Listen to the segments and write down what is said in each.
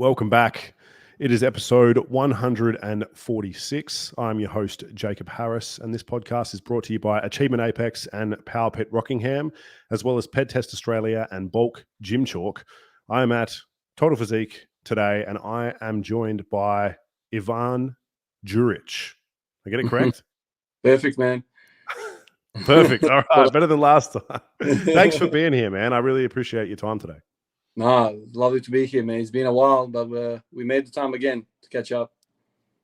Welcome back. It is episode 146. I'm your host, Jacob Harris, and this podcast is brought to you by Achievement Apex and Power Pit Rockingham, as well as Ped Test Australia and Bulk Gym Chalk. I am at Total Physique today, and I am joined by Ivan Juric. I get it correct? Perfect, man. Perfect. All right. Better than last time. Thanks for being here, man. I really appreciate your time today. Nah, lovely to be here, man. It's been a while, but we made the time again to catch up.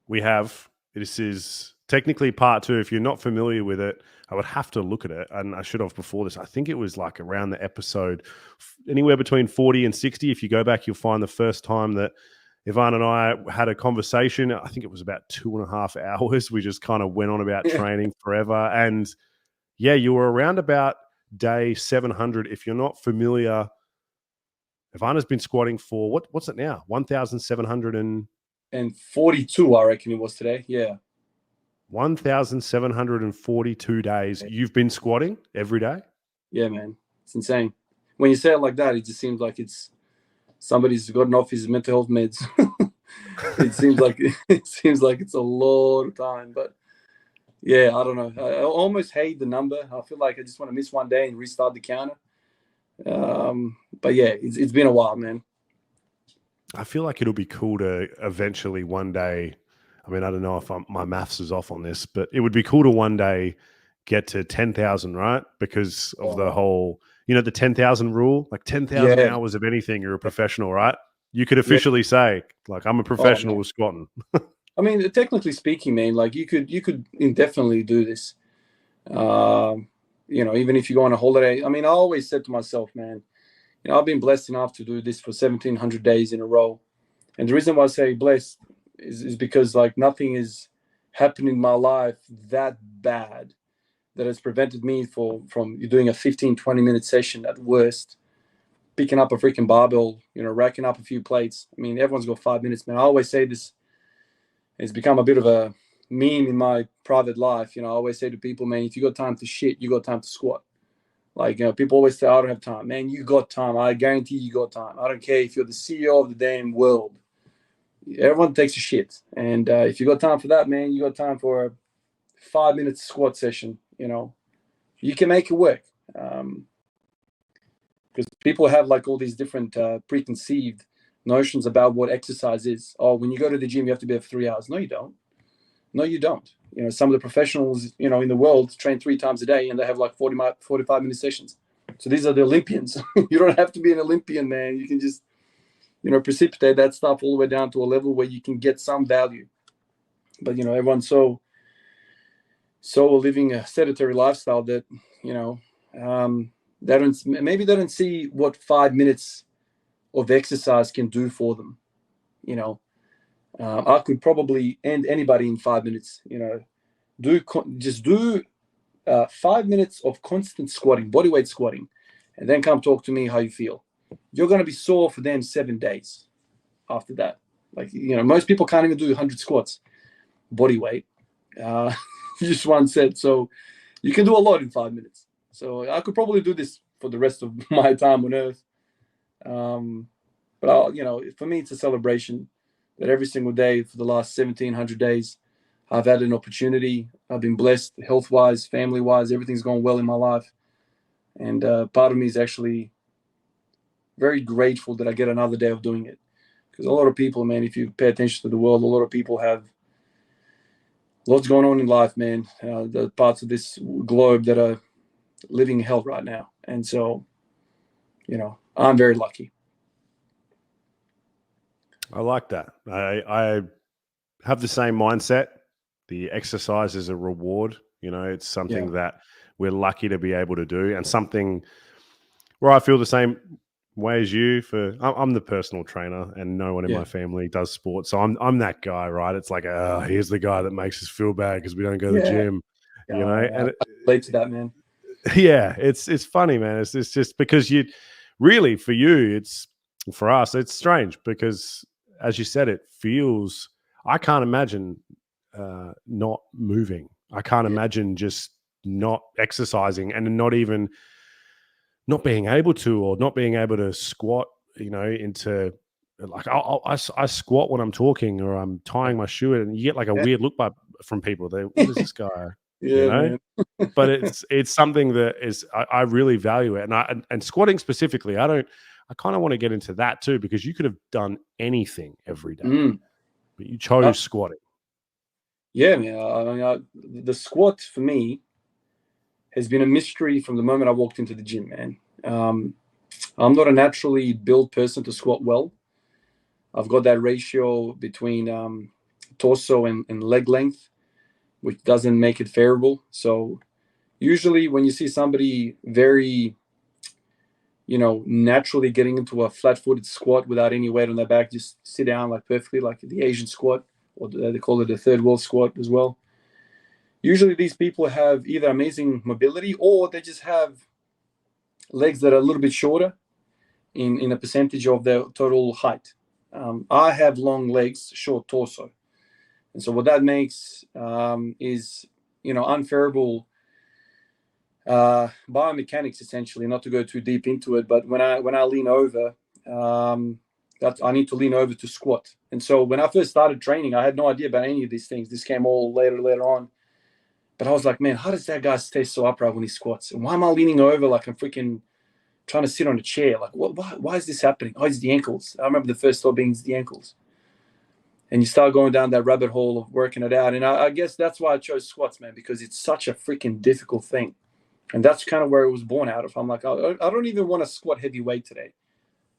We have. This is technically part two. If you're not familiar with it, I would have to look at it. And I should have before this. I think it was like around the episode, anywhere between 40 and 60. If you go back, you'll find the first time that Ivan and I had a conversation. I think it was about 2.5 hours. We just kind of went on about training forever. And yeah, you were around about day 700. If you're not familiar, Ivan has been squatting for what's it now? 1,742, I reckon it was today. Yeah. 1,742 days. You've been squatting every day? Yeah, man. It's insane. When you say it like that, it just seems like it's somebody's gotten off his mental health meds. It seems like it's a lot of time. But yeah, I don't know. I almost hate the number. I feel like I just want to miss one day and restart the counter. But yeah, it's been a while, man. I feel like it'll be cool to eventually one day. I mean, I don't know if my maths is off on this, but it would be cool to one day get to 10,000, right? Because of the whole, the 10,000 rule, like 10,000 hours of anything, you're a professional, right? You could officially say, like, I'm a professional with squatting. I mean, technically speaking, man, like you could indefinitely do this. Even if you go on a holiday. I mean, I always said to myself, man, I've been blessed enough to do this for 1,700 days in a row. And the reason why I say blessed is because like nothing is happening in my life that bad that has prevented me from doing a 15, 20-minute session at worst, picking up a freaking barbell, racking up a few plates. I mean, everyone's got 5 minutes, man. I always say this. It's become a bit of a meme in my private life. I always say to people, man, if you got time to shit, you got time to squat. Like, people always say, I don't have time. Man, you got time. I guarantee you got time. I don't care if you're the CEO of the damn world. Everyone takes a shit. And if you got time for that, man, you got time for a 5-minute squat session. You can make it work. Because people have like all these different preconceived notions about what exercise is. Oh, when you go to the gym, you have to be there for 3 hours. No, you don't. No, you don't. Some of the professionals, in the world train 3 times a day and they have like 45-minute sessions. So these are the Olympians. You don't have to be an Olympian, man. You can just, precipitate that stuff all the way down to a level where you can get some value. But, everyone's so living a sedentary lifestyle that, they don't see what 5 minutes of exercise can do for them. I could probably end anybody in 5 minutes. Do 5 minutes of constant squatting, bodyweight squatting, and then come talk to me how you feel. You're going to be sore for them 7 days after that. Like, most people can't even do 100 squats body weight. Just one set. So you can do a lot in 5 minutes. So I could probably do this for the rest of my time on earth. But for me, it's a celebration that every single day for the last 1,700 days, I've had an opportunity. I've been blessed health-wise, family-wise. Everything's gone well in my life. And part of me is actually very grateful that I get another day of doing it. Because a lot of people, man, if you pay attention to the world, a lot of people have lots going on in life, man. The parts of this globe that are living hell right now. And so, I'm very lucky. I like that. I have the same mindset. The exercise is a reward. It's something that we're lucky to be able to do, and something where I feel the same way as you. I'm the personal trainer, and no one in my family does sports, so I'm that guy, right? It's like, here's the guy that makes us feel bad because we don't go to the gym, and I relate to that, man. Yeah, it's funny, man. It's just because for us, it's strange because, as you said, it feels. I can't imagine not moving. I can't imagine just not exercising and not being able to squat, into like I squat when I'm talking or I'm tying my shoe, and you get like a weird look from people. They, what is this guy? Yeah, Man. But it's something that is I really value it, and squatting specifically, I kind of want to get into that too, because you could have done anything every day, but you chose squatting. Yeah, man. I mean, the squat for me has been a mystery from the moment I walked into the gym, man. I'm not a naturally built person to squat well. I've got that ratio between torso and leg length, which doesn't make it favorable. So usually when you see somebody very, naturally getting into a flat-footed squat without any weight on their back, just sit down like perfectly, like the Asian squat, or they call it the third world squat as well. Usually these people have either amazing mobility or they just have legs that are a little bit shorter in a percentage of their total height. I have long legs, short torso. And so what that makes is, unfavorable biomechanics, essentially, not to go too deep into it. But when I lean over, that I need to lean over to squat. And so when I first started training, I had no idea about any of these things. This came all later on. But I was like, man, how does that guy stay so upright when he squats? And why am I leaning over like I'm freaking trying to sit on a chair? Like, why is this happening? Oh, it's the ankles. I remember the first thought being it's the ankles. And you start going down that rabbit hole of working it out. And I guess that's why I chose squats, man, because it's such a freaking difficult thing. And that's kind of where it was born out of. I'm like, I don't even want to squat heavy weight today.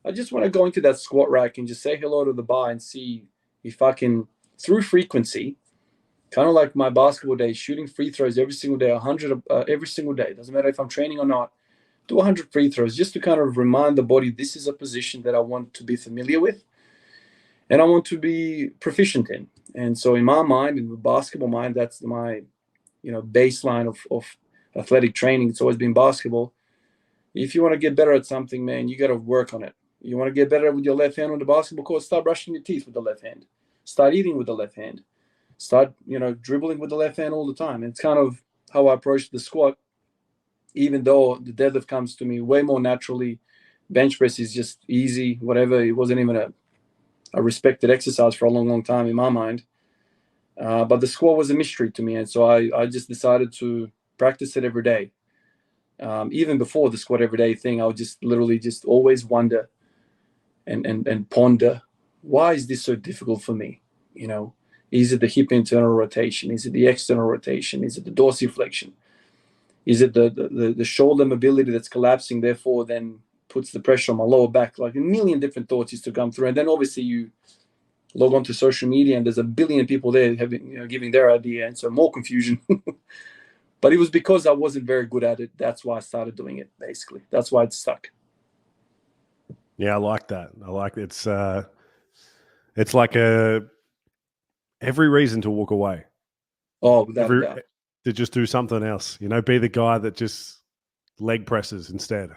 I just want to go into that squat rack and just say hello to the bar and see if I can, through frequency, kind of like my basketball days, shooting free throws every single day, 100 every single day. Doesn't matter if I'm training or not. Do 100 free throws just to kind of remind the body this is a position that I want to be familiar with and I want to be proficient in. And so in my mind, in the basketball mind, that's my, baseline of athletic training. It's always been basketball. If you want to get better at something, man, you got to work on it. You want to get better with your left hand on the basketball court, start brushing your teeth with the left hand. Start eating with the left hand. Start, dribbling with the left hand all the time. And it's kind of how I approach the squat, even though the deadlift comes to me way more naturally. Bench press is just easy, whatever. It wasn't even a respected exercise for a long, long time in my mind. But the squat was a mystery to me. And so I just decided to practice it every day. Even before the squat every day thing, I would just literally just always wonder and ponder, why is this so difficult for me? Is it the hip internal rotation? Is it the external rotation? Is it the dorsiflexion? Is it the shoulder mobility that's collapsing, therefore then puts the pressure on my lower back? Like a million different thoughts used to come through. And then obviously you log on to social media and there's a billion people there giving their idea. And so more confusion. But it was because I wasn't very good at it. That's why I started doing it, basically. That's why it stuck. Yeah, I like that. I like it. It's like every reason to walk away. Oh, without a doubt. To just do something else. Be the guy that just leg presses instead.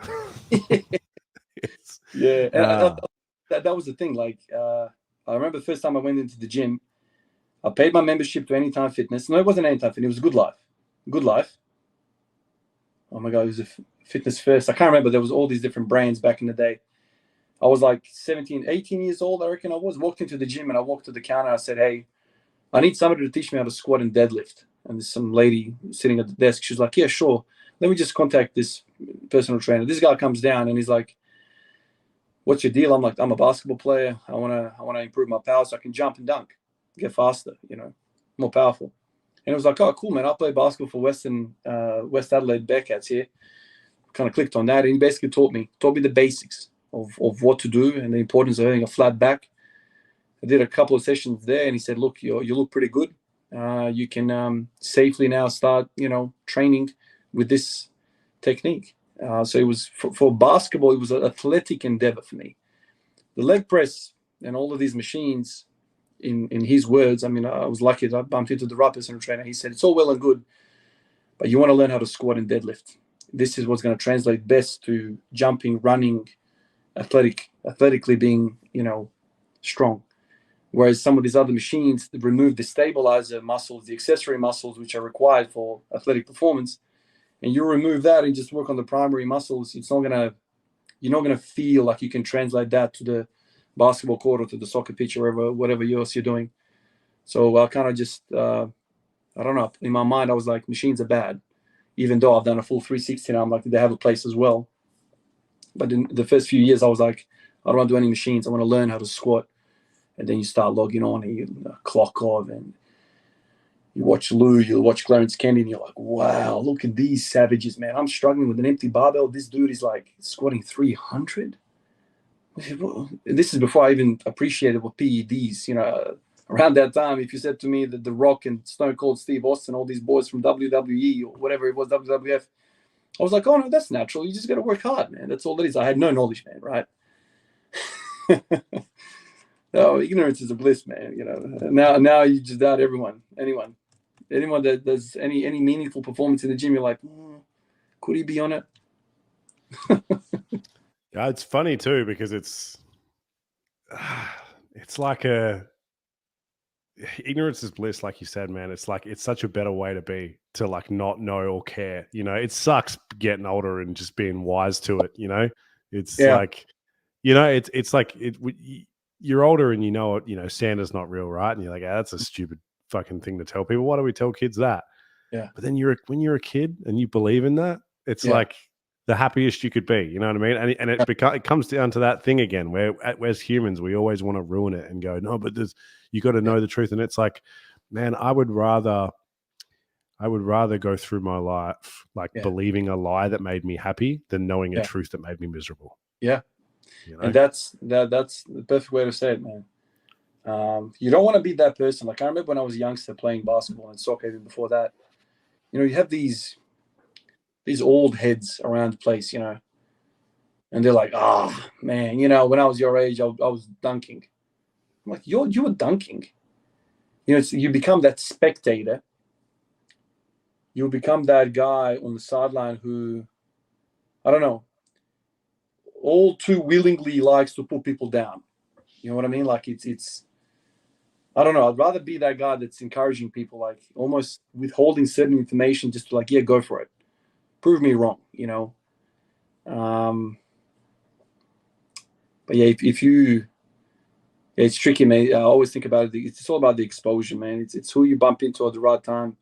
Yeah. That was the thing. Like, I remember the first time I went into the gym, I paid my membership to Anytime Fitness. No, it wasn't Anytime Fitness. It was Good Life. Good Life. Oh my God, it was a Fitness First. I can't remember. There was all these different brands back in the day. I was like 17, 18 years old, I reckon I was. Walked into the gym and I walked to the counter. I said, hey, I need somebody to teach me how to squat and deadlift. And there's some lady sitting at the desk. She's like, yeah, sure. Let me just contact this personal trainer. This guy comes down and he's like, what's your deal? I'm like, I'm a basketball player. I want to improve my power so I can jump and dunk, get faster, more powerful. And it was like, oh, cool, man. I play basketball for West Adelaide Bearcats here. Kind of clicked on that. And he basically taught me the basics of what to do and the importance of having a flat back. I did a couple of sessions there and he said, look, you look pretty good. You can safely now start, training with this technique. So it was for basketball, it was an athletic endeavor for me. The leg press and all of these machines, in his words, I mean, I was lucky that I bumped into the right personal trainer. He said, it's all well and good, but you want to learn how to squat and deadlift. This is what's going to translate best to jumping, running, athletically being, strong. Whereas some of these other machines remove the stabilizer muscles, the accessory muscles, which are required for athletic performance, and you remove that and just work on the primary muscles. You're not gonna feel like you can translate that to the basketball court or to the soccer pitch or whatever else you're doing. So I kind of just, I don't know. In my mind, I was like, machines are bad. Even though I've done a full 360 now, I'm like, they have a place as well. But in the first few years, I was like, I don't want to do any machines. I want to learn how to squat. And then you start logging on and you clock off and you watch Lou, you watch Clarence Kennedy, and you're like, wow, look at these savages, man. I'm struggling with an empty barbell. This dude is like squatting 300. This is before I even appreciated what PEDs, around that time. If you said to me that The Rock and Stone Cold Steve Austin, all these boys from WWE or whatever it was, WWF, I was like, oh, no, that's natural. You just got to work hard, man. That's all it is. I had no knowledge, man, right? No, ignorance is a bliss, man. Now you just doubt anyone that does any meaningful performance in the gym. You're like, could he be on it? Yeah, it's funny too because it's like ignorance is bliss, like you said, man. It's like it's such a better way to be, to like not know or care. It sucks getting older and just being wise to it. It's like, it's like you're older and Santa's not real, right? And you're like, that's a stupid fucking thing to tell people. Why do we tell kids that? Yeah. But then when you're a kid and you believe in that, it's like the happiest you could be. You know what I mean? And it comes down to that thing again, where as humans, we always want to ruin it and go, no, but you got to know the truth. And it's like, man, I would rather go through my life believing a lie that made me happy than knowing a truth that made me miserable. Yeah. And that's the perfect way to say it, man. You don't want to be that person. Like I remember when I was a youngster playing basketball and soccer, even before that, you have these old heads around the place, and they're like, man, when I was your age, I was dunking. I'm like, you were dunking. You become that spectator. You become that guy on the sideline who, I don't know, all too willingly likes to put people down. You know what I mean? Like it's I don't know. I'd rather be that guy that's encouraging people, like almost withholding certain information just to like, yeah, go for it. Prove me wrong, But yeah, if you, it's tricky, man. I always think about it. It's all about the exposure, man. It's who you bump into at the right time.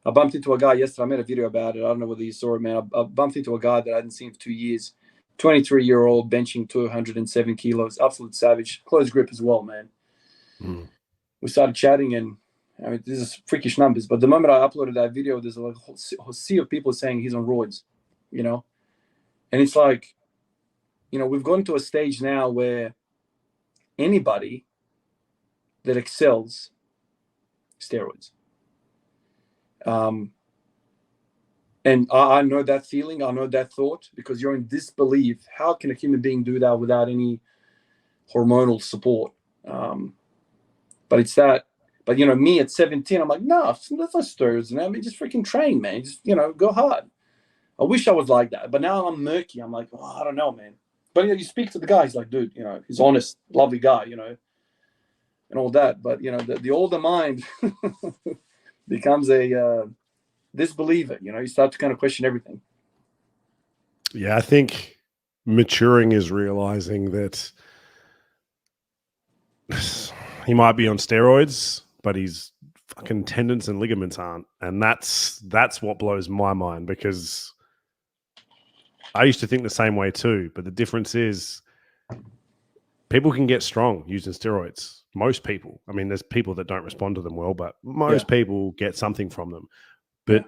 I bumped into a guy yesterday. I made a video about it. I don't know whether you saw it, man. I bumped into a guy that I hadn't seen for 2 years. 23-year-old, benching 207 kilos, absolute savage, close grip as well, man. We started chatting, and I mean, this is freakish numbers, but the moment I uploaded that video, there's a whole sea of people saying he's on roids, and it's like, we've gotten to a stage now where anybody that excels, steroids. And I know that feeling, I know that thought, because you're in disbelief. How can a human being do that without any hormonal support? But it's that. But me at 17, I'm like, no, that's not steroids. I mean, just freaking train, man. Just go hard. I wish I was like that, but now I'm murky. I'm like, I don't know, man. But you speak to the guy, he's like, dude, he's honest, lovely guy, and all that. But the older mind becomes a disbeliever. You start to kind of question everything. Yeah, I think maturing is realizing that he might be on steroids, but his fucking tendons and ligaments aren't. And that's what blows my mind, because I used to think the same way too. But the difference is people can get strong using steroids. Most people. I mean, there's people that don't respond to them well, but most people get something from them. But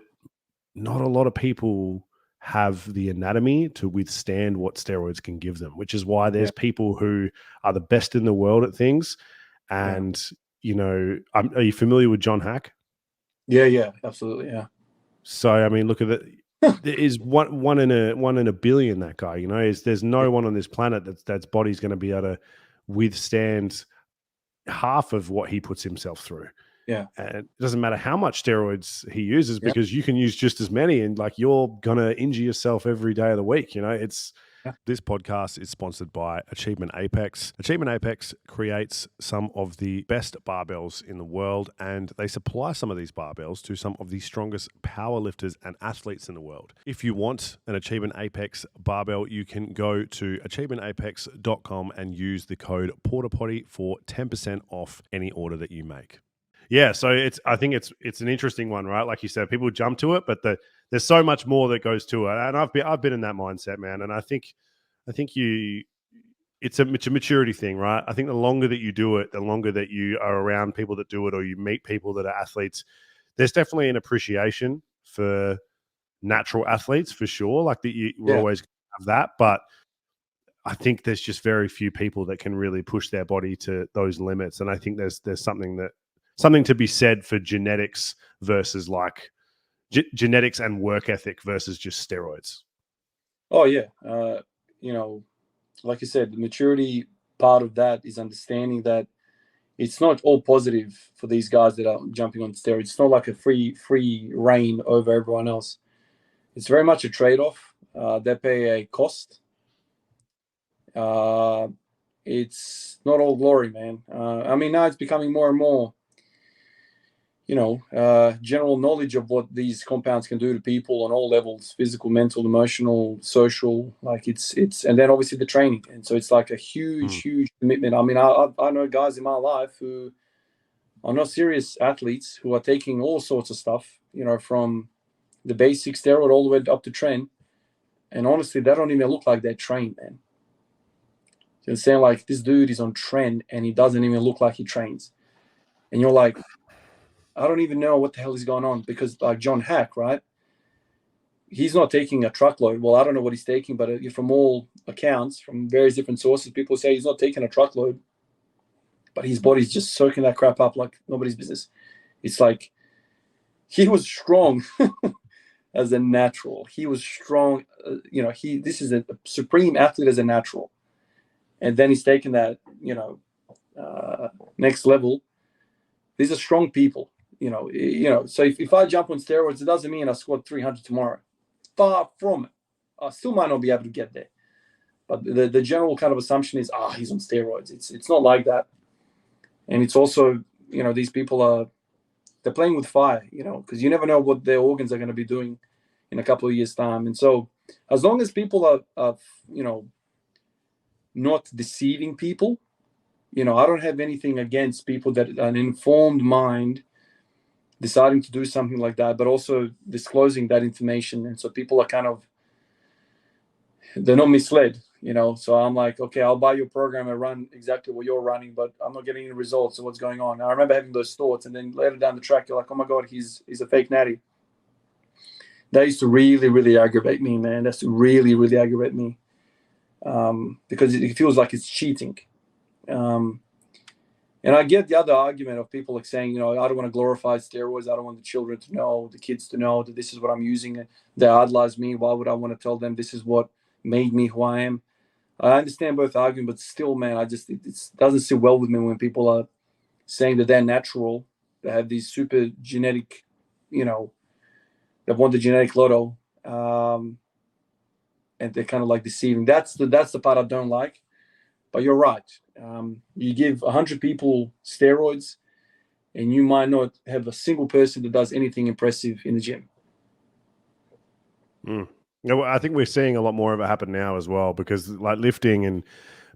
not a lot of people have the anatomy to withstand what steroids can give them, which is why there's people who are the best in the world at things. And, are you familiar with John Hack? Yeah, absolutely. Yeah. So, I mean, look at it. There is one in a billion, that guy, there's no one on this planet that's body's going to be able to withstand half of what he puts himself through. Yeah. And it doesn't matter how much steroids he uses, because you can use just as many, and like you're going to injure yourself every day of the week. It's This podcast is sponsored by Achievement Apex. Achievement Apex creates some of the best barbells in the world, and they supply some of these barbells to some of the strongest powerlifters and athletes in the world. If you want an Achievement Apex barbell, you can go to achievementApex.com and use the code PortaPotty for 10% off any order that you make. Yeah, so I think it's an interesting one, right? Like you said, people jump to it, but there's so much more that goes to it, and I've been in that mindset, man. And I think it's a maturity thing, right? I think the longer that you do it, the longer that you are around people that do it, or you meet people that are athletes, there's definitely an appreciation for natural athletes for sure. Like we're always going to have that, but I think there's just very few people that can really push their body to those limits, and I think there's something to be said for genetics versus like genetics and work ethic versus just steroids. Oh yeah, like I said, the maturity part of that is understanding that it's not all positive for these guys that are jumping on steroids. It's not like a free reign over everyone else. It's very much a trade-off. They pay a cost. It's not all glory, man. I mean, now it's becoming more and more general knowledge of what these compounds can do to people on all levels: physical, mental, emotional, social. Like it's and then obviously the training. And so it's like a huge commitment. I mean, I know guys in my life who are not serious athletes who are taking all sorts of stuff, from the basic steroid all the way up to trend. And honestly, they don't even look like they're trained, man. You're saying like this dude is on trend and he doesn't even look like he trains. And you're like, I don't even know what the hell is going on, because like John Hack, right? He's not taking a truckload. Well, I don't know what he's taking, but from all accounts, from various different sources, people say he's not taking a truckload, but his body's just soaking that crap up like nobody's business. It's like he was strong as a natural. He was strong. This is a supreme athlete as a natural. And then he's taken that, next level. These are strong people. So if I jump on steroids, it doesn't mean I squat 300 tomorrow. Far from it. I still might not be able to get there. But the general kind of assumption is, he's on steroids. It's not like that. And it's also, these people they're playing with fire, because you never know what their organs are going to be doing in a couple of years' time. And so as long as people are not deceiving people, I don't have anything against people that an informed mind deciding to do something like that, but also disclosing that information. And so people are they're not misled, So I'm like, okay, I'll buy your program and run exactly what you're running, but I'm not getting any results. So what's going on? I remember having those thoughts, and then later down the track, you're like, oh my God, he's a fake natty. That used to really, really aggravate me, man. That's to really, really aggravate me. Because it feels like it's cheating. And I get the other argument of people like saying, I don't want to glorify steroids. I don't want the children to know, the kids to know that this is what I'm using. They idolize me. Why would I want to tell them this is what made me who I am? I understand both arguments, but still, man, it doesn't sit well with me when people are saying that they're natural. They have these super genetic, they want the genetic lotto, and they're kind of like deceiving. That's the part I don't like. But you're right. You give 100 people steroids, and you might not have a single person that does anything impressive in the gym. I think we're seeing a lot more of it happen now as well, because like lifting and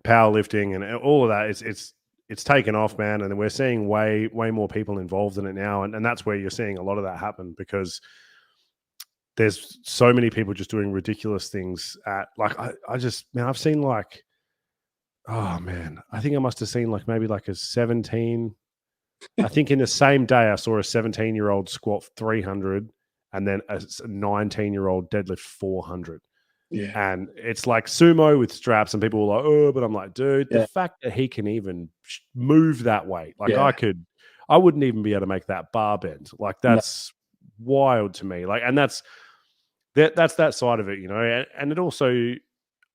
powerlifting and all of that, it's taken off, man. And we're seeing way more people involved in it now. And that's where you're seeing a lot of that happen, because there's so many people just doing ridiculous things I've seen like, oh man, I think I must have seen like maybe like a 17. I think in the same day I saw a 17-year-old squat 300 and then a 19-year-old deadlift 400. Yeah. And it's like sumo with straps, and people were like, oh, but I'm like, dude, the fact that he can even move that weight, like I wouldn't even be able to make that bar bend. Like that's wild to me. Like, and that's that side of it, and it also,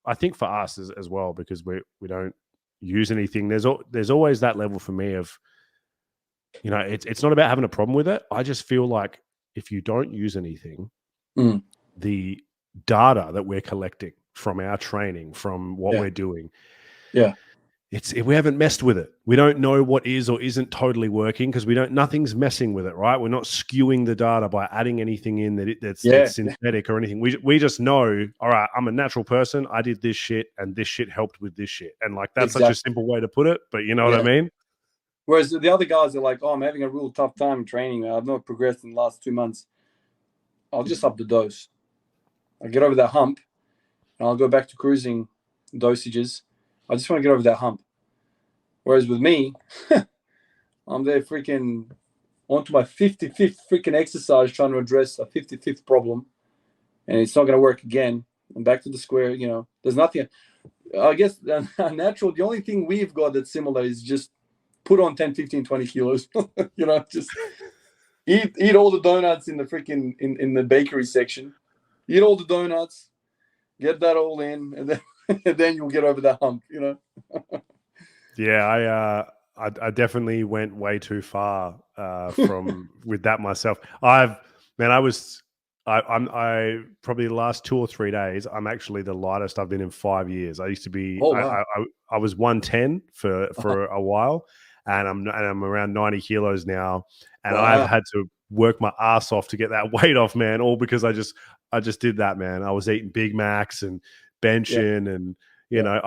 I think for us as well, because we don't use anything. There's always that level for me of, it's not about having a problem with it. I just feel like if you don't use anything, the data that we're collecting from our training, from what Yeah. we're doing. Yeah. We haven't messed with it. We don't know what is or isn't totally working because nothing's messing with it, right? We're not skewing the data by adding anything in that's synthetic or anything. We just know, all right, I'm a natural person. I did this shit and this shit helped with this shit. And like, that's such a simple way to put it, but you know what I mean? Whereas the other guys are like, oh, I'm having a real tough time training. I've not progressed in the last 2 months. I'll just up the dose. I'll get over that hump and I'll go back to cruising dosages. I just want to get over that hump. Whereas with me, I'm there freaking onto my 55th freaking exercise trying to address a 55th problem, and it's not going to work again. I'm back to the square. You know, there's nothing. I guess natural. The only thing we've got that's similar is just put on 10, 15, 20 kilos. You know, just eat all the donuts in the freaking in the bakery section. Eat all the donuts, get that all in, and then and then you'll get over that hump. You know. Yeah, I definitely went way too far from with that myself. I'm probably the last 2 or 3 days, I'm actually the lightest I've been in 5 years. I used to be, I was 110 for a while, and I'm around 90 kilos now, and I've had to work my ass off to get that weight off, man. All because I just did that, man. I was eating Big Macs and benching, and you know,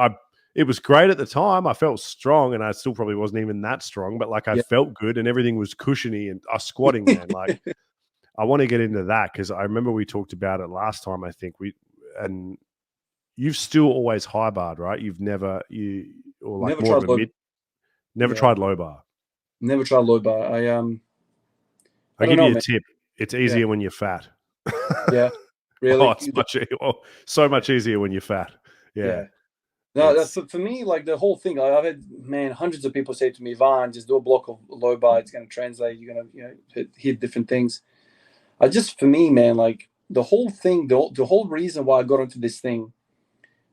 it was great at the time. I felt strong, and I still probably wasn't even that strong, but like I felt good, and everything was cushiony, and squatting, man. Like I want to get into that because I remember we talked about it last time. I think and you've still always high barred, right? You've never tried low bar. Never tried low bar. I'll give you a tip. It's easier when you're fat. Yeah, really. So much easier when you're fat. Yeah. No, that's for me, like the whole thing. I've had, man, hundreds of people say to me, Van, just do a block of low bar. It's going to translate. You're going to, hit different things. For me, man, like the whole thing, the whole reason why I got into this thing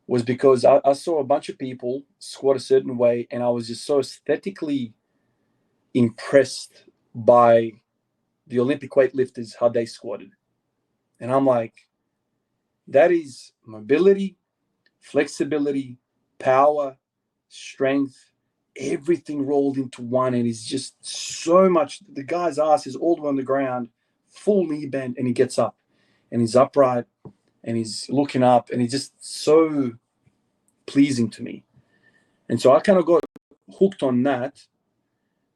was because I saw a bunch of people squat a certain way, and I was just so aesthetically impressed by the Olympic weightlifters, how they squatted. And I'm like, that is mobility, flexibility, power, strength, everything rolled into one, and it's just so much. The guy's ass is all the way on the ground, full knee bend, and he gets up, and he's upright, and he's looking up, and he's just so pleasing to me. And so I kind of got hooked on that.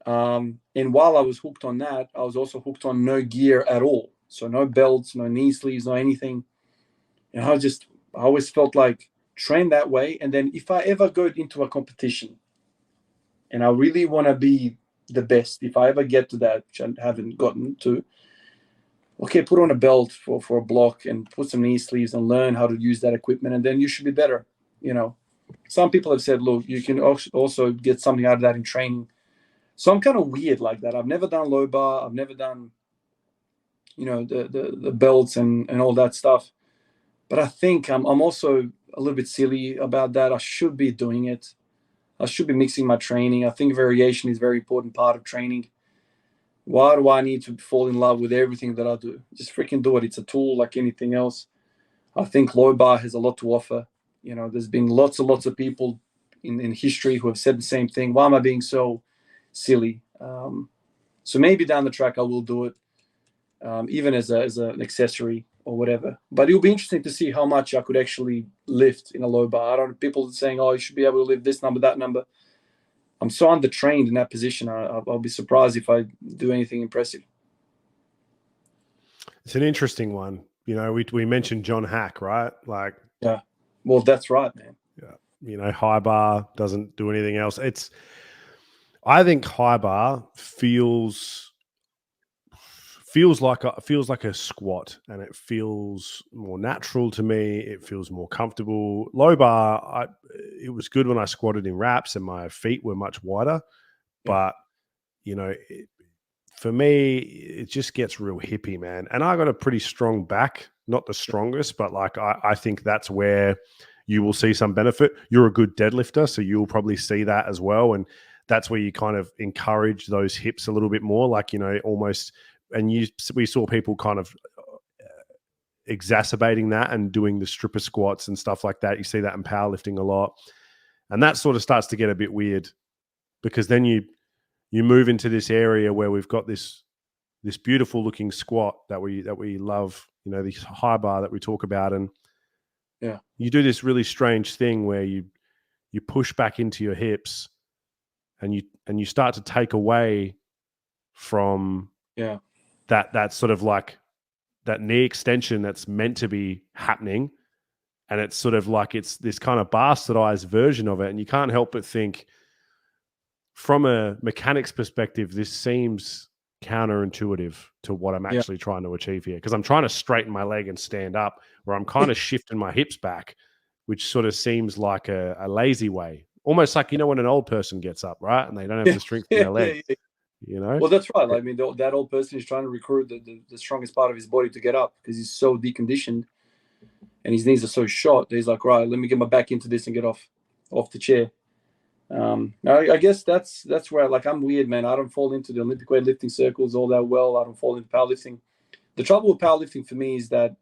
And while I was hooked on that, I was also hooked on no gear at all. So no belts, no knee sleeves, no anything. And I always felt like train that way. And then if I ever go into a competition and I really want to be the best, if I ever get to that, which I haven't gotten to, okay, put on a belt for a block and put some knee sleeves and learn how to use that equipment, and then you should be better. You know, some people have said, look, you can also get something out of that in training. So I'm kind of weird like that. I've never done low bar. I've never done, the belts and all that stuff. But I think I'm also a little bit silly about that. I should be doing it. I should be mixing my training. I think variation is a very important part of training. Why do I need to fall in love with everything that I do? Just freaking do it. It's a tool like anything else. I think low bar has a lot to offer. You know, there's been lots and lots of people in history who have said the same thing. Why am I being so silly? So maybe down the track I will do it, even as an accessory or whatever. But it'll be interesting to see how much I could actually lift in a low bar. I don't. People saying, "Oh, you should be able to lift this number, that number." I'm so undertrained in that position. I'll be surprised if I do anything impressive. It's an interesting one. You know, we mentioned John Hack, right? Like, yeah. Well, that's right, man. Yeah. You know, high bar doesn't do anything else. I think high bar feels like a squat, and it feels more natural to me. It feels more comfortable. Low bar, it was good when I squatted in wraps and my feet were much wider, but you know, for me, it just gets real hippie, man. And I got a pretty strong back, not the strongest, but like I think that's where you will see some benefit. You're a good deadlifter, so you'll probably see that as well, and that's where you kind of encourage those hips a little bit more, like, you know, almost. And we saw people kind of exacerbating that and doing the stripper squats and stuff like that. You see that in powerlifting a lot. And that sort of starts to get a bit weird, because then you move into this area where we've got this beautiful looking squat that we love, you know, this high bar that we talk about, and Yeah. you do this really strange thing where you push back into your hips and you start to take away from that sort of like that knee extension that's meant to be happening. And it's sort of like it's this kind of bastardized version of it. And you can't help but think, from a mechanics perspective, this seems counterintuitive to what I'm actually trying to achieve here. Because I'm trying to straighten my leg and stand up, where I'm kind of shifting my hips back, which sort of seems like a lazy way. Almost like, you know, when an old person gets up, right? And they don't have the strength in their leg, you know? Well, that's right. I mean, that old person is trying to recruit the strongest part of his body to get up, because he's so deconditioned and his knees are so short. He's like, right, let me get my back into this and get off the chair. I guess that's where, like, I'm weird, man. I don't fall into the Olympic weightlifting circles all that well. I don't fall into powerlifting. The trouble with powerlifting for me is that,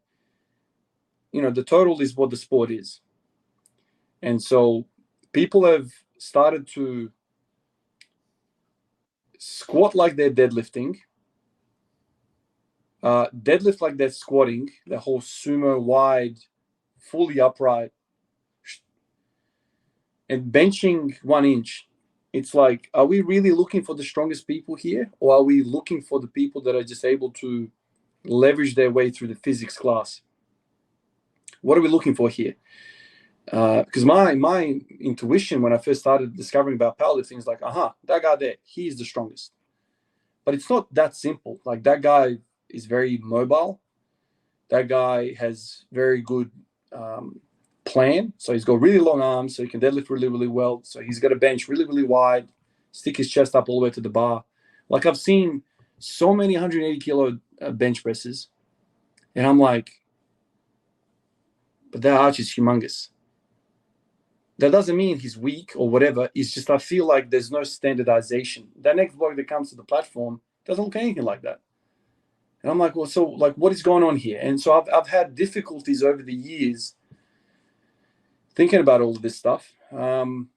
you know, the total is what the sport is. And so people have started to squat like they're deadlifting, deadlift like they're squatting, the whole sumo wide, fully upright, and benching 1 inch. It's like, are we really looking for the strongest people here, or are we looking for the people that are just able to leverage their way through the physics class? What are we looking for here? Because my intuition when I first started discovering about powerlifting is like, that guy there, he's the strongest. But it's not that simple. Like, that guy is very mobile. That guy has very good plan. So he's got really long arms, so he can deadlift really, really well. So he's got a bench really, really wide, stick his chest up all the way to the bar. Like, I've seen so many 180 kilo bench presses, and I'm like, but that arch is humongous. That doesn't mean he's weak or whatever. It's just, I feel like there's no standardization. That next bloke that comes to the platform doesn't look anything like that. And I'm like, well, so, like, what is going on here? And so I've had difficulties over the years thinking about all of this stuff. You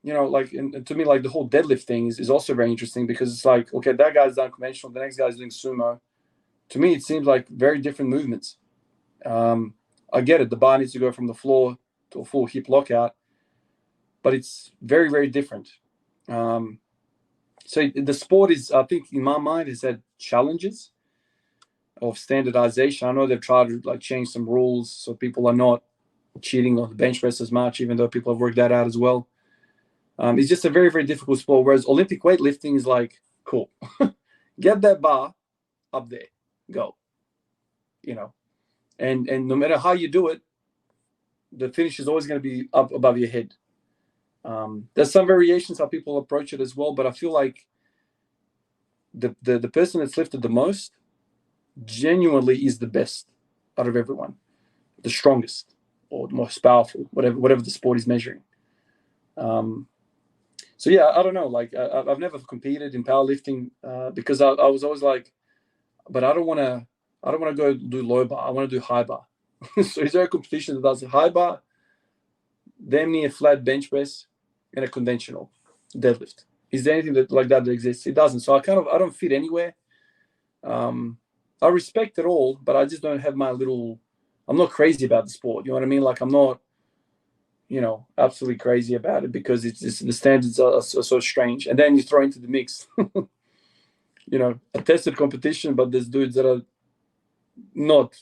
know, like, and to me, like, the whole deadlift thing is also very interesting, because it's like, okay, that guy's done conventional, the next guy's doing sumo. To me, it seems like very different movements. I get it. The bar needs to go from the floor to a full hip lockout, but it's very, very different. So the sport is, I think, in my mind, has had challenges of standardization. I know they've tried to, like, change some rules so people are not cheating on the bench press as much, even though people have worked that out as well. It's just a very, very difficult sport. Whereas Olympic weightlifting is like, cool, get that bar up there, go, you know, and no matter how you do it, the finish is always going to be up above your head. There's some variations how people approach it as well, but I feel like the person that's lifted the most genuinely is the best out of everyone, the strongest or the most powerful, whatever the sport is measuring. So yeah, I don't know. Like, I've never competed in powerlifting because I was always like, but I don't want to go do low bar. I want to do high bar. So is there a competition that does a high bar, damn near flat bench press, and a conventional deadlift? Is there anything like that exists? It doesn't. So I don't fit anywhere. I respect it all, but I just don't have my little. I'm not crazy about the sport. You know what I mean? Like, I'm not, you know, absolutely crazy about it, because it's just, the standards are so strange. And then you throw into the mix, you know, a tested competition, but there's dudes that are not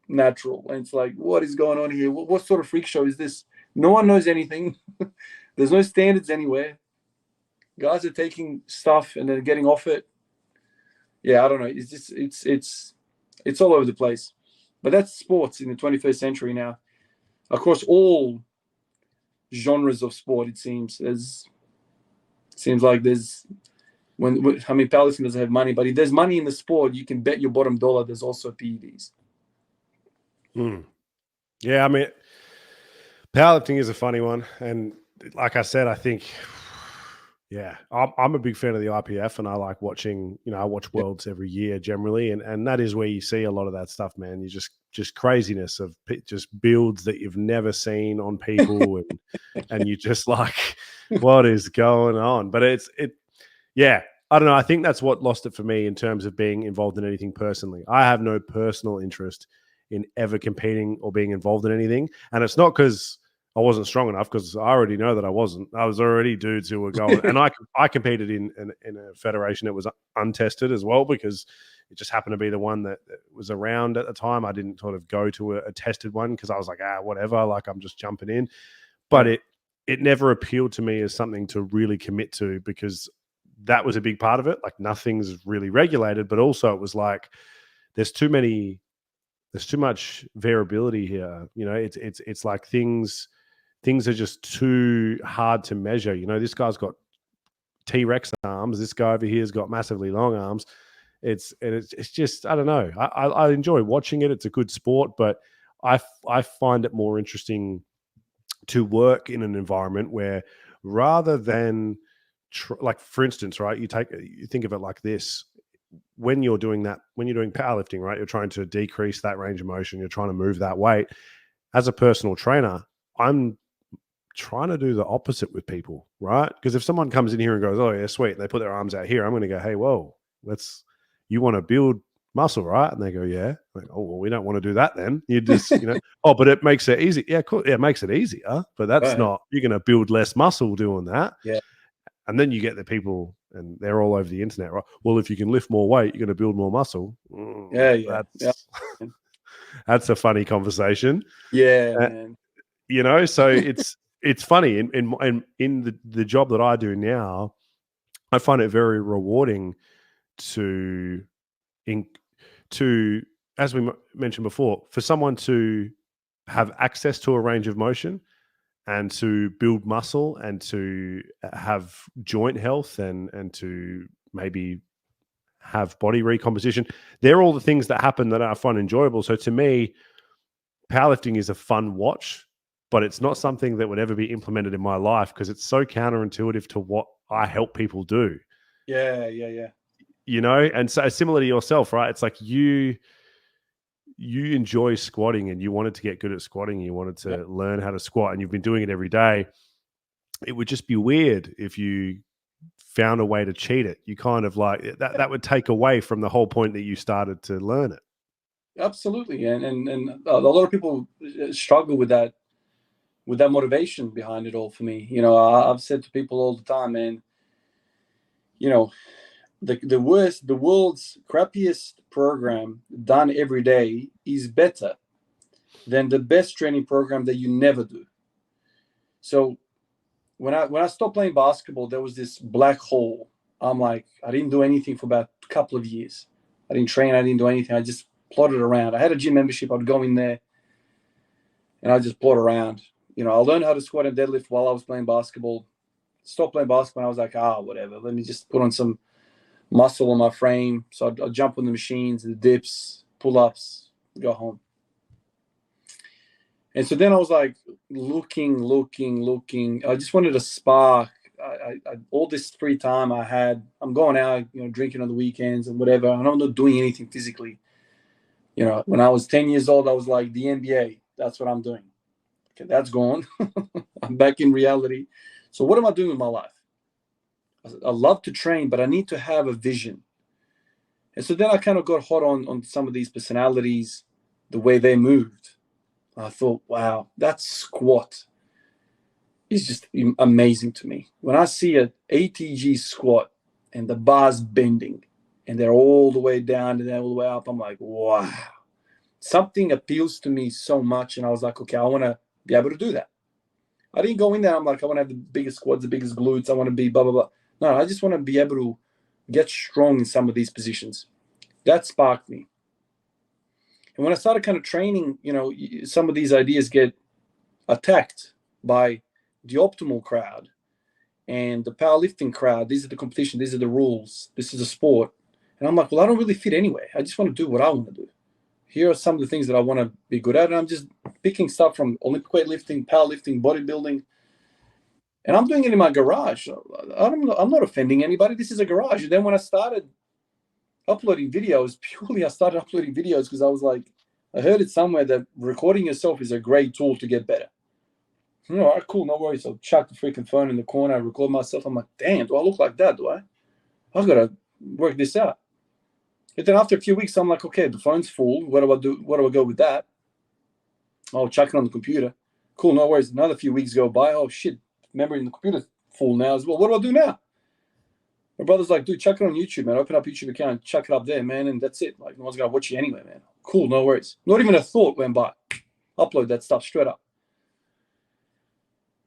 natural. And it's like, what is going on here? What sort of freak show is this? No one knows anything. There's no standards anywhere. Guys are taking stuff and then getting off it. Yeah, I don't know. It's just, it's all over the place. But that's sports in the 21st century now. Across all genres of sport, it seems like there's, powerlifting doesn't have money, but if there's money in the sport, you can bet your bottom dollar there's also PEDs. Yeah, I mean, powerlifting is a funny one, and like I said, I think, Yeah, I'm a big fan of the IPF, and I like watching. You know, I watch Yeah. Worlds every year generally, and that is where you see a lot of that stuff, man. You just craziness of just builds that you've never seen on people, and you just like, what is going on? But yeah. I don't know. I think that's what lost it for me in terms of being involved in anything personally. I have no personal interest in ever competing or being involved in anything, and it's not because I wasn't strong enough, because I already know that I wasn't. I was already dudes who were going, and I competed in a federation that was untested as well, because it just happened to be the one that was around at the time. I didn't sort of go to a tested one because I was like, whatever, like I'm just jumping in. But Yeah. it never appealed to me as something to really commit to, because that was a big part of it. Like nothing's really regulated, but also it was like there's too much variability here. You know, it's like things are just too hard to measure. You know, this guy's got T-Rex arms. This guy over here's got massively long arms. It's just, I don't know. I enjoy watching it. It's a good sport, but I find it more interesting to work in an environment where, rather than like, for instance, right, you think of it like this: when you're doing powerlifting, right, you're trying to decrease that range of motion, you're trying to move that weight. As a personal trainer, I'm trying to do the opposite with people, right? Because if someone comes in here and goes, "Oh yeah, sweet," and they put their arms out here, I'm going to go, "Hey, whoa, you want to build muscle, right?" And they go, "Yeah." I'm like, "Oh well, we don't want to do that then. You just, oh, but it makes it easy." Yeah, cool. Yeah, it makes it easier, but that's Right. not. You're going to build less muscle doing that. Yeah. And then you get the people, and they're all over the internet, right? Well, if you can lift more weight, you're going to build more muscle. Yeah. Yeah. Yeah. That's a funny conversation. Yeah, Uh, man. so it's funny in the job that I do now. I find it very rewarding to in to as we mentioned before, for someone to have access to a range of motion and to build muscle and to have joint health and to maybe have body recomposition. They're all the things that happen that I find enjoyable. So to me, powerlifting is a fun watch, but it's not something that would ever be implemented in my life, because it's so counterintuitive to what I help people do. Yeah. Yeah. Yeah. And so similar to yourself, right? It's like you enjoy squatting and you wanted to get good at squatting. You wanted to learn how to squat, and you've been doing it every day. It would just be weird if you found a way to cheat it. You kind of like that would take away from the whole point that you started to learn it. Absolutely. And a lot of people struggle with that motivation behind it all. For me, I've said to people all the time, man, the world's crappiest program done every day is better than the best training program that you never do. So when I stopped playing basketball, there was this black hole. I'm like, I didn't do anything for about a couple of years. I didn't train. I didn't do anything. I just plodded around. I had a gym membership. I'd go in there and I just plod around. I learned how to squat and deadlift while I was playing basketball. Stopped playing basketball. I was like, whatever. Let me just put on some muscle on my frame. So I'd jump on the machines, the dips, pull-ups, go home. And so then I was like looking. I just wanted a spark. I all this free time I had, I'm going out, drinking on the weekends and whatever. And I'm not doing anything physically. When I was 10 years old, I was like, the NBA, that's what I'm doing. Okay, that's gone. I'm back in reality. So what am I doing with my life? I love to train, but I need to have a vision. And so then I kind of got hot on some of these personalities, the way they moved. I thought, wow, that squat is just amazing to me. When I see an ATG squat and the bar's bending and they're all the way down and then all the way up, I'm like, wow. Something appeals to me so much. And I was like, okay, I want to be able to do that. I didn't go in there. I'm like, I want to have the biggest quads, the biggest glutes. I want to be blah, blah, blah. No, I just want to be able to get strong in some of these positions. That sparked me. And when I started kind of training, some of these ideas get attacked by the optimal crowd and the powerlifting crowd. These are the competition. These are the rules. This is a sport. And I'm like, well, I don't really fit anyway. I just want to do what I want to do. Here are some of the things that I want to be good at. And I'm just picking stuff from Olympic weightlifting, powerlifting, bodybuilding. And I'm doing it in my garage. I'm not offending anybody. This is a garage. And then when I started uploading videos, I started uploading videos because I was like, I heard it somewhere that recording yourself is a great tool to get better. All right, cool, no worries. I'll chuck the freaking phone in the corner. I record myself. I'm like, damn, do I look like that? Do I? I've got to work this out. But then after a few weeks, I'm like, okay, the phone's full. What do I do? What do I go with that? I'll chuck it on the computer. Cool, no worries. Another few weeks go by. Oh shit, memory in the computer's full now as well. What do I do now? My brother's like, dude, chuck it on YouTube, man. Open up YouTube account, chuck it up there, man, and that's it. Like, no one's gonna watch you anyway, man. Cool, no worries. Not even a thought went by. Upload that stuff straight up.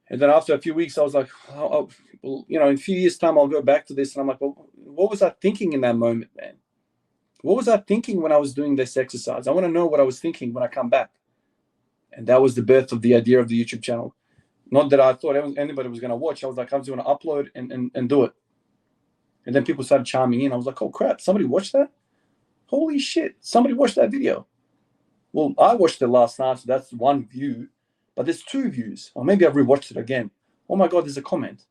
And then after a few weeks, I was like, well, in a few years' time, I'll go back to this. And I'm like, well, what was I thinking in that moment, man? What was I thinking when I was doing this exercise? I want to know what I was thinking when I come back. And that was the birth of the idea of the YouTube channel. Not that I thought anybody was going to watch. I was like, I'm just going to upload and do it. And then people started chiming in. I was like, oh, crap, somebody watched that? Holy shit, somebody watched that video. Well, I watched it last night, so that's one view. But there's 2 views. Or maybe I've rewatched it again. Oh, my God, there's a comment.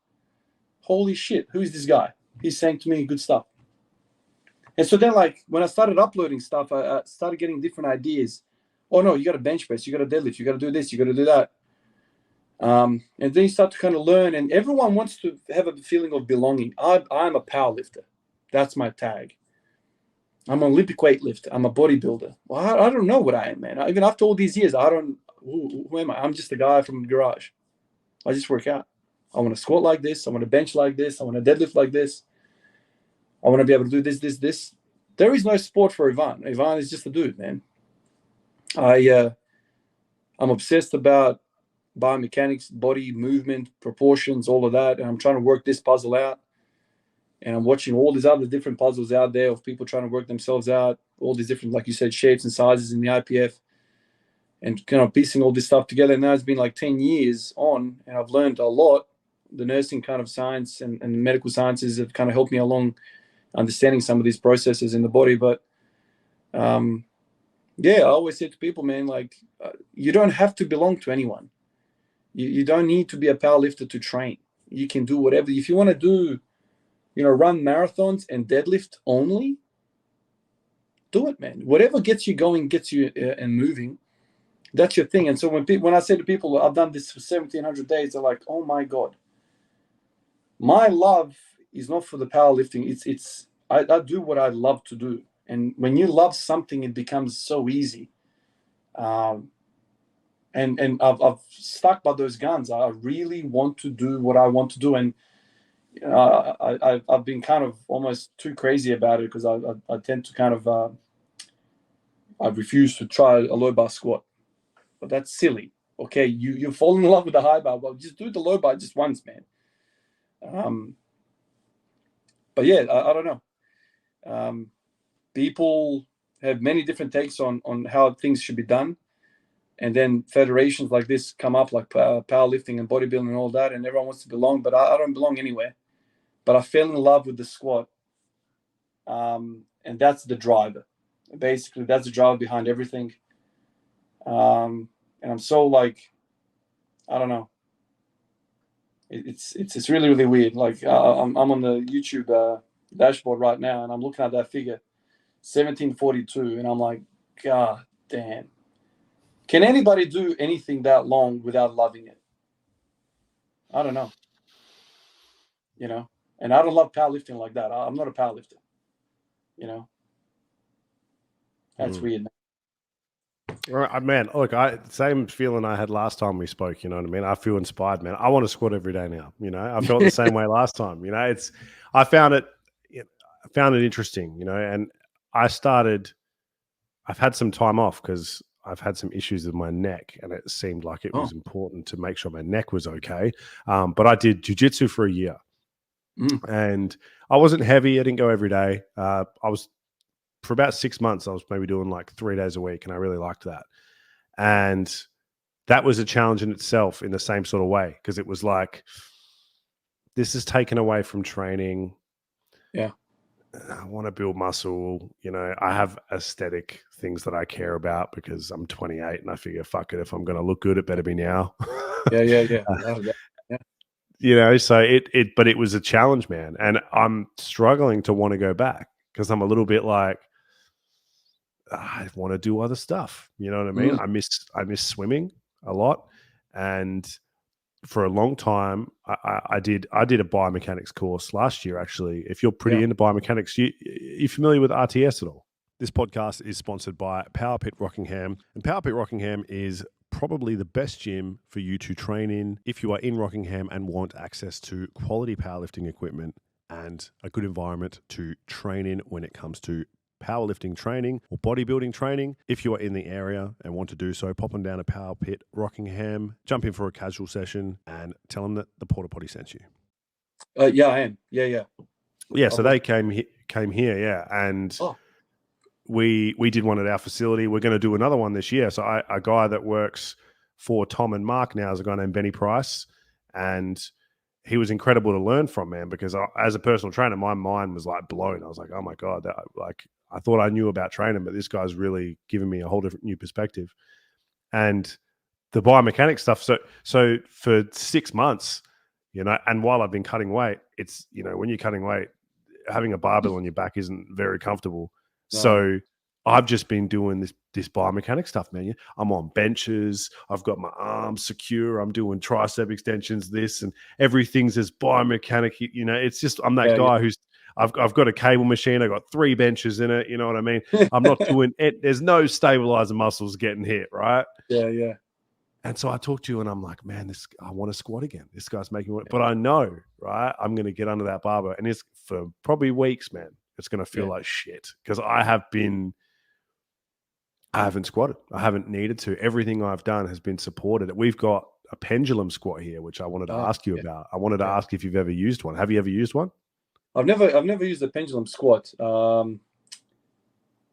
Holy shit, who is this guy? He's saying to me good stuff. And so then, like, when I started uploading stuff, I started getting different ideas. Oh, no, you got to bench press. You got to deadlift. You got to do this. You got to do that. And then you start to kind of learn, and everyone wants to have a feeling of belonging. I'm a power lifter. That's my tag. I'm an Olympic weightlifter. I'm a bodybuilder. Well, I don't know what I am, man. Even after all these years, who am I? I'm just a guy from the garage. I just work out. I want to squat like this. I want to bench like this. I want to deadlift like this. I want to be able to do this. There is no sport for Ivan. Ivan is just a dude, man. I'm obsessed about biomechanics, body movement, proportions, all of that. And I'm trying to work this puzzle out. And I'm watching all these other different puzzles out there of people trying to work themselves out, all these different, like you said, shapes and sizes in the IPF, and kind of piecing all this stuff together. And now it's been like 10 years on, and I've learned a lot. The nursing kind of science and medical sciences have kind of helped me along understanding some of these processes in the body. But I always say to people, man, like, you don't have to belong to anyone. You don't need to be a powerlifter to train. You can do whatever. If you want to do, run marathons and deadlift only, do it, man. Whatever gets you going, gets you and moving. That's your thing. And so when I say to people, I've done this for 1,700 days, they're like, oh my God. My love is not for the powerlifting. I do what I love to do. And when you love something, it becomes so easy. And I've stuck by those guns. I really want to do what I want to do. And I've been kind of almost too crazy about it because I tend to kind of I refuse to try a low bar squat, but that's silly. Okay, you fall in love with the high bar, well, just do the low bar just once, man. But yeah, I don't know. People have many different takes on how things should be done, and then federations like this come up, like powerlifting and bodybuilding and all that, and everyone wants to belong, but I don't belong anywhere. But I fell in love with the squat, and that's the driver. Basically, that's the driver behind everything. And I'm so like, I don't know. It's really, really weird. Like I'm on the YouTube dashboard right now, and I'm looking at that figure, 1742, and I'm like, God damn. Can anybody do anything that long without loving it? I don't know. And I don't love powerlifting like that. I'm not a powerlifter. That's weird, man. Right, man. Look, same feeling I had last time we spoke. You know what I mean? I feel inspired, man. I want to squat every day now. I felt the same way last time. I found it interesting. And I've had some time off because I've had some issues with my neck, and it seemed like it was important to make sure my neck was okay. But I did jiu-jitsu for a year, and I wasn't heavy. I didn't go every day. For about 6 months, I was maybe doing like 3 days a week, and I really liked that. And that was a challenge in itself in the same sort of way, because it was like, this is taken away from training. Yeah. I want to build muscle. I have aesthetic things that I care about because I'm 28 and I figure, fuck it, if I'm going to look good, it better be now. Yeah. So but it was a challenge, man. And I'm struggling to want to go back because I'm a little bit like, I want to do other stuff. You know what I mean? I miss swimming a lot. And for a long time, I did a biomechanics course last year, actually. If you're pretty into biomechanics, you familiar with RTS at all? This podcast is sponsored by Power Pit Rockingham. And Power Pit Rockingham is probably the best gym for you to train in if you are in Rockingham and want access to quality powerlifting equipment and a good environment to train in when it comes to powerlifting training or bodybuilding training. If you are in the area and want to do so, pop on down to Power Pit Rockingham, jump in for a casual session and tell them that the Porta Potty sent you. Yeah, I am. Yeah. Yeah, so they came here, yeah. And we did one at our facility. We're going to do another one this year. So a guy that works for Tom and Mark now is a guy named Benny Price. And he was incredible to learn from, man, because as a personal trainer, my mind was like blown. I was like, oh my God, I thought I knew about training, but this guy's really given me a whole different new perspective. And the biomechanics stuff. So for 6 months, and while I've been cutting weight, it's, when you're cutting weight, having a barbell on your back isn't very comfortable. No. So I've just been doing this biomechanics stuff, man. I'm on benches. I've got my arms secure. I'm doing tricep extensions, this, and everything's as biomechanic. It's just, I'm that guy who's, I've got a cable machine. I've got 3 benches in it. You know what I mean? I'm not doing it. There's no stabilizer muscles getting hit, right? Yeah. And so I talked to you and I'm like, man, I want to squat again. This guy's making it. But I know, right, I'm going to get under that barbell. And it's for probably weeks, man. It's going to feel like shit because I haven't squatted. I haven't needed to. Everything I've done has been supported. We've got a pendulum squat here, which I wanted to ask you about. I wanted to ask if you've ever used one. Have you ever used one? I've never used a pendulum squat.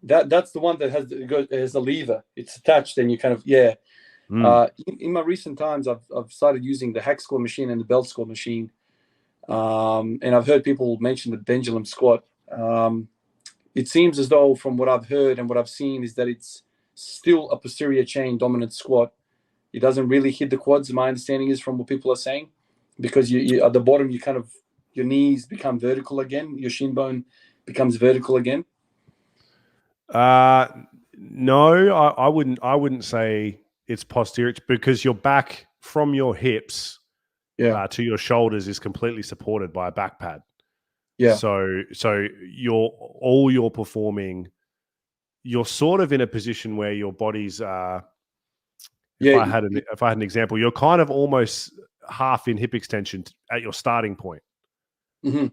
That's the one that has a lever. It's attached, and you kind of in my recent times, I've started using the hack squat machine and the belt squat machine, and I've heard people mention the pendulum squat. It seems as though, from what I've heard and what I've seen, is that it's still a posterior chain dominant squat. It doesn't really hit the quads. My understanding is from what people are saying, because you at the bottom, your knees become vertical again. Your shin bone becomes vertical again. No, I wouldn't say it's posterior. It's because your back from your hips to your shoulders is completely supported by a back pad. Yeah. So you're performing, you're sort of in a position where your body's if I had an example, you're kind of almost half in hip extension at your starting point. Mm-hmm.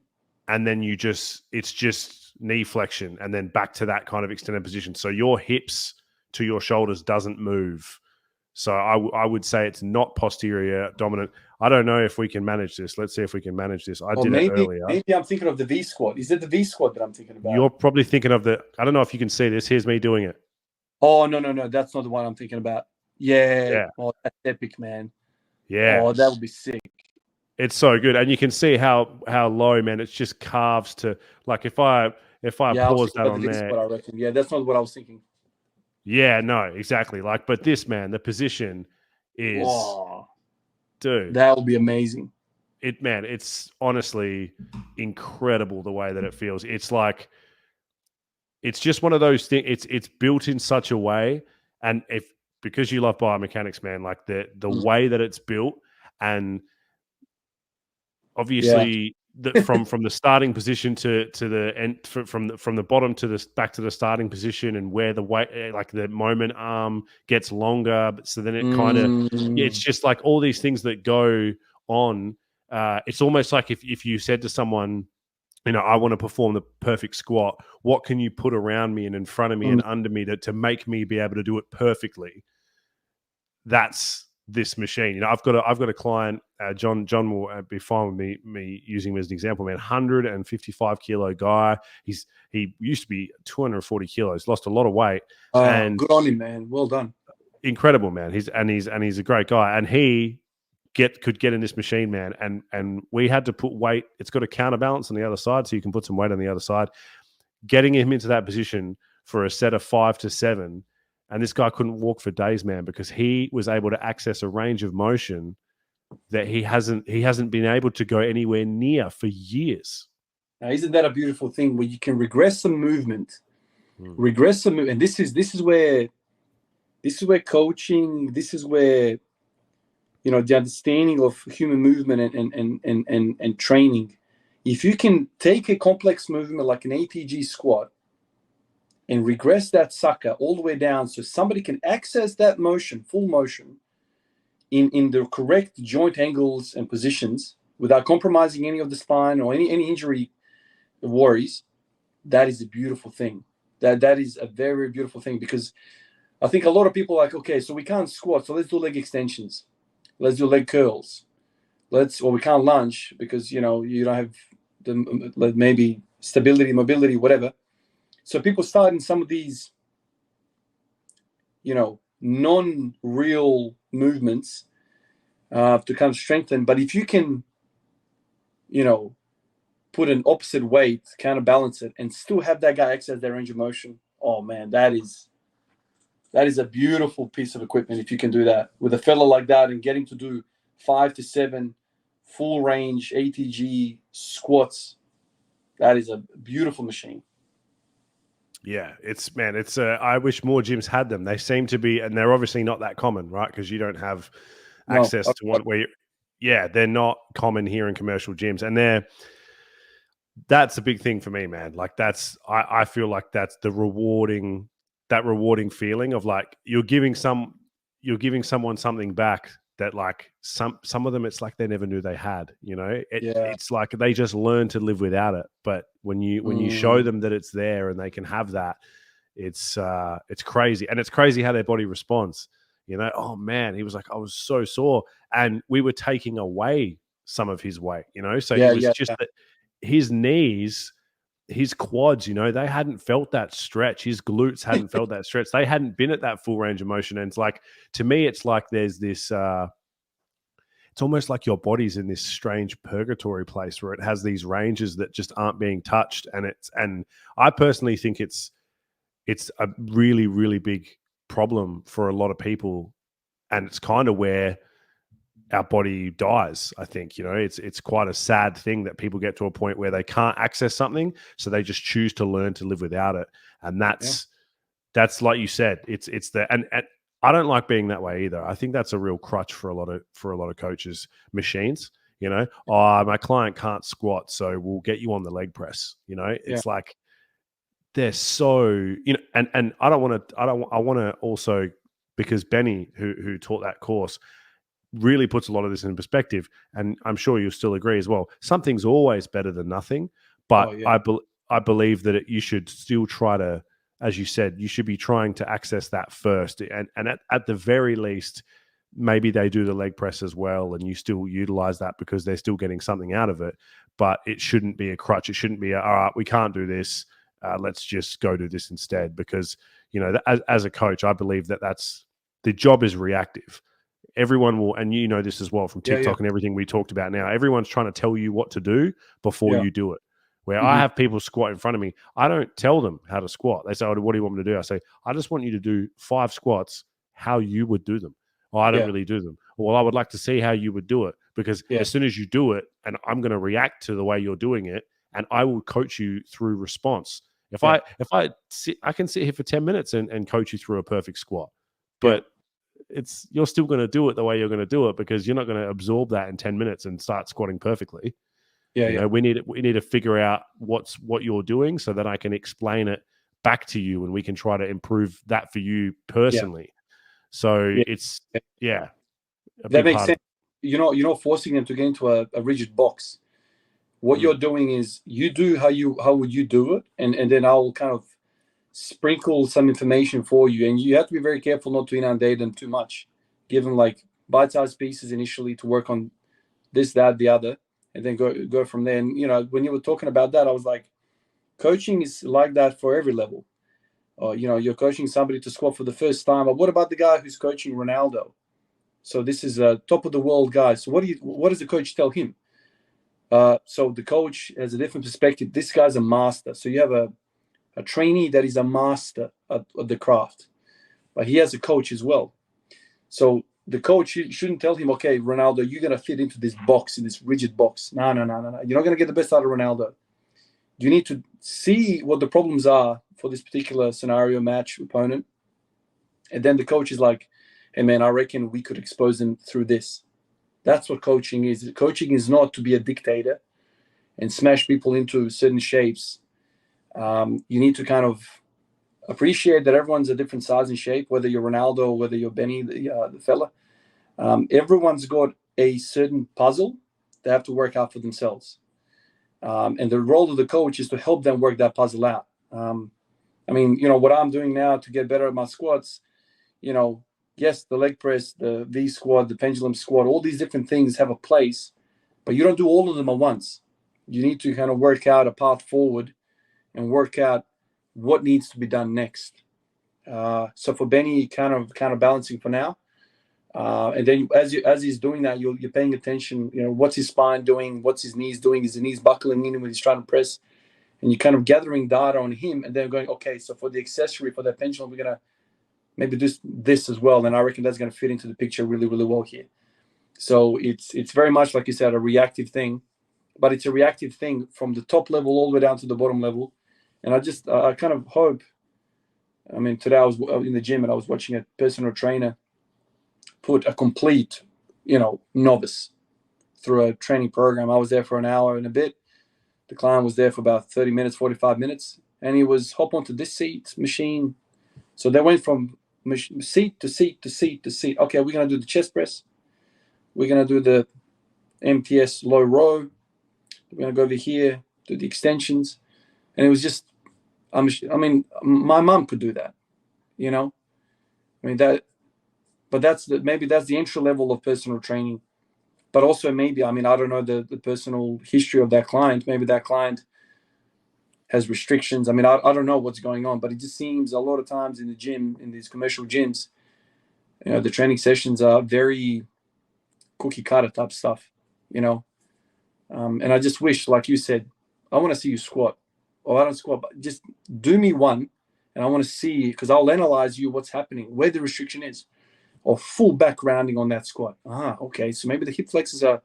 And then it's just knee flexion and then back to that kind of extended position. So your hips to your shoulders doesn't move. So I would say it's not posterior dominant. I don't know if we can manage this. Let's see if we can manage this. I did it earlier. Maybe I'm thinking of the V squat. Is it the V squat that I'm thinking about? You're probably thinking of I don't know if you can see this. Here's me doing it. Oh, no. That's not the one I'm thinking about. Yeah. Oh, that's epic, man. Yeah. Oh, that would be sick. It's so good. And you can see how low, man. It's just calves to, like, if I pause that on there. I reckon. Yeah, that's not what I was thinking. Yeah, no, exactly. Like, but this, man, the position is, dude, that would be amazing. It's honestly incredible the way that it feels. It's like, it's just one of those things. It's built in such a way, and because you love biomechanics, man, like the way that it's built, and obviously from the starting position to the end, from the bottom to the back to the starting position, and where the weight, like the moment arm gets longer, so then it kind of it's just like all these things that go on. It's almost like if you said to someone, I want to perform the perfect squat, what can you put around me and in front of me and under me to make me be able to do it perfectly? That's this machine. I've got a client, John will be fine with me using him as an example, man. 155 kilo guy. He used to be 240 kilos, lost a lot of weight. And good on him, man. Well done. Incredible, man. He's a great guy. And he could get in this machine, man. And we had to put weight. It's got a counterbalance on the other side, so you can put some weight on the other side. Getting him into that position for a set of 5 to 7. And this guy couldn't walk for days, man, because he was able to access a range of motion that he hasn't been able to go anywhere near for years. Now, isn't that a beautiful thing where you can regress some movement, and this is where coaching, this is where the understanding of human movement and training. If you can take a complex movement like an ATG squat and regress that sucker all the way down so somebody can access that motion, full motion, in the correct joint angles and positions without compromising any of the spine or any injury worries, that is a beautiful thing. That is a very, very beautiful thing, because I think a lot of people are like, okay, so we can't squat, so let's do leg extensions. Let's do leg curls. Or we can't lunge because, you don't have the maybe stability, mobility, whatever. So people start in some of these, non-real movements to kind of strengthen. But if you can, put an opposite weight, counterbalance it, and still have that guy access their range of motion, oh man, that is a beautiful piece of equipment if you can do that with a fella like that and getting to do 5 to 7 full range ATG squats. That is a beautiful machine. Yeah, I wish more gyms had them. They seem to be, and they're obviously not that common, right? Because you don't have access to one where they're not common here in commercial gyms. And that's a big thing for me, man. Like I feel like that's the rewarding feeling of like you're giving someone something back that like some of them, it's like they never knew they had, it's like they just learn to live without it. But when you show them that it's there and they can have that, it's crazy. And it's crazy how their body responds. Oh man, he was like, I was so sore, and we were taking away some of his weight, so it was just that his knees, his quads, they hadn't felt that stretch. His glutes hadn't felt that stretch. They hadn't been at that full range of motion. And it's like, to me, it's like there's this, it's almost like your body's in this strange purgatory place where it has these ranges that just aren't being touched. And I personally think it's a really, really big problem for a lot of people. And it's kind of where our body dies. I think, it's quite a sad thing that people get to a point where they can't access something, so they just choose to learn to live without it. And that's like you said, it's and I don't like being that way either. I think that's a real crutch for a lot of coaches, machines. My client can't squat, so we'll get you on the leg press. It's like they're so, and I want to also, because Benny, who taught that course, really puts a lot of this in perspective, and I'm sure you'll still agree as well. Something's always better than nothing, but I believe that you should still try to, as you said, you should be trying to access that first, and at the very least, maybe they do the leg press as well, and you still utilize that because they're still getting something out of it. But it shouldn't be a crutch. It shouldn't be all right, we can't do this. Let's just go do this instead, because as a coach, I believe that's the job is reactive. Everyone will, and this as well from TikTok and everything we talked about now, everyone's trying to tell you what to do before you do it. Where I have people squat in front of me, I don't tell them how to squat. They say, oh, what do you want me to do? I say, I just want you to do 5 squats how you would do them. Oh, I don't really do them. Well, I would like to see how you would do it, because as soon as you do it, and I'm going to react to the way you're doing it, and I will coach you through response. If I can sit here for 10 minutes and coach you through a perfect squat, but you're still going to do it the way you're going to do it, because you're not going to absorb that in 10 minutes and start squatting perfectly. We need to figure out what you're doing so that I can explain it back to you, and we can try to improve that for you personally. So it's that makes sense. You're not forcing them to get into a rigid box. What you're doing is you do how would you do it, and then I'll kind of sprinkle some information for you, and you have to be very careful not to inundate them too much. Give them like bite-sized pieces initially to work on this, that, the other, and then go from there. And when you were talking about that, I was like, coaching is like that for every level. You're coaching somebody to squat for the first time, but what about the guy who's coaching Ronaldo? So this is a top of the world guy. So what does the coach tell him? So the coach has a different perspective. This guy's a master. So you have a trainee that is a master at the craft, but he has a coach as well. So the coach shouldn't tell him, okay, Ronaldo, you're going to fit into this box, in this rigid box. No. You're not going to get the best out of Ronaldo. You need to see what the problems are for this particular scenario, match, opponent. And then the coach is like, hey, man, I reckon we could expose them through this. That's what coaching is. Coaching is not to be a dictator and smash people into certain shapes. You need to kind of appreciate that everyone's a different size and shape, whether you're Ronaldo or whether you're Benny, the fella. Everyone's got a certain puzzle they have to work out for themselves. And the role of the coach is to help them work that puzzle out. I mean, what I'm doing now to get better at my squats, yes, the leg press, the V squat, the pendulum squat, all these different things have a place, but you don't do all of them at once. You need to kind of work out a path forward and work out what needs to be done next. So for Benny, kind of balancing for now. And then as he's doing that, you're paying attention, what's his spine doing? What's his knees doing? Is the knees buckling in when he's trying to press? And you're kind of gathering data on him and then going, okay, so for the accessory, for that pendulum, we're going to maybe do this as well. And I reckon that's going to fit into the picture really, really well here. So it's very much, like you said, a reactive thing, but it's a reactive thing from the top level all the way down to the bottom level. And I kind of hope, I mean, today I was in the gym and I was watching a personal trainer put a complete, novice through a training program. I was there for an hour and a bit. The client was there for about 30 minutes, 45 minutes, and he was hop onto this seat machine. So they went from seat to seat to seat to seat. Okay, we're going to do the chest press. We're going to do the MTS low row. We're going to go over here, do the extensions. And it was just, I mean, my mom could do that, I mean, but maybe that's the entry level of personal training. But also maybe, I mean, I don't know the personal history of that client. Maybe that client has restrictions. I mean, I don't know what's going on, but it just seems a lot of times in the gym, in these commercial gyms, the training sessions are very cookie cutter type stuff, and I just wish, like you said, I want to see you squat. Or I don't squat, but just do me one, and I want to see, because I'll analyze you what's happening, where the restriction is, or full back rounding on that squat. Okay, so maybe the hip flexors are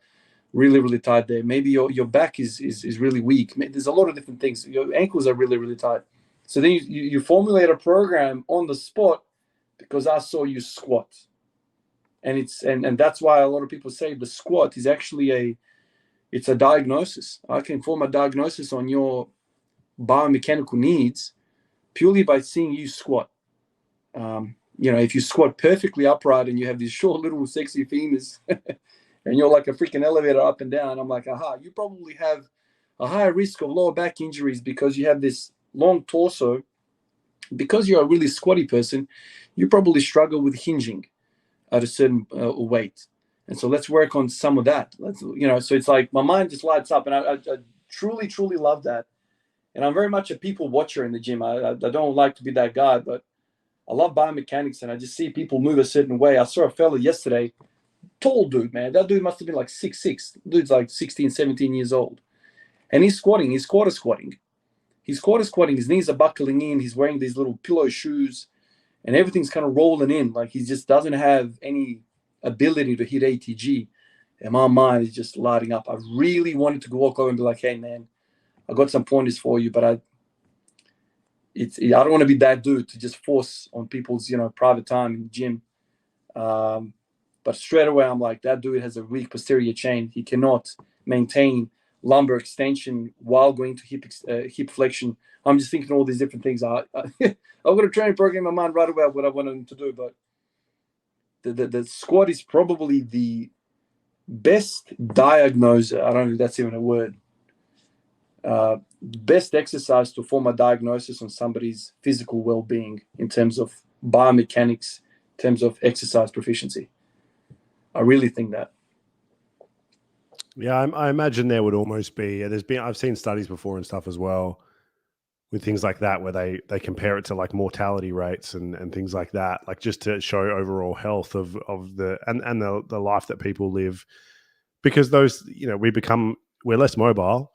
really, really tight there. Maybe your back is really weak. There's a lot of different things. Your ankles are really, really tight. So then you formulate a program on the spot because I saw you squat. And and that's why a lot of people say the squat is actually it's a diagnosis. I can form a diagnosis on your biomechanical needs purely by seeing you squat. If you squat perfectly upright and you have these short little sexy femurs and you're like a freaking elevator up and down, I'm like, you probably have a higher risk of lower back injuries because you have this long torso. Because you're a really squatty person, you probably struggle with hinging at a certain weight. And so let's work on some of that. So it's like my mind just lights up, and I truly, truly love that. And I'm very much a people watcher in the gym. I don't like to be that guy, but I love biomechanics, and I just see people move a certain way. I saw a fella yesterday, tall dude, man. That dude must have been like 6'6". Dude's like 16, 17 years old. And he's squatting. He's quarter squatting. He's quarter squatting. His knees are buckling in. He's wearing these little pillow shoes, and everything's kind of rolling in. Like he just doesn't have any ability to hit ATG. And my mind is just lighting up. I really wanted to walk over and be like, hey, man, I got some pointers for you, but I don't want to be that dude to just force on people's, private time in the gym. But straight away, I'm like, that dude has a weak posterior chain. He cannot maintain lumbar extension while going to hip flexion. I'm just thinking all these different things. I've got a training program in my mind right away what I want him to do. But the squat is probably the best diagnoser. I don't know if that's even a word. Best exercise to form a diagnosis on somebody's physical well-being in terms of biomechanics, in terms of exercise proficiency. I really think that. Yeah, I imagine there would almost be. I've seen studies before and stuff as well with things like that where they compare it to like mortality rates and things like that, like just to show overall health of the life that people live, because those we're less mobile.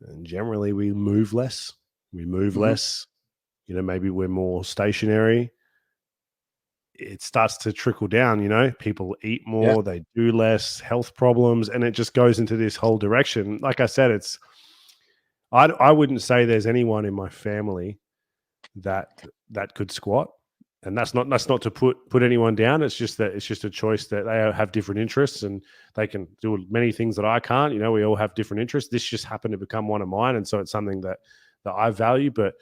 And generally we move less. Maybe we're more stationary. it starts to trickle down. You know, people eat Yeah. more, they do less, health problems, and it just goes into this whole direction. Like I said, I wouldn't say there's anyone in my family that could squat, and that's not to put anyone down. It's just a choice that they have different interests, and they can do many things that I can't. You know, we all have different interests. This just happened to become one of mine, and so it's something that I value. But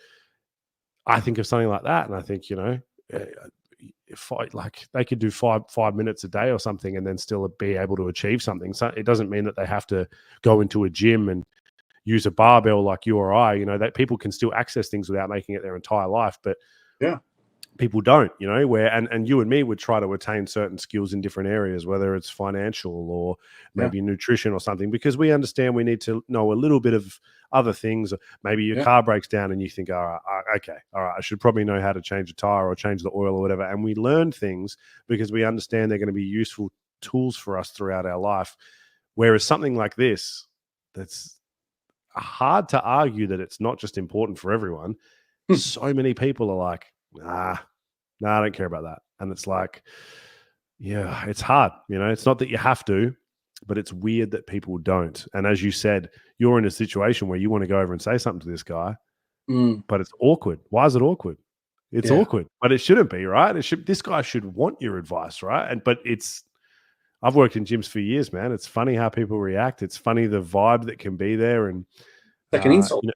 I think of something like that, and I think, you know, if like they could do 5 minutes a day or something, and then still be able to achieve something. So it doesn't mean that they have to go into a gym and use a barbell like you or I. You know, that people can still access things without making it their entire life, but Yeah. people don't, you know, where, and you and me would try to attain certain skills in different areas, whether it's financial or maybe nutrition or something, because we understand we need to know a little bit of other things. Maybe your car breaks down and you think, all right, okay, all right, I should probably know how to change a tire or change the oil or whatever. And we learn things because we understand they're going to be useful tools for us throughout our life. Whereas something like this, that's hard to argue that it's not just important for everyone. So many people are like, nah, I don't care about that. And it's like, yeah, it's hard. You know, it's not that you have to, but it's weird that people don't. And as you said, you're in a situation where you want to go over and say something to this guy, but it's awkward. Why is it awkward? It's awkward, but it shouldn't be, right? This guy should want your advice, right? But I've worked in gyms for years, man. It's funny how people react. It's funny the vibe that can be there. And Like an insult. you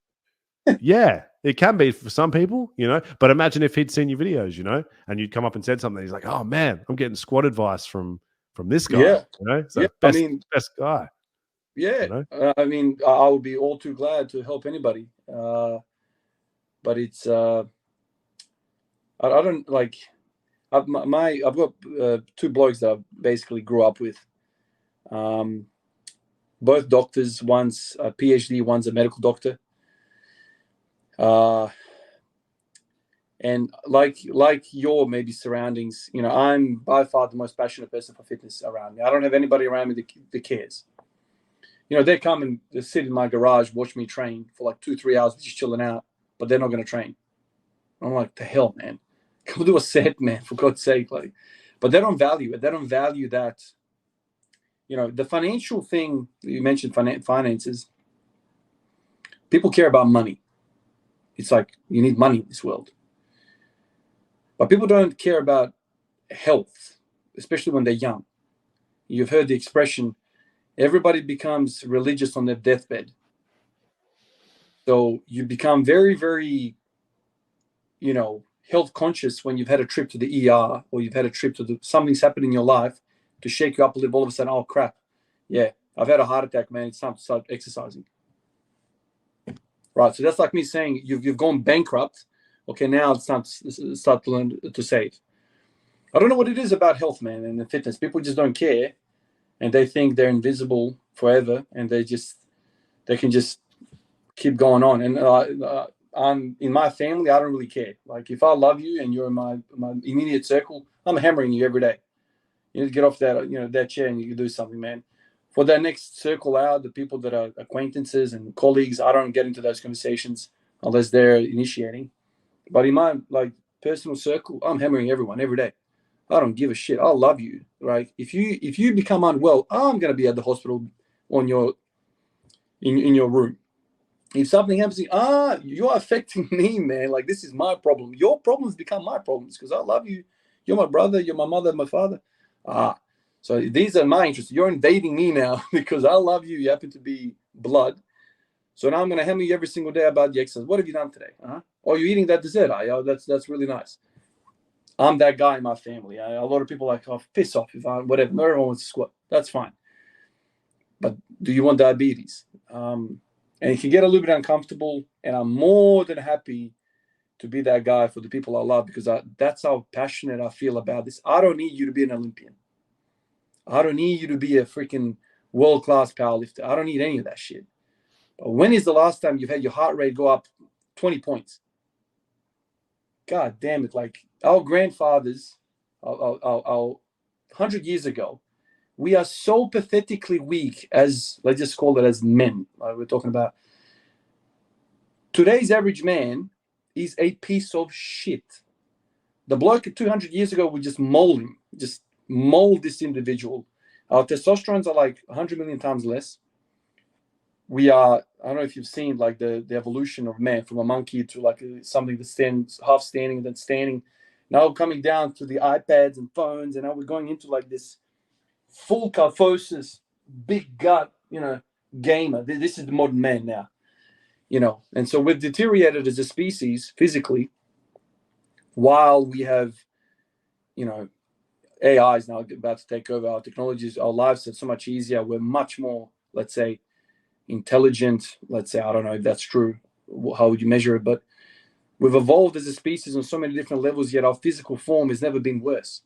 know, yeah, it can be for some people, you know, but imagine if he'd seen your videos, you know, and you'd come up and said something. He's like, oh man, I'm getting squat advice from this guy, Yeah. you know, so Yeah. best guy. Yeah. You know? I mean, I would be all too glad to help anybody. But it's, I don't like, I've got two blokes that I basically grew up with. Both doctors, one's a PhD, one's a medical doctor. And like your maybe surroundings, you know, I'm by far the most passionate person for fitness around me. I don't have anybody around me that cares. You know, they come and they sit in my garage, watch me train for like 2-3 hours, just chilling out, but they're not going to train. I'm like, the hell, man, come do a set, man, for God's sake. Like, but they don't value it. They don't value that. You know, the financial thing you mentioned, finances. People care about money. It's like you need money in this world. But people don't care about health, especially when they're young. You've heard the expression, everybody becomes religious on their deathbed. So you become very, very, you know, health conscious when you've had a trip to the ER or you've had a trip to something's happened in your life to shake you up a little. All of a sudden, oh crap, yeah, I've had a heart attack, man. It's time to start exercising. Right. So that's like me saying you've gone bankrupt. Okay, now it's time to start to learn to save. I don't know what it is about health, man, and the fitness. People just don't care, and they think they're invisible forever, and they can just keep going on. And I'm in my family. I don't really care. Like if I love you and you're in my immediate circle, I'm hammering you every day. You need to get off that chair and you can do something, man. For that next circle out, the people that are acquaintances and colleagues, I don't get into those conversations unless they're initiating. But in my personal circle, I'm hammering everyone every day. I don't give a shit. I love you, right? If you become unwell, I'm gonna be at the hospital in your room. If something happens, you're affecting me, man. Like this is my problem. Your problems become my problems because I love you. You're my brother. You're my mother. My father. So these are my interests. You're invading me now because I love you. You happen to be blood. So now I'm going to hammer you every single day about the exercise. What have you done today? Oh, you're eating that dessert. That's really nice. I'm that guy in my family. A lot of people are like, oh, piss off if I whatever. No one wants to squat. That's fine. But do you want diabetes? And it can get a little bit uncomfortable. And I'm more than happy to be that guy for the people I love because that's how passionate I feel about this. I don't need you to be an Olympian. I don't need you to be a freaking world-class powerlifter. I don't need any of that shit. But when is the last time you've had your heart rate go up 20 points? God damn it. Like our grandfathers, our 100 years ago, we are so pathetically weak as, let's just call it as men. Like we're talking about. Today's average man is a piece of shit. The bloke 200 years ago would just mold him, just mold this individual. Our testosterons are like 100 million times less. We are, I don't know if you've seen like the evolution of man from a monkey to like something that stands half standing, then standing. Now coming down to the iPads and phones, and now we're going into like this full kyphosis, big gut, gamer. This is the modern man now, and so we've deteriorated as a species physically, while we have, AI is now about to take over our technologies. Our lives are so much easier. We're much more, let's say, intelligent. Let's say, I don't know if that's true. How would you measure it? But we've evolved as a species on so many different levels, yet our physical form has never been worse.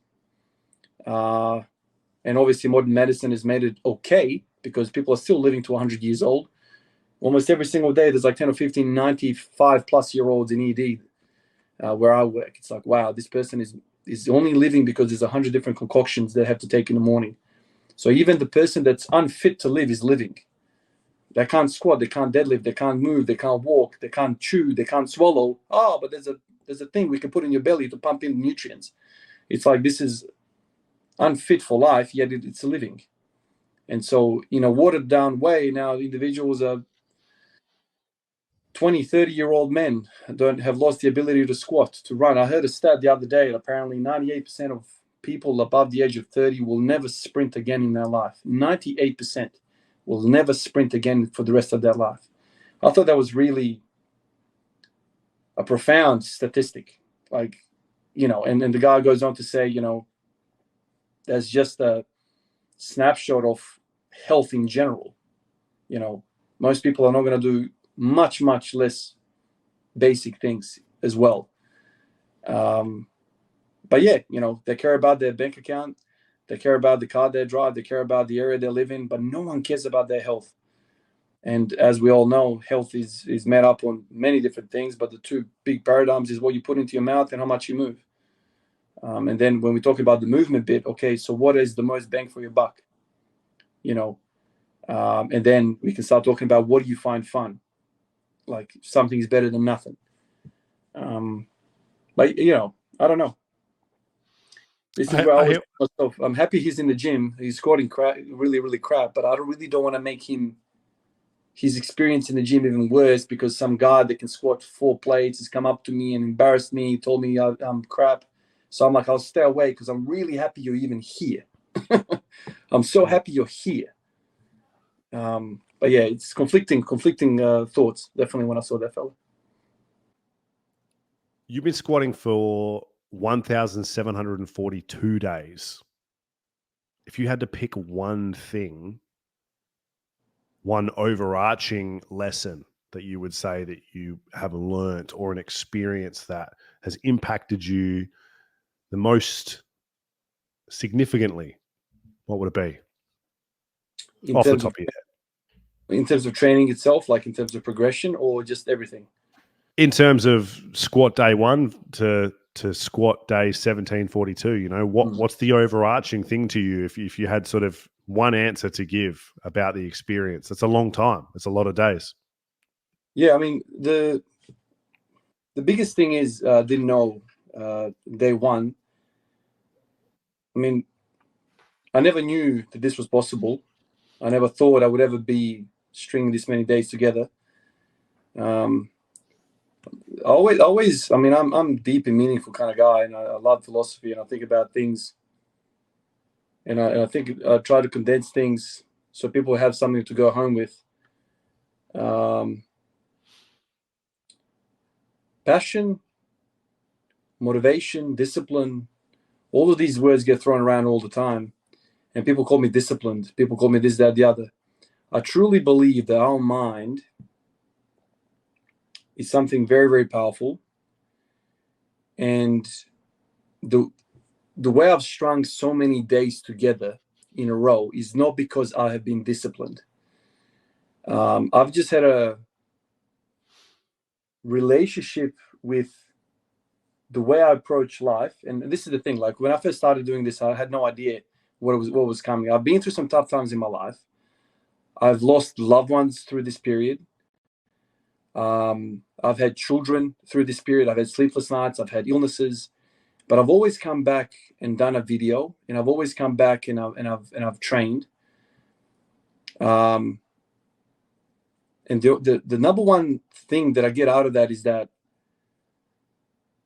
And obviously modern medicine has made it okay, because people are still living to 100 years old. Almost every single day, there's like 10 or 15 95 plus year olds in ED where I work. It's like, wow, this person is only living because there's 100 different concoctions they have to take in the morning. So even the person that's unfit to live is living. They can't squat, they can't deadlift, they can't move, they can't walk, they can't chew, they can't swallow. Oh, but there's a thing we can put in your belly to pump in nutrients. It's like, this is unfit for life, yet it's living. And so, in a watered down way, now individuals are 20, 30-year-old men have lost the ability to squat, to run. I heard a stat the other day that apparently 98% of people above the age of 30 will never sprint again in their life. 98% will never sprint again for the rest of their life. I thought that was really a profound statistic. Like, and the guy goes on to say, that's just a snapshot of health in general. Most people are not going to do much, much less basic things as well. But yeah, they care about their bank account, they care about the car they drive, they care about the area they live in, but no one cares about their health. And as we all know, health is made up on many different things, but the two big paradigms is what you put into your mouth and how much you move. And then when we talk about the movement bit, okay, so what is the most bang for your buck? And then we can start talking about, what do you find fun? Like, something is better than nothing. But I don't know. This is where I always tell myself, I'm happy he's in the gym. He's squatting really, really crap, but I don't want to make his experience in the gym even worse, because some guy that can squat 4 plates has come up to me and embarrassed me, told me I'm crap. So I'm like, I'll stay away, because I'm really happy you're even here. I'm so happy you're here. But yeah, it's conflicting thoughts, definitely, when I saw that fella. You've been squatting for 1,742 days. If you had to pick one thing, one overarching lesson that you would say that you have learnt, or an experience that has impacted you the most significantly, what would it be? Off the top of your head. In terms of training itself, like in terms of progression, or just everything? In terms of squat day 1 to squat day 1742, what's the overarching thing to you, if you had sort of one answer to give about the experience? It's a long time. It's a lot of days. Yeah, I mean, the biggest thing is, didn't know day 1. I mean, I never knew that this was possible. I never thought I would ever be stringing this many days together. Always, I mean, I'm deep and meaningful kind of guy, and I love philosophy, and I think about things, and I think I try to condense things so people have something to go home with. Passion, motivation, discipline, all of these words get thrown around all the time, and people call me disciplined. People call me this, that, the other. I truly believe that our mind is something very, very powerful. And the way I've strung so many days together in a row is not because I have been disciplined. I've just had a relationship with the way I approach life. And this is the thing, like when I first started doing this, I had no idea what was coming. I've been through some tough times in my life. I've lost loved ones through this period. I've had children through this period. I've had sleepless nights. I've had illnesses. But I've always come back and done a video, and I've always come back and I've trained. And the number one thing that I get out of that is that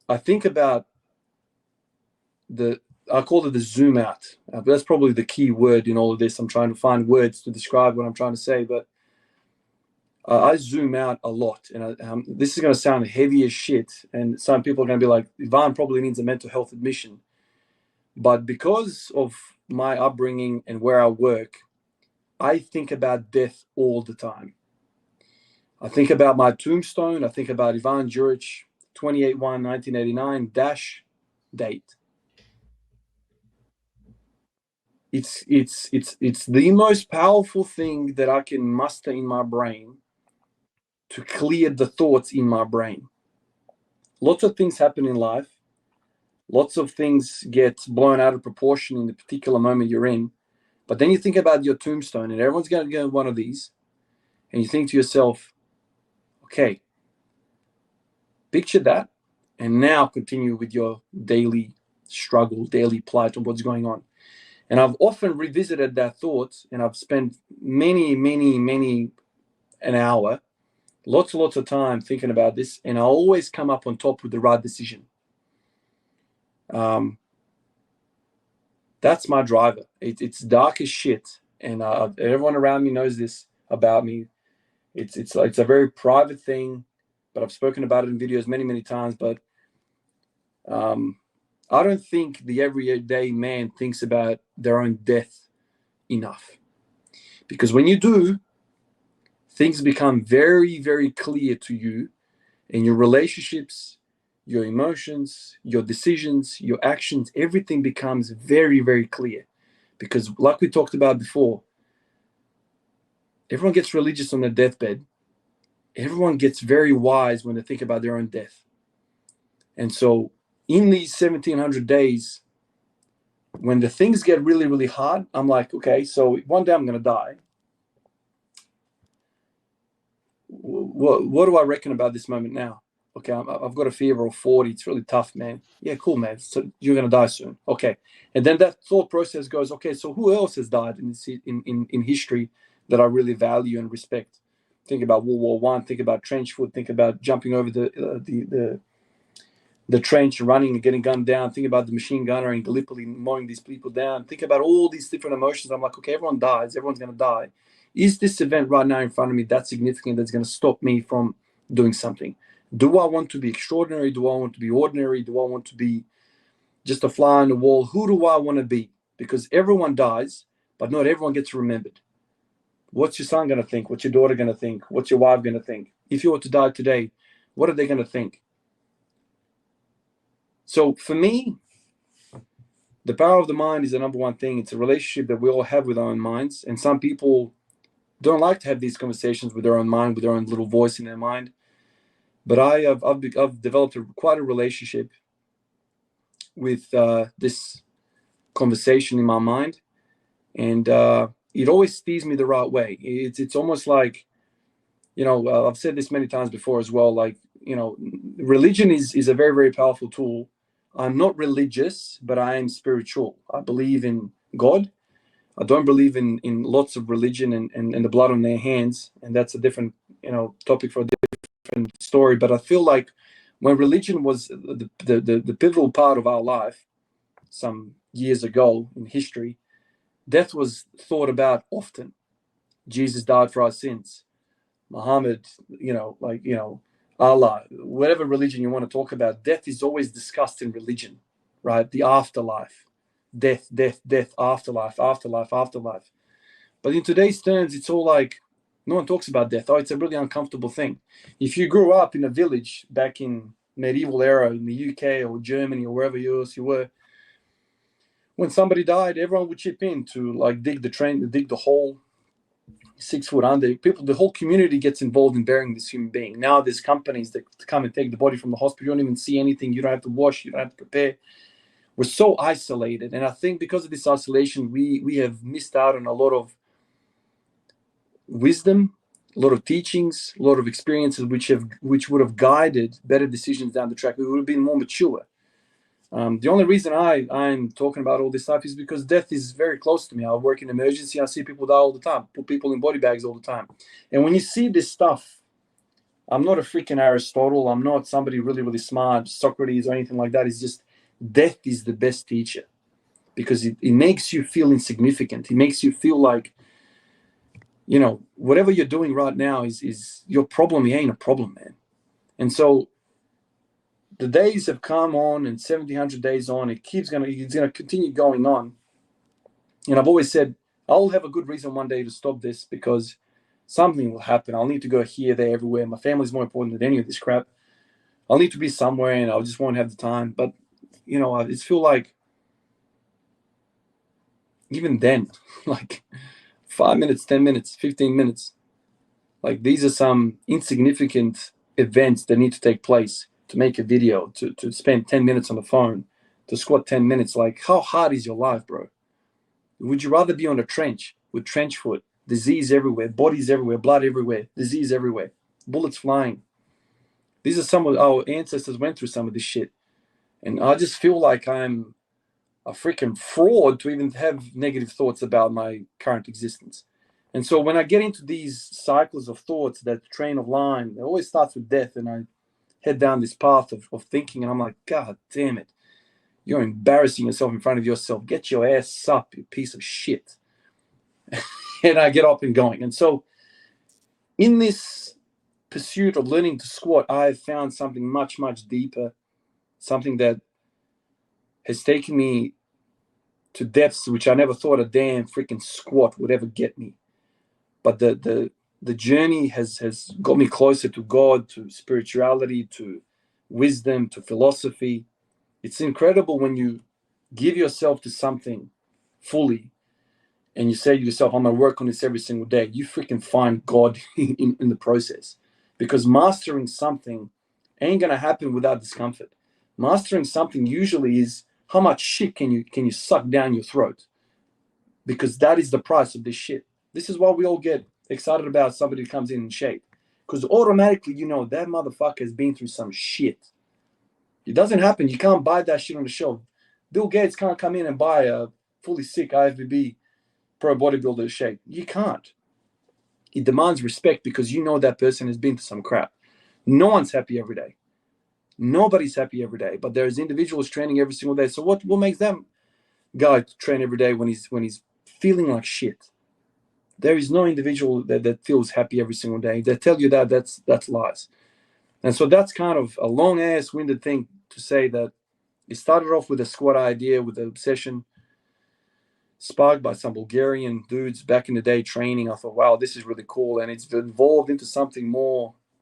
I think about I call it the zoom out. That's probably the key word in all of this. I'm trying to find words to describe what I'm trying to say, but I zoom out a lot. And this is going to sound heavy as shit. And some people are going to be like, Ivan probably needs a mental health admission. But because of my upbringing and where I work, I think about death all the time. I think about my tombstone. I think about Ivan Juric, 28/1/1989 dash date. It's the most powerful thing that I can muster in my brain to clear the thoughts in my brain. Lots of things happen in life. Lots of things get blown out of proportion in the particular moment you're in. But then you think about your tombstone, and everyone's going to get one of these, and you think to yourself, okay, picture that, and now continue with your daily struggle, daily plight of what's going on. And I've often revisited that thought, and I've spent many an hour, lots of time thinking about this, and I always come up on top with the right decision. That's my driver. It's dark as shit, and everyone around me knows this about me. It's a very private thing, but I've spoken about it in videos many times. But I don't think the everyday man thinks about their own death enough, because when you do, things become very clear to you, and your relationships, your emotions, your decisions, your actions, everything becomes very clear. Because like we talked about before, everyone gets religious on their deathbed. Everyone gets very wise when they think about their own death. And so in these 1700 days, when the things get really hard, I'm like, okay, so one day I'm going to die. What do I reckon about this moment now? Okay, I've got a fever of 40. It's really tough, man. Yeah, cool, man. So you're going to die soon. Okay. And then that thought process goes, okay, so who else has died in history that I really value and respect? Think about World War I, think about trench foot, think about jumping over the trench, running and getting gunned down, think about the machine gunner in Gallipoli mowing these people down, think about all these different emotions. I'm like, okay, everyone dies, everyone's going to die. Is this event right now in front of me that significant that's going to stop me from doing something? Do I want to be extraordinary? Do I want to be ordinary? Do I want to be just a fly on the wall? Who do I want to be? Because everyone dies, but not everyone gets remembered. What's your son going to think? What's your daughter going to think? What's your wife going to think? If you were to die today, what are they going to think? So for me, the power of the mind is the number one thing. It's a relationship that we all have with our own minds. And some people don't like to have these conversations with their own mind, with their own little voice in their mind. But I've developed quite a relationship with this conversation in my mind, and it always steers me the right way. It's almost like, I've said this many times before as well. Like, religion is a very powerful tool. I'm not religious, but I am spiritual. I believe in God. I don't believe in lots of religion and the blood on their hands, and that's a different topic for a different story. But I feel like when religion was the pivotal part of our life some years ago in history, death was thought about often. Jesus died for our sins. Muhammad, Allah, whatever religion you want to talk about, death is always discussed in religion, right? The afterlife, death, afterlife. But in today's terms, it's all like, no one talks about death. Oh, it's a really uncomfortable thing. If you grew up in a village back in medieval era in the UK or Germany or wherever else you were, when somebody died, everyone would chip in to like dig the hole 6 foot under. The whole community gets involved in burying this human being. Now there's companies that come and take the body from the hospital. You don't even see anything. You don't have to wash. You don't have to prepare. We're so isolated. And I think because of this isolation, we have missed out on a lot of wisdom, a lot of teachings, a lot of experiences which would have guided better decisions down the track. We would have been more mature. The only reason I'm talking about all this stuff is because death is very close to me. I work in emergency. I see people die all the time, put people in body bags all the time. And when you see this stuff, I'm not a freaking Aristotle. I'm not somebody really, really smart, Socrates or anything like that. It's just death is the best teacher because it makes you feel insignificant. It makes you feel like, whatever you're doing right now is your problem. It ain't a problem, man. And so the days have come on, and 1,700 days on, it's gonna continue going on. And I've always said I'll have a good reason one day to stop this because something will happen. I'll need to go here, there, everywhere. My family's more important than any of this crap. I'll need to be somewhere, and I just won't have the time. But I just feel like even then, like 5 minutes, 10 minutes, 15 minutes, like these are some insignificant events that need to take place to make a video, to spend 10 minutes on the phone, to squat 10 minutes. Like, how hard is your life, bro? Would you rather be on a trench with trench foot, disease everywhere, bodies everywhere, blood everywhere, disease everywhere, bullets flying? These are some of our ancestors went through some of this shit. And I just feel like I'm a freaking fraud to even have negative thoughts about my current existence. And so when I get into these cycles of thoughts, that train of line, it always starts with death. And I head down this path of thinking, and I'm like, God damn it. You're embarrassing yourself in front of yourself. Get your ass up, you piece of shit. And I get up and going. And so in this pursuit of learning to squat, I've found something much, much deeper, something that has taken me to depths which I never thought a damn freaking squat would ever get me. But the journey has got me closer to God, to spirituality, to wisdom, to philosophy. It's incredible when you give yourself to something fully and you say to yourself, I'm going to work on this every single day. You freaking find God in the process. Because mastering something ain't going to happen without discomfort. Mastering something usually is how much shit can you suck down your throat? Because that is the price of this shit. This is why we all get excited about somebody who comes in shape. Because automatically, that motherfucker has been through some shit. It doesn't happen. You can't buy that shit on the shelf. Bill Gates can't come in and buy a fully sick IFBB pro bodybuilder shape. You can't. It demands respect because that person has been through some crap. No one's happy every day. Nobody's happy every day. But there's individuals training every single day. So what makes them guy train every day when he's feeling like shit? There is no individual that feels happy every single day. They tell you that's lies. And so that's kind of a long ass winded thing to say that it started off with a squat idea, with an obsession sparked by some Bulgarian dudes back in the day training. I thought, wow, this is really cool. And it's evolved into something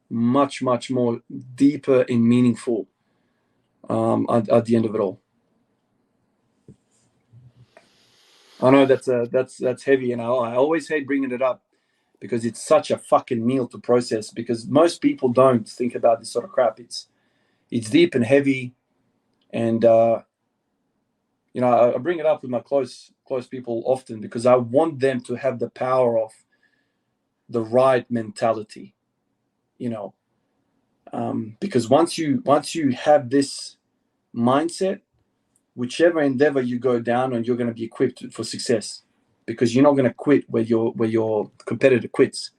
much, much more deeper and meaningful at the end of it all. I know that's heavy, and I always hate bringing it up because it's such a fucking meal to process, because most people don't think about this sort of crap. It's deep and heavy, and I bring it up with my close people often because I want them to have the power of the right mentality, because once you have this mindset, whichever endeavor you go down on, you're going to be equipped for success, because you're not going to quit where your competitor quits.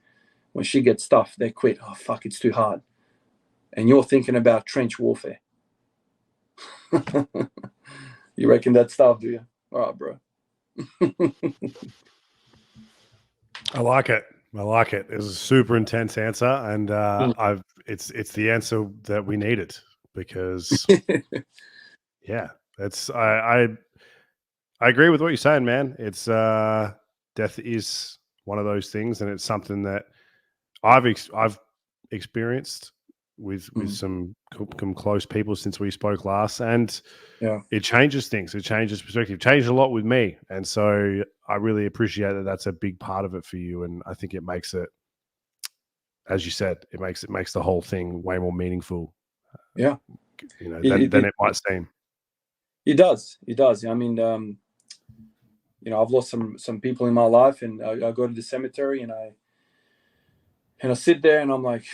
When she gets tough, they quit. Oh, fuck, it's too hard. And you're thinking about trench warfare. You reckon that's tough, do you? All right, bro. I like it. It was a super intense answer, and it's the answer that we needed, because yeah, I agree with what you're saying, man. It's death is one of those things, and it's something that I've experienced with some close people since we spoke last, and Yeah, it changes things. It changes perspective. It changed a lot with me, and so I really appreciate that. That's a big part of it for you, and I think it makes it, as you said, it makes the whole thing way more meaningful. yeah. Than it might seem. It does. I mean, I've lost some people in my life, and I go to the cemetery and I sit there and I'm like,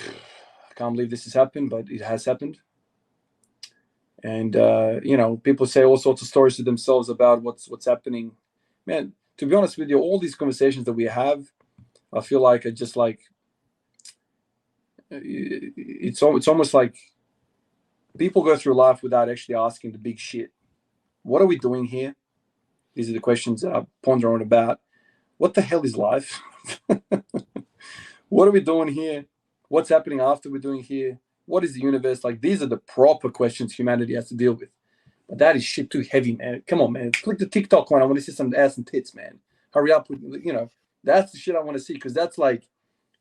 I can't believe this has happened, but it has happened. And you know, people say all sorts of stories to themselves about what's happening. Man, to be honest with you, all these conversations that we have, I feel like are just like it's almost like people go through life without actually asking the big shit. What are we doing here? These are the questions that I ponder on about. What the hell is life? What are we doing here? What's happening after we're doing here? What is the universe? Like, these are the proper questions humanity has to deal with. But that is shit too heavy, man. Come on, man. Click the TikTok one. I want to see some ass and tits, man. Hurry up. You know, that's the shit I want to see, because that's like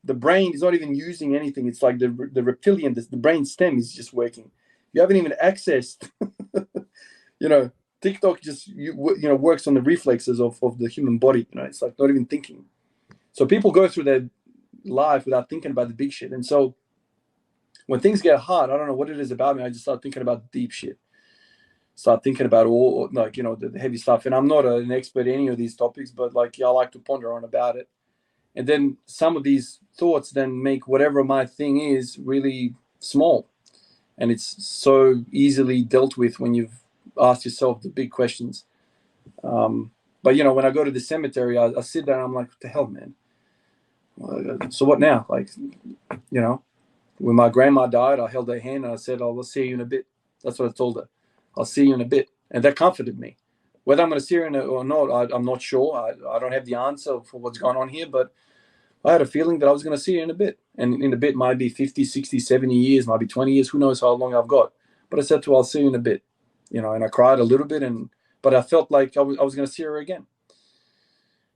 the brain is not even using anything. It's like the reptilian, the brain stem is just working. You haven't even accessed, you know, TikTok just, you know, works on the reflexes of the human body. You know, it's like not even thinking. So people go through their life without thinking about the big shit. And so when things get hard, I don't know what it is about me. I just start thinking about deep shit. Start thinking about all, like, you know, the heavy stuff. And I'm not an expert in any of these topics, but like, yeah, I like to ponder on about it. And then some of these thoughts then make whatever my thing is really small. And it's so easily dealt with when you've asked yourself the big questions. But, you know, when I go to the cemetery, I sit there and I'm like, what the hell, man? So what now? Like, you know, when my grandma died, I held her hand and I said, "Oh, we'll see you in a bit." That's what I told her. I'll see you in a bit. And that comforted me. Whether I'm going to see her or not, I'm not sure. I don't have the answer for what's going on here, but I had a feeling that I was going to see her in a bit. And in a bit might be 50, 60, 70 years, might be 20 years. Who knows how long I've got. But I said to her, I'll see you in a bit. You know, and I cried a little bit, but I felt like I was going to see her again.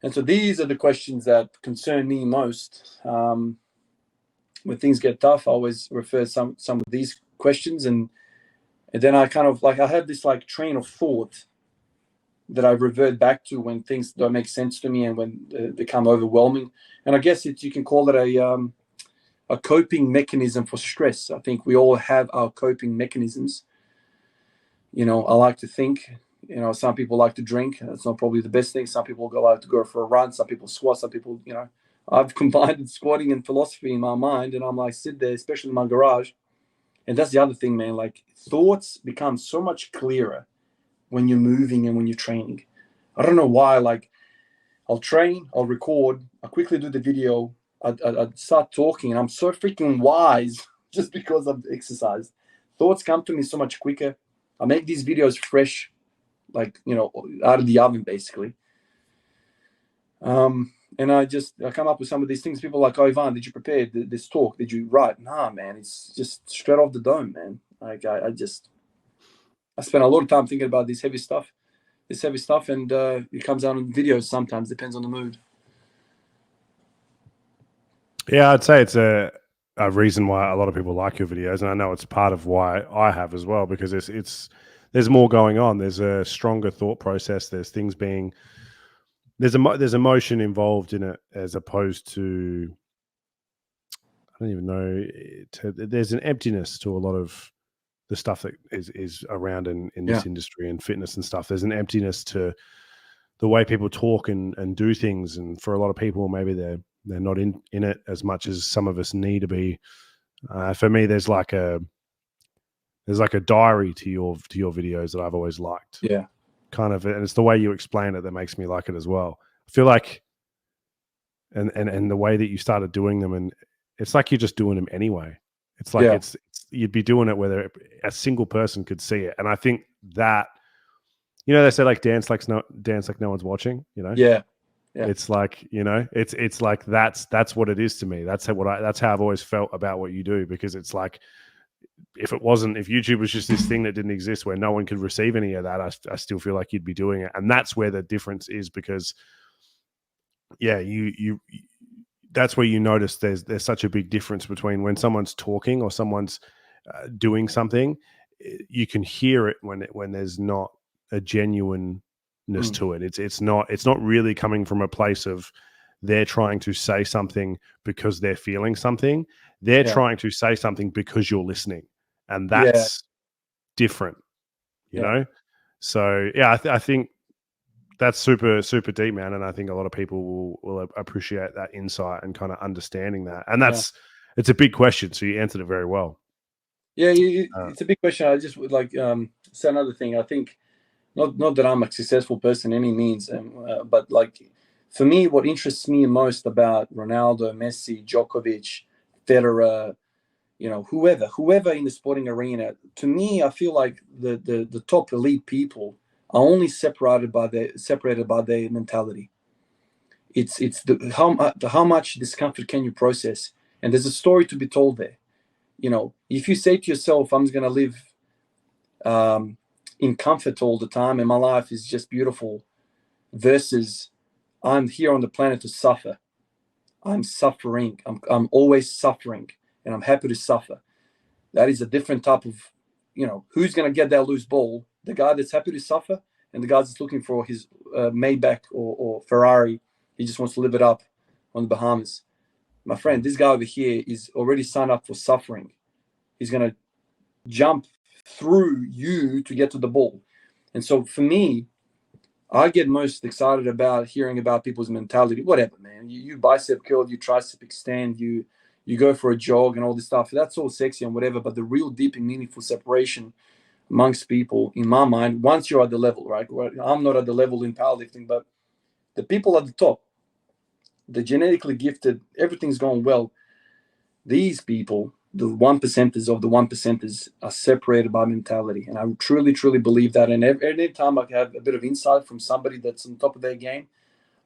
And so these are the questions that concern me most. When things get tough, I always refer some of these questions, and then I kind of like, I have this like train of thought that I revert back to when things don't make sense to me and when they become overwhelming. And I guess you can call it a coping mechanism for stress. I think we all have our coping mechanisms. You know, I like to think. You know, some people like to drink. That's not probably the best thing. Some people like to go for a run. Some people squat. Some people, you know, I've combined squatting and philosophy in my mind, and I'm like, sit there, especially in my garage. And that's the other thing, man. Like, thoughts become so much clearer when you're moving and when you're training. I don't know why. Like, I'll train, I'll record, I quickly do the video, I'd start talking, and I'm so freaking wise just because I've exercised. Thoughts come to me so much quicker. I make these videos fresh, like, you know, out of the oven, basically. And I come up with some of these things. People are like, "Oh, Ivan, did you prepare this talk? Did you write?" Nah, man, it's just straight off the dome, man. Like, I spend a lot of time thinking about this heavy stuff, and it comes out in videos sometimes. Depends on the mood. Yeah, I'd say it's a reason why a lot of people like your videos, and I know it's part of why I have as well, because it's there's more going on. There's a stronger thought process. There's things being there's emotion involved in it, as opposed to, I don't even know. There's an emptiness to a lot of the stuff that is around in this industry and fitness and stuff. There's an emptiness to the way people talk and do things, and for a lot of people, maybe they're not in it as much as some of us need to be. For me, there's like a diary to your videos that I've always liked. Yeah. Kind of, and it's the way you explain it that makes me like it as well. I feel like, and the way that you started doing them, and it's like you're just doing them anyway. It's like it's you'd be doing it whether a single person could see it, and I think that, you know, they say like dance like no one's watching. You know, yeah. It's like, you know, it's like that's what it is to me. That's how I've always felt about what you do, because it's like, if YouTube was just this thing that didn't exist where no one could receive any of that, I still feel like you'd be doing it. And that's where the difference is, because yeah, you that's where you notice there's such a big difference between when someone's talking or someone's doing something. You can hear it when there's not a genuineness to it. It's not really coming from a place of they're trying to say something because they're feeling something. They're trying to say something because you're listening, and that's different, you know? So yeah, I think that's super, super deep, man. And I think a lot of people will appreciate that insight and kind of understanding that. And it's a big question. So you answered it very well. Yeah, Uh, it's a big question. I just would like say another thing. I think not that I'm a successful person any means, but like for me, what interests me most about Ronaldo, Messi, Djokovic, Federer, whoever in the sporting arena, to me, I feel like the top elite people are only separated by their mentality. It's how much discomfort can you process, and there's a story to be told there. If you say to yourself, I'm just gonna live in comfort all the time and my life is just beautiful, versus I'm here on the planet to suffer. I'm suffering. I'm always suffering, and I'm happy to suffer. That is a different type of, who's going to get that loose ball? The guy that's happy to suffer, and the guy that's looking for his Maybach or Ferrari. He just wants to live it up on the Bahamas. My friend, this guy over here is already signed up for suffering. He's going to jump through you to get to the ball. And so for me, I get most excited about hearing about people's mentality. Whatever, man. You bicep curl, you tricep extend, you go for a jog and all this stuff. That's all sexy and whatever. But the real deep and meaningful separation amongst people, in my mind, once you're at the level, right? I'm not at the level in powerlifting, but the people at the top, the genetically gifted, everything's going well. These people, the 1%ers of the 1%ers, are separated by mentality. And I truly, truly believe that. And every time I have a bit of insight from somebody that's on top of their game,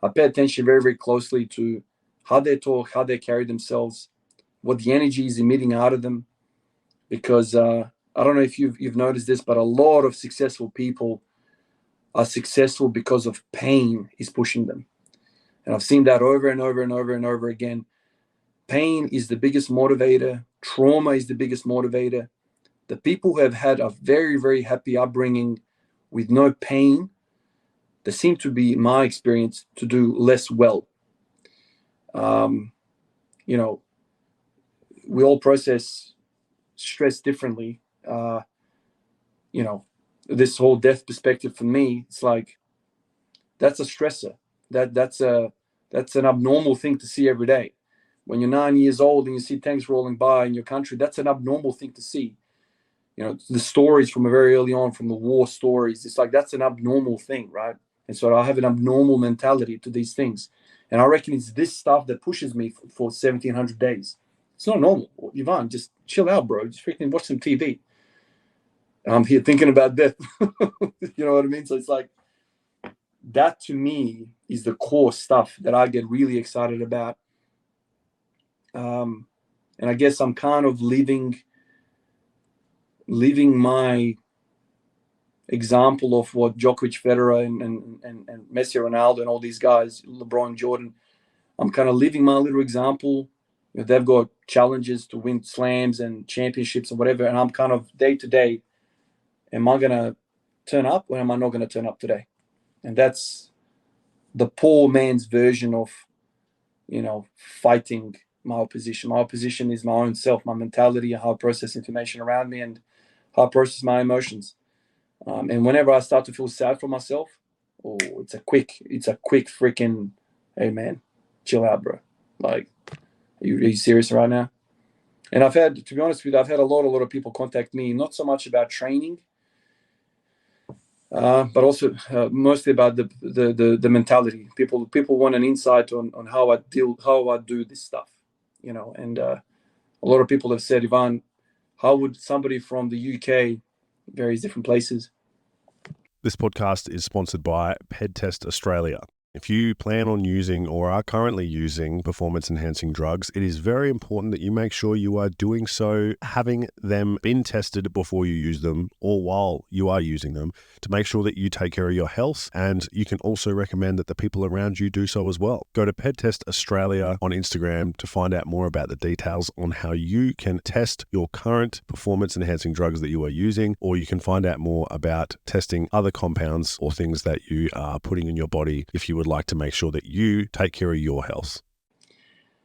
I pay attention very, very closely to how they talk, how they carry themselves, what the energy is emitting out of them. Because I don't know if you've noticed this, but a lot of successful people are successful because of pain is pushing them. And I've seen that over and over and over and over again. Pain is the biggest motivator. Trauma is the biggest motivator. The people who have had a very, very happy upbringing with no pain, they seem to be, in my experience, to do less well. We all process stress differently. This whole death perspective for me, it's like that's a stressor. That's an abnormal thing to see every day. When you're 9 years old and you see tanks rolling by in your country, that's an abnormal thing to see. The stories from very early on, from the war stories, it's like that's an abnormal thing, right? And so I have an abnormal mentality to these things. And I reckon it's this stuff that pushes me for 1,700 days. It's not normal. Ivan, just chill out, bro. Just freaking watch some TV. And I'm here thinking about death. You know what I mean? So it's like, that to me is the core stuff that I get really excited about. And I guess I'm kind of living my example of what Djokovic, Federer, and Messi, Ronaldo, and all these guys, LeBron, Jordan. I'm kind of living my little example. They've got challenges to win slams and championships and whatever, and I'm kind of day to day. Am I gonna turn up, or am I not gonna turn up today? And that's the poor man's version of, fighting my opposition. My opposition is my own self, my mentality, how I process information around me, and how I process my emotions. And whenever I start to feel sad for myself, it's a quick freaking, hey man, chill out, bro. Like, are you serious right now? And to be honest with you, I've had a lot of people contact me, not so much about training, but also mostly about the mentality. People want an insight on how I do this stuff, And a lot of people have said, Ivan, how would somebody from the UK, various different places? This podcast is sponsored by PedTest Australia. If you plan on using or are currently using performance-enhancing drugs, it is very important that you make sure you are doing so, having them been tested before you use them or while you are using them, to make sure that you take care of your health. And you can also recommend that the people around you do so as well. Go to PedTest Australia on Instagram to find out more about the details on how you can test your current performance-enhancing drugs that you are using, or you can find out more about testing other compounds or things that you are putting in your body if you would like to make sure that you take care of your health.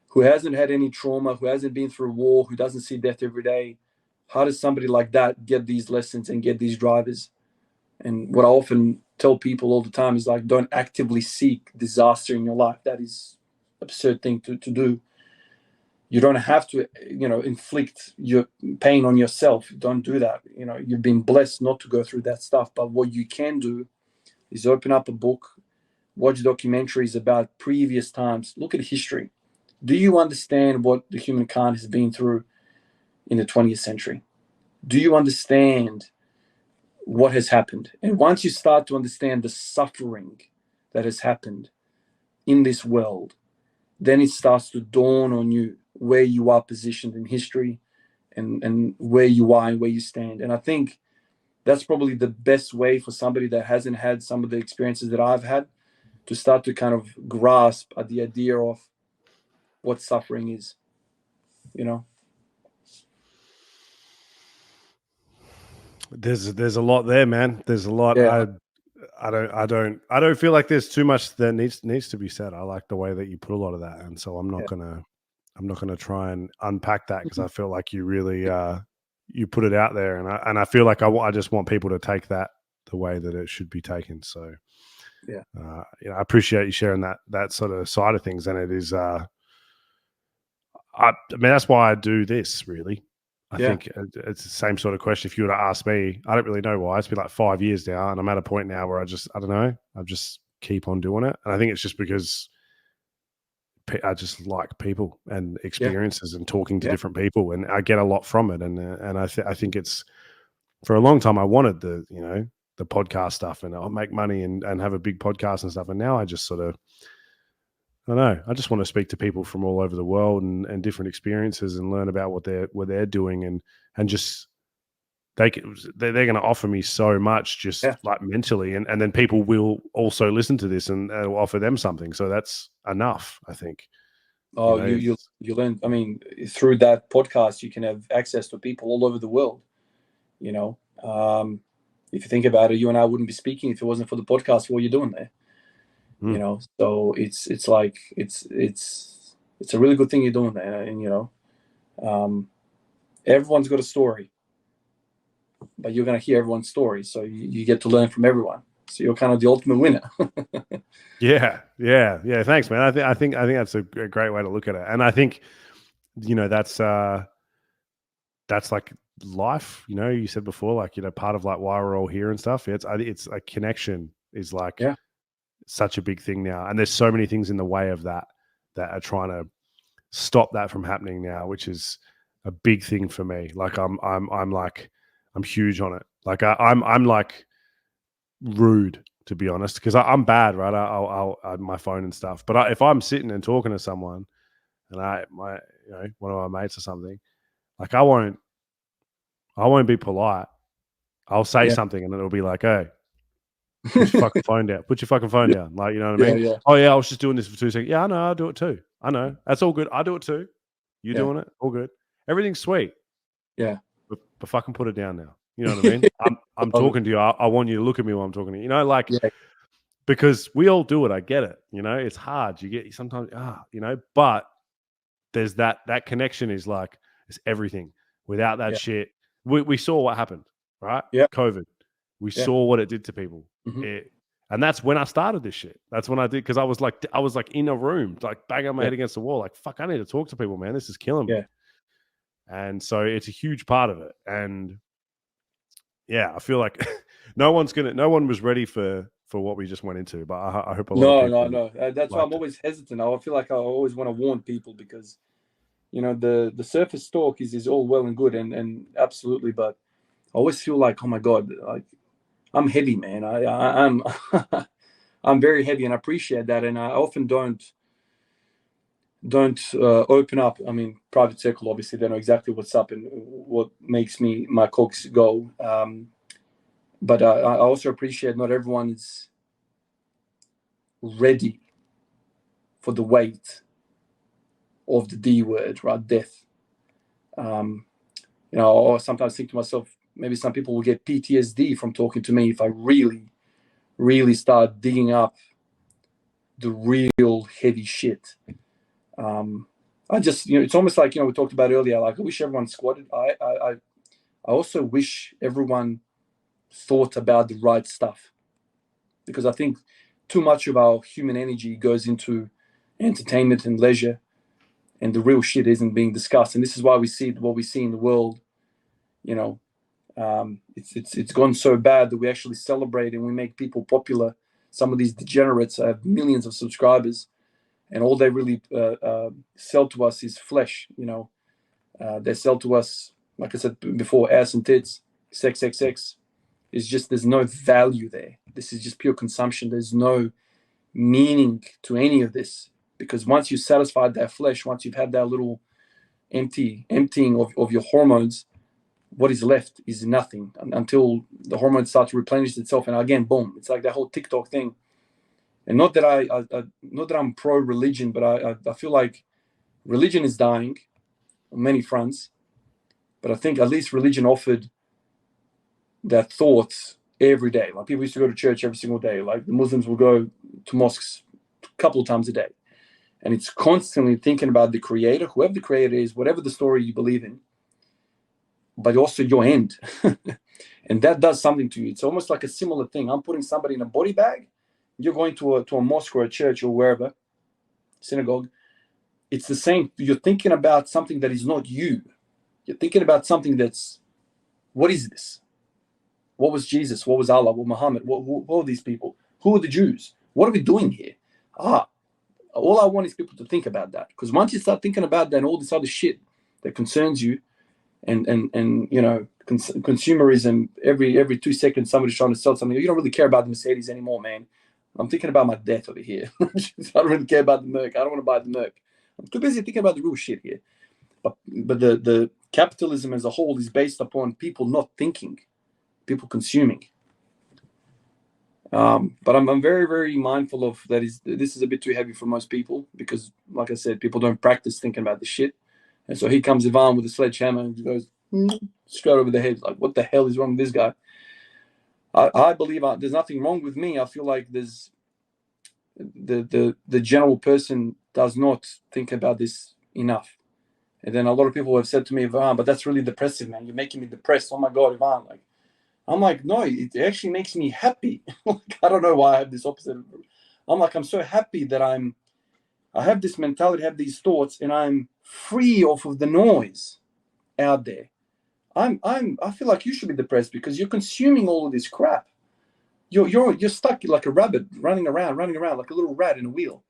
Who hasn't had any trauma, who hasn't been through war, who doesn't see death every day, how does somebody like that get these lessons and get these drivers? And what I often tell people all the time is like, don't actively seek disaster in your life. That is an absurd thing to do. You don't have to, inflict your pain on yourself. Don't do that. You've been blessed not to go through that stuff. But what you can do is open up a book, watch documentaries about previous times, look at history. Do you understand what the humankind has been through in the 20th century? Do you understand what has happened? And once you start to understand the suffering that has happened in this world, then it starts to dawn on you where you are positioned in history and where you are and where you stand. And I think that's probably the best way for somebody that hasn't had some of the experiences that I've had to start to kind of grasp at the idea of what suffering is, There's a lot there, man. There's a lot. Yeah. I don't feel like there's too much that needs to be said. I like the way that you put a lot of that, and so I'm not gonna try and unpack that, because I feel like you really you put it out there, and I feel like I just want people to take that the way that it should be taken. So Yeah. I appreciate you sharing that sort of side of things, and it is. I mean, that's why I do this, really. I think it's the same sort of question. If you were to ask me, I don't really know why. It's been like 5 years now, and I'm at a point now where I don't know. I just keep on doing it, and I think it's just because I just like people and experiences and talking to different people, and I get a lot from it. And I think it's, for a long time I wanted the podcast stuff, and I'll make money and have a big podcast and stuff. And now I just sort of, I don't know. I just want to speak to people from all over the world and different experiences, and learn about what they're doing, and just they're going to offer me so much, just like mentally, and then people will also listen to this and it'll offer them something. So that's enough, I think. Oh, you learn. I mean, through that podcast, you can have access to people all over the world. If you think about it, you and I wouldn't be speaking if it wasn't for the podcast. What are you doing there? So it's like it's a really good thing you're doing there, and everyone's got a story, but you're going to hear everyone's story, so you get to learn from everyone. So you're kind of the ultimate winner. Yeah. Thanks, man. I think that's a great way to look at it, and I think that's like life. You said before, like part of like why we're all here and stuff. It's a connection is like such a big thing now, and there's so many things in the way of that are trying to stop that from happening now, which is a big thing for me. Like I'm huge on it. Like I'm like rude, to be honest, because I'm bad, right? I'll my phone and stuff. But if I'm sitting and talking to someone, and one of my mates or something, like I won't be polite. I'll say something, and it'll be like, "Hey, put your fucking phone down. Put your fucking phone down." Like, you know what I mean? Yeah. Oh yeah, I was just doing this for 2 seconds. Yeah, I know. I'll do it too. I know. That's all good. I do it too. You doing it? All good. Everything's sweet. Yeah. But fucking put it down now. You know what I mean? I'm talking to you. I want you to look at me while I'm talking to you. Because we all do it. I get it. It's hard. You get sometimes, but there's that connection is like, it's everything. Without that shit, we saw what happened, right? Yeah. COVID. We saw what it did to people. Mm-hmm. And that's when I started this shit. That's when I did, because I was like in a room, like banging my head against the wall, like, fuck, I need to talk to people, man. This is killing me. And so it's a huge part of it. And I feel like no one was ready for what we just went into, but I hope a lot of people. No. That's why I'm always hesitant. I feel like I always want to warn people, because the surface talk is all well and good, and absolutely, but I always feel like, oh my God, like I'm heavy, man. I'm I'm very heavy, and I appreciate that, and I often don't open up. I mean, private circle, obviously they know exactly what's up and what makes my cogs go. But I also appreciate not everyone is ready for the weight of the D word, right? Death. I sometimes think to myself, maybe some people will get PTSD from talking to me if I really, really start digging up the real heavy shit. I just, it's almost like, we talked about earlier, like, I wish everyone squatted. I also wish everyone thought about the right stuff, because I think too much of our human energy goes into entertainment and leisure, and the real shit isn't being discussed. And this is why we see what we see in the world. You know, it's gone so bad that we actually celebrate and we make people popular. Some of these degenerates have millions of subscribers, and all they really sell to us is flesh. You know, they sell to us, like I said before, ass and tits, sex. It's just, there's no value there. This is just pure consumption. There's no meaning to any of this, because once you satisfied that flesh, once you've had that little emptying of your hormones, what is left is nothing until the hormones start to replenish itself. And again, boom, it's like that whole TikTok thing. And not that not that I'm pro religion, but I feel like religion is dying on many fronts. But I think at least religion offered that thoughts every day. Like people used to go to church every single day. Like the Muslims will go to mosques a couple of times a day. And it's constantly thinking about the creator, whoever the creator is, whatever the story you believe in, but also your end. And that does something to you. It's almost like a similar thing. I'm putting somebody in a body bag. You're going to a mosque or a church or wherever, synagogue. It's the same. You're thinking about something that is not you. You're thinking about something that's, what is this? What was Jesus? What was Allah? What Muhammad? What are these people? Who are the Jews? What are we doing here? All I want is people to think about that. Because once you start thinking about that and all this other shit that concerns you, and you know, consumerism, every 2 seconds somebody's trying to sell something. You don't really care about the Mercedes anymore, man. I'm thinking about my death over here. I don't really care about the Merc. I don't want to buy the Merc. I'm too busy thinking about the real shit here. But the capitalism as a whole is based upon people not thinking, people consuming. But I'm very, very mindful of that. This is a bit too heavy for most people because, like I said, people don't practice thinking about this shit. And so here comes Ivan with a sledgehammer and he goes straight over the head. Like, what the hell is wrong with this guy? I believe there's nothing wrong with me. I feel like there's the general person does not think about this enough. And then a lot of people have said to me, Ivan, but that's really depressive, man. You're making me depressed. Oh my God, Ivan. Like, I'm like, no, it actually makes me happy. Like, I don't know why I have this opposite. I'm like, I'm so happy that I have this mentality, have these thoughts, and I'm free off of the noise out there. I feel like you should be depressed because you're consuming all of this crap. You're stuck like a rabbit running around like a little rat in a wheel.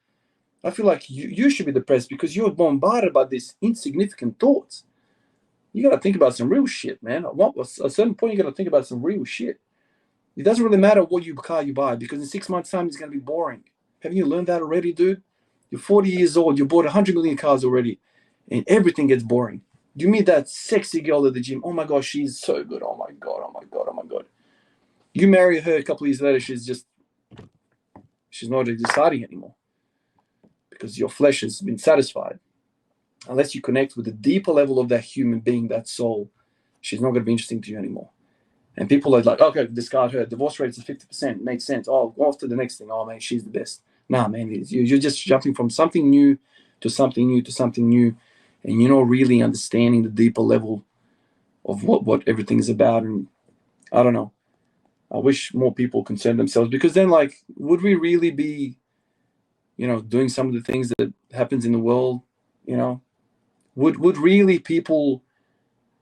I feel like you should be depressed because you're bombarded by these insignificant thoughts. You got to think about some real shit, man. At a certain point, you got to think about some real shit. It doesn't really matter what car you buy because in 6 months' time, it's going to be boring. Haven't you learned that already, dude? You're 40 years old. You bought 100 million cars already, and everything gets boring. You meet that sexy girl at the gym. Oh my gosh, she's so good. Oh my God, oh my God, oh my God. You marry her a couple of years later, she's not exciting anymore because your flesh has been satisfied. Unless you connect with the deeper level of that human being, that soul, she's not going to be interesting to you anymore. And people are like, okay, discard her. Divorce rates are 50%. Makes sense. Oh, go off to the next thing. Oh, man, she's the best. Nah, man, you're just jumping from something new to something new to something new. And you're not really understanding the deeper level of what everything is about. And I don't know. I wish more people concern themselves because then, like, would we really be, you know, doing some of the things that happens in the world, you know? Would really people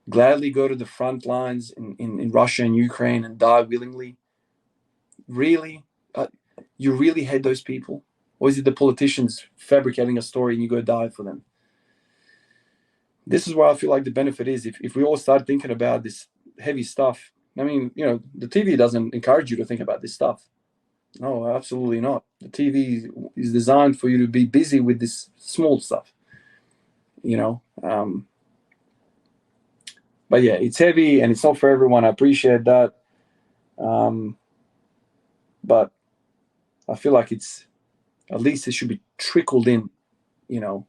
gladly go to the front lines in Russia and Ukraine and die willingly? Really? You really hate those people? Or is it the politicians fabricating a story and you go die for them? This is where I feel like the benefit is if we all start thinking about this heavy stuff. I mean, you know, the TV doesn't encourage you to think about this stuff. No, absolutely not. The TV is designed for you to be busy with this small stuff. You know, but yeah, it's heavy and it's not for everyone. I appreciate that. But I feel like it's, at least it should be trickled in, you know,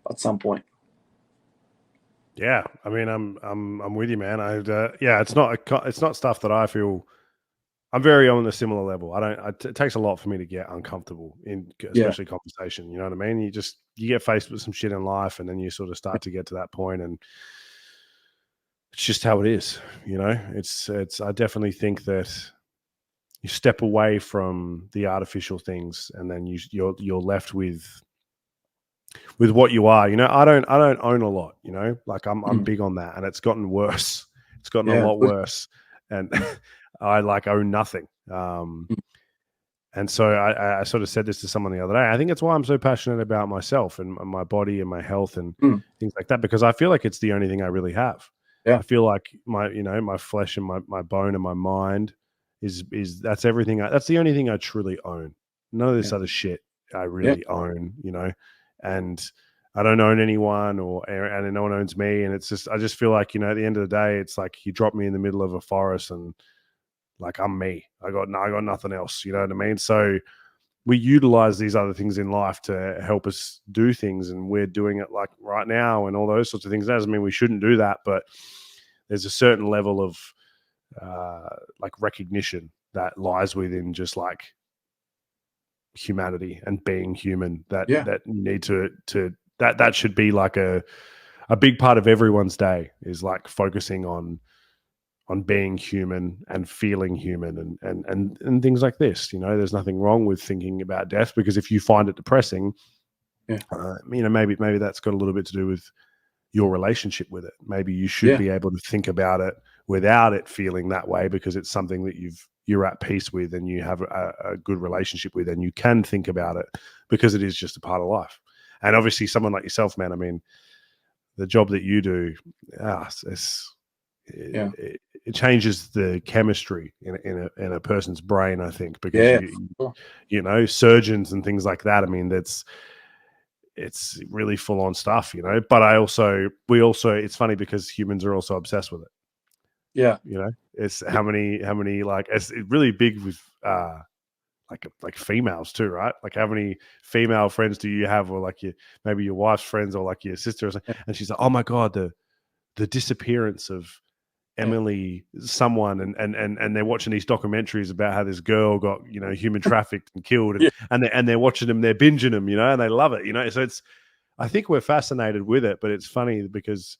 at some point. Yeah, I mean, I'm with you, man. Yeah, it's not stuff that I feel. I'm very on a similar level. It takes a lot for me to get uncomfortable especially conversation. You know what I mean? You get faced with some shit in life, and then you sort of start to get to that point, and it's just how it is. You know, it's. I definitely think that you step away from the artificial things, and then you're left with with what you are. You know, I don't own a lot. You know, like I'm Mm. big on that, and it's gotten worse. It's gotten a Yeah. lot worse, and I like own nothing. Mm. And so I sort of said this to someone the other day. I think it's why I'm so passionate about myself and my body and my health and Mm. things like that, because I feel like it's the only thing I really have. Yeah. I feel like my flesh and my bone and my mind is that's everything. That's the only thing I truly own. None of this Yeah. other shit I Yeah. really own, and I don't own anyone and no one owns me. And it's just, I just feel like, at the end of the day, it's like you drop me in the middle of a forest and like I'm me. I got nothing else. You know what I mean? So we utilize these other things in life to help us do things, and we're doing it like right now and all those sorts of things. That doesn't mean we shouldn't do that, but there's a certain level of like recognition that lies within just like humanity and being human that Yeah. that you need to that should be like a big part of everyone's day, is like focusing on being human and feeling human and things like this. There's nothing wrong with thinking about death, because if you find it depressing, Yeah. maybe that's got a little bit to do with your relationship with it. Maybe you should Yeah. be able to think about it without it feeling that way, because it's something that you're at peace with and you have a good relationship with, and you can think about it because it is just a part of life. And obviously someone like yourself, man, I mean, the job that you do, Yeah. it changes the chemistry in a person's brain, I think, because Yeah. Sure. surgeons and things like that. I mean, it's really full on stuff, But we also, it's funny because humans are also obsessed with it. Yeah. It's how many like, it's really big with like females too, right? Like how many female friends do you have, or like maybe your wife's friends, or like your sister or something, Yeah. and she's like, oh my god, the disappearance of Yeah. Emily someone, and they're watching these documentaries about how this girl got human trafficked and killed, Yeah. and they're watching them, they're binging them, and they love it, so it's, I think we're fascinated with it, but it's funny because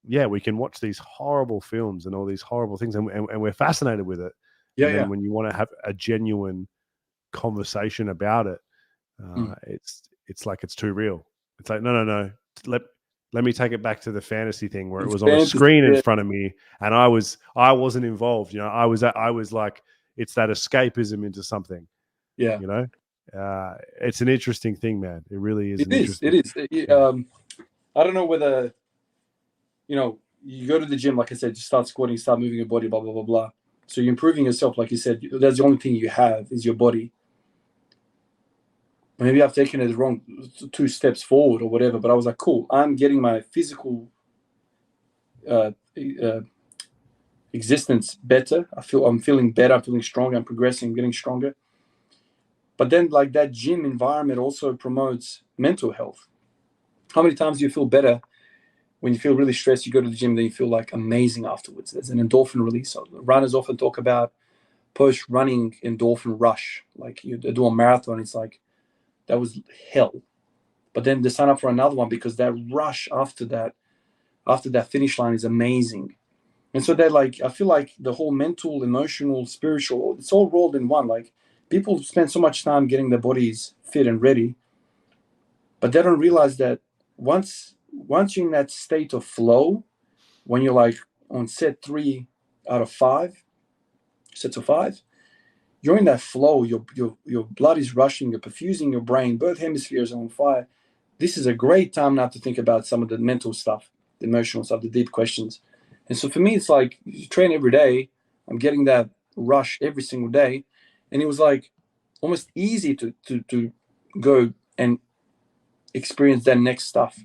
we can watch these horrible films and all these horrible things, and we're fascinated with it, Yeah. and then Yeah. when you want to have a genuine conversation about it, Mm. it's like it's too real. It's like, no, let me take it back to the fantasy thing where it It's was on a fantasy. screen in Yeah. front of me, and I wasn't involved. I was like, it's that escapism into something. Yeah. It's an interesting thing, man. It really is It an is. It interesting. is. Yeah. I don't know whether you go to the gym, like I said, you start squatting, start moving your body, blah blah blah blah. So you're improving yourself, like you said. That's the only thing you have is your body. Maybe I've taken it wrong, 2 steps forward or whatever. But I was like, cool. I'm getting my physical uh, uh, existence better. I'm feeling better. I'm feeling stronger. I'm progressing. I'm getting stronger. But then, like that gym environment also promotes mental health. How many times do you feel better when you feel really stressed? You go to the gym, then you feel like amazing afterwards. There's an endorphin release. So runners often talk about post-running endorphin rush. Like you do a marathon, it's like that was hell. But then they sign up for another one because that rush after that finish line is amazing. And so they're like, I feel like the whole mental, emotional, spiritual, it's all rolled in one. Like people spend so much time getting their bodies fit and ready, but they don't realize that once you're in that state of flow, when you're like on set 3 out of 5 sets of 5, you're in that flow. Your blood is rushing. You're perfusing your brain. Both hemispheres are on fire. This is a great time now to think about some of the mental stuff, the emotional stuff, the deep questions. And so for me, it's like you train every day. I'm getting that rush every single day, and it was like almost easy to go and experience that next stuff.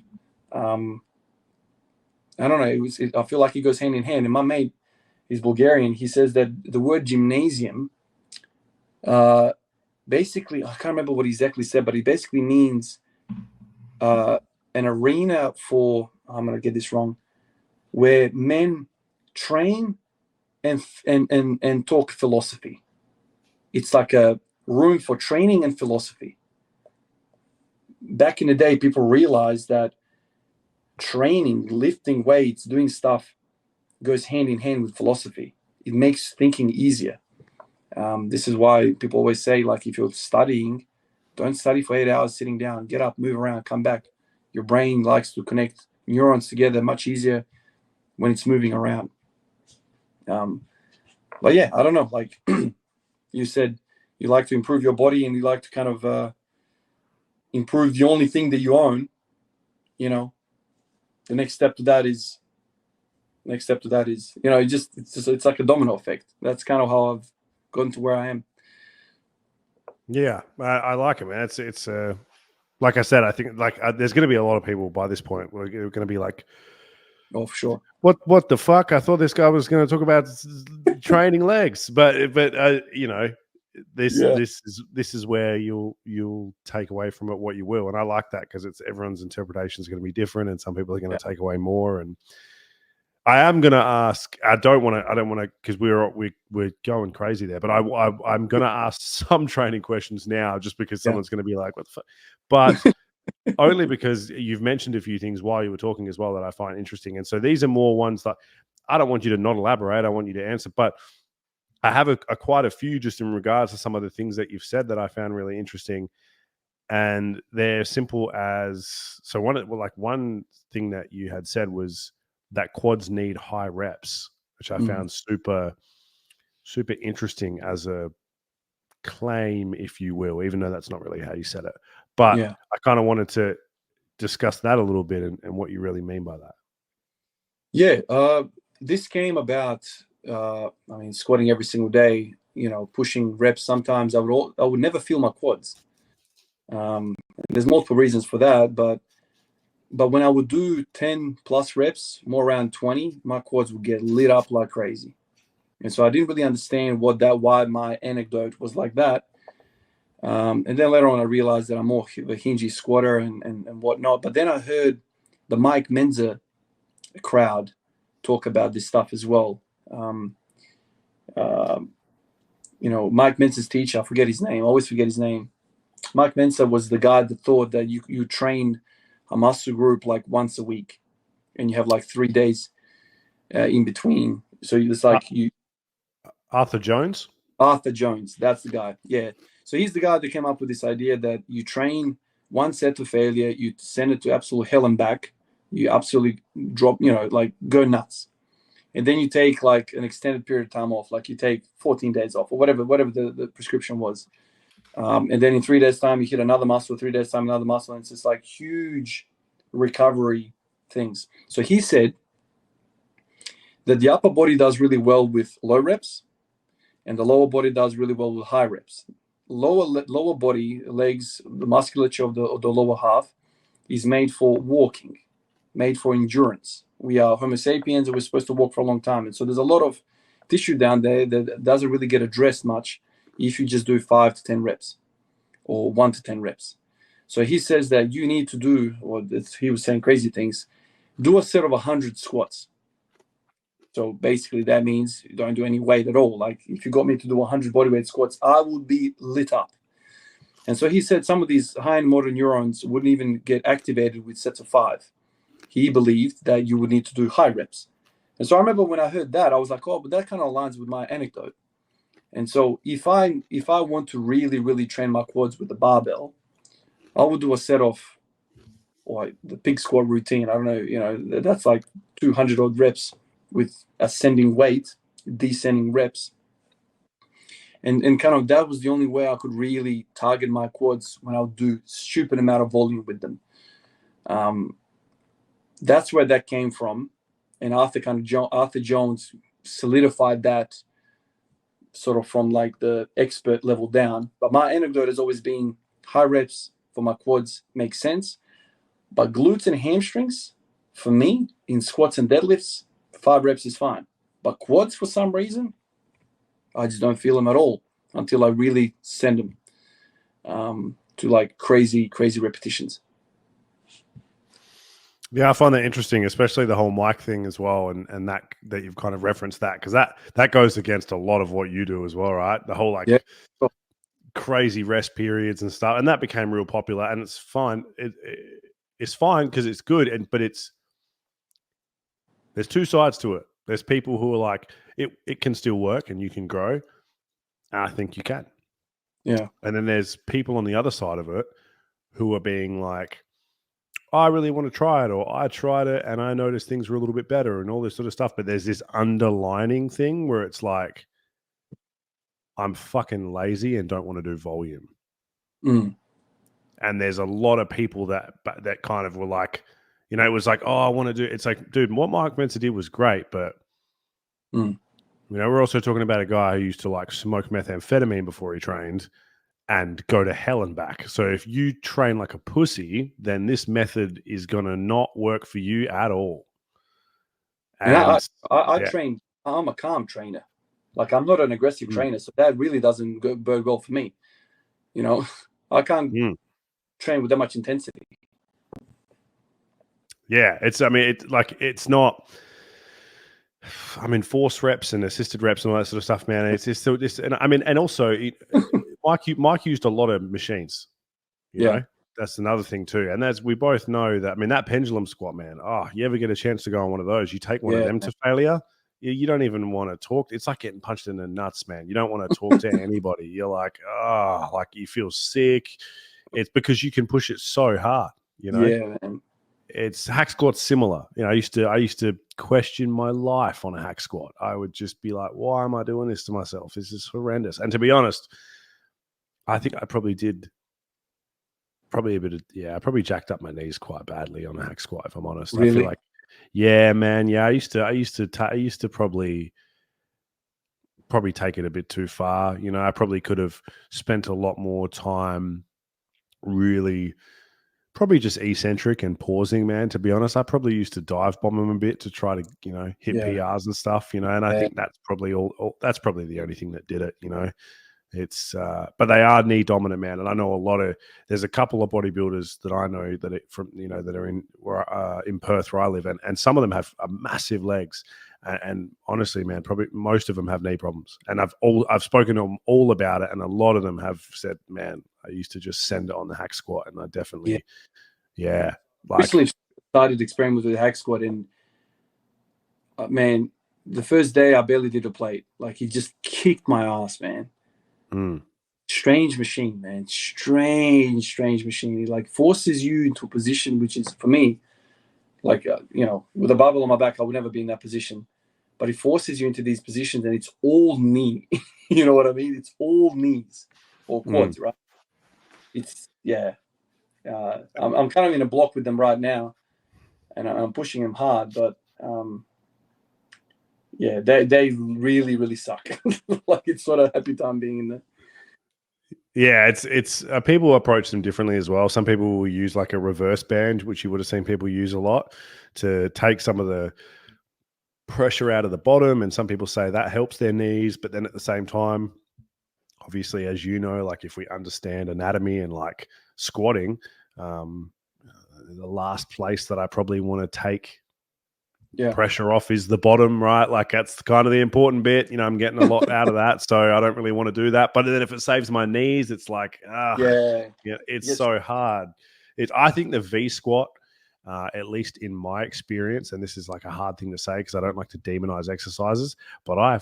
Um, I don't know. I feel like it goes hand in hand. And my mate, he's Bulgarian. He says that the word gymnasium, uh, basically, I can't remember what he exactly said, but it basically means uh, an arena for. I'm gonna get this wrong. Where men train and talk philosophy. It's like a room for training and philosophy. Back in the day, people realized that training, lifting weights, doing stuff goes hand in hand with philosophy. It makes thinking easier. This is why people always say, like, if you're studying, Don't study for 8 hours sitting down. Get up, move around, come back. Your brain likes to connect neurons together much easier when it's moving around. But yeah, I don't know. Like you said, you like to improve your body and you like to kind of improve the only thing that you own. You know, the next step to that is, you know, it's like a domino effect. That's kind of how I've gotten to where I am. Yeah, I like it, man. It's like I said, I think like there's going to be a lot of people by this point. We're going to be like, Oh, for sure. what the fuck? I thought this guy was going to talk about training legs, but you know, this is where you'll take away from it what you will, and I like that because it's everyone's interpretation is going to be different, and some people are going to take away more. And I am going to ask. I don't want to because we're going crazy there, but I'm going to ask some training questions now, just because someone's going to be like, what the fuck? But only because you've mentioned a few things while you were talking as well that I find interesting. And so these are more ones that I don't want you to not elaborate. I want you to answer, but I have a quite a few just in regards to some of the things that you've said that I found really interesting. And they're simple as, so one thing that you had said was that quads need high reps, which I found super, super interesting as a claim, if you will, even though that's not really how you said it. But Yeah. I kind of wanted to discuss that a little bit and what you really mean by that. Yeah. This came about, I mean, squatting every single day, you know, pushing reps. Sometimes I would never feel my quads. There's multiple reasons for that, but when I would do 10 plus reps, more around 20, my quads would get lit up like crazy. And so I didn't really understand why my anecdote was like that. And then later on, I realized that I'm more of a hingy squatter and whatnot. But then I heard the Mike Menzer crowd talk about this stuff as well. You know, Mike Menzer's teacher, I forget his name. I always forget his name. Mike Menzer was the guy that thought that you trained a muscle group like once a week, and you have like 3 days in between. So it's like Arthur Jones. Arthur Jones, that's the guy. Yeah. So he's the guy that came up with this idea that you train one set to failure, you send it to absolute hell and back, you absolutely drop, you know, like go nuts. And then you take like an extended period of time off, like you take 14 days off or whatever the prescription was. And then in 3 days' time, you hit another muscle, 3 days' time, another muscle. And it's just like huge recovery things. So he said that the upper body does really well with low reps and the lower body does really well with high reps. Lower body, legs, the musculature of the lower half is made for walking, made for endurance. We are Homo sapiens and we're supposed to walk for a long time. And so there's a lot of tissue down there that doesn't really get addressed much if you just do 5 to 10 reps or 1 to 10 reps. So he says that you need to do, or he was saying crazy things, do a set of 100 squats. So basically that means you don't do any weight at all. Like if you got me to do 100 bodyweight squats, I would be lit up. And so he said some of these high and motor neurons wouldn't even get activated with sets of 5. He believed that you would need to do high reps. And so I remember when I heard that, I was like, oh, but that kind of aligns with my anecdote. And so if I want to really, really train my quads with the barbell, I would do a set of, or the pig squat routine. I don't know, you know, that's like 200 odd reps with ascending weight, descending reps. And kind of that was the only way I could really target my quads when I would do stupid amount of volume with them. That's where that came from. And Arthur Jones solidified that sort of from like the expert level down. But my anecdote has always been high reps for my quads make sense. But glutes and hamstrings, for me, in squats and deadlifts, 5 reps is fine. But quads, for some reason, I just don't feel them at all until I really send them to like crazy repetitions. Yeah, I find that interesting, especially the whole Mike thing as well, and that you've kind of referenced that, because that goes against a lot of what you do as well, right? The whole crazy rest periods and stuff, and that became real popular, and it's fine. It's fine because it's good, but there's two sides to it. There's people who are like, it can still work and you can grow. And I think you can. Yeah. And then there's people on the other side of it who are being like, I really want to try it, or I tried it and I noticed things were a little bit better and all this sort of stuff. But there's this underlining thing where it's like, I'm fucking lazy and don't want to do volume. Mm. And there's a lot of people that kind of were like, you know, it was like, oh, I want to do. It's like, dude, what Mark Menzer did was great, but Mm. you know, we're also talking about a guy who used to like smoke methamphetamine before he trained and go to hell and back. So if you train like a pussy, then this method is going to not work for you at all. And And I yeah, train. I'm a calm trainer. Like, I'm not an aggressive Mm. trainer, so that really doesn't go bode well for me. You know, I can't train with that much intensity. Yeah, it's. I mean, it's not. I mean, force reps and assisted reps and all that sort of stuff, man. It's just so this, and I mean, and also, Mike used a lot of machines. You Yeah. know, that's another thing too. And as we both know that, I mean, that pendulum squat, man. Oh, you ever get a chance to go on one of those? You take one of them to failure, you don't even want to talk. It's like getting punched in the nuts, man. You don't want to talk to anybody. You're like, oh, like you feel sick. It's because you can push it so hard. You know. Yeah, man. It's hack squat's similar. You know, I used to question my life on a hack squat. I would just be like, why am I doing this to myself? This is horrendous. And to be honest, I think I probably did probably a bit of, I probably jacked up my knees quite badly on a hack squat, if I'm honest. Really? I feel like, yeah, man. Yeah. I used to probably take it a bit too far. You know, I probably could have spent a lot more time really probably just eccentric and pausing, man. To be honest, I probably used to dive bomb them a bit to try to, you know, hit PRs and stuff, you know. And I think that's probably that's probably the only thing that did it, you know. It's, but they are knee dominant, man. And I know there's a couple of bodybuilders that I know that that are in Perth where I live, and some of them have massive legs. And honestly, man, probably most of them have knee problems. And I've spoken to them all about it, and a lot of them have said, "Man, I used to just send it on the hack squat, and I definitely, like." Recently started experimenting with the hack squat, and man, the first day I barely did a plate. Like, he just kicked my ass, man. Strange machine, man. Strange machine. He like forces you into a position which is, for me, like, you know, with a barbell on my back, I would never be in that position. But he forces you into these positions, and it's all knee. You know what I mean? It's all knees or quads, right? It's I'm kind of in a block with them right now, and I'm pushing them hard. But they really suck. Like, it's sort of happy time being in there. Yeah, it's people approach them differently as well. Some people will use like a reverse band, which you would have seen people use a lot to take some of the pressure out of the bottom, and some people say that helps their knees. But then at the same time, obviously, as you know, like if we understand anatomy and like squatting, the last place that I probably want to take pressure off is the bottom, right? Like that's kind of the important bit. You know, I'm getting a lot out of that, so I don't really want to do that. But then if it saves my knees, it's like, it's so hard. I think the V squat, at least in my experience, and this is like a hard thing to say because I don't like to demonize exercises, but I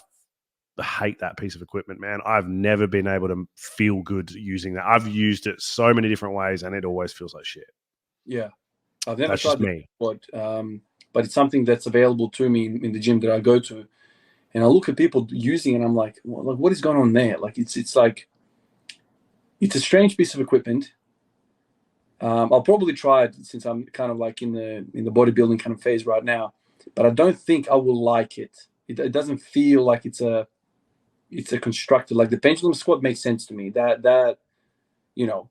hate that piece of equipment, man. I've never been able to feel good using that. I've used it so many different ways, and it always feels like shit. Yeah, I've never That's tried just me. But it's something that's available to me in the gym that I go to, and I look at people using it, and I'm like, well, what is going on there? Like, it's like, it's a strange piece of equipment. I'll probably try it since I'm kind of like in the bodybuilding kind of phase right now, but I don't think I will like it. It doesn't feel like it's a constructed, like the pendulum squat makes sense to me. That you know,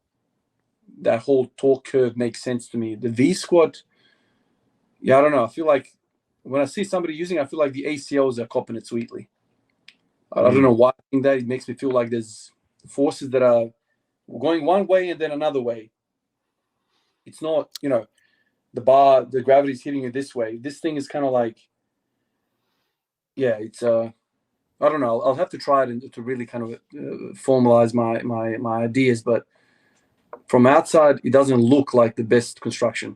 that whole torque curve makes sense to me. The V squat, I don't know. I feel like when I see somebody using it, I feel like the ACLs are copping it sweetly. I don't know why I think that. It makes me feel like there's forces that are going one way and then another way. It's not, the gravity is hitting you this way. This thing is kind of like, it's I don't know. I'll have to try it to really kind of formalize my ideas. But from outside, it doesn't look like the best construction.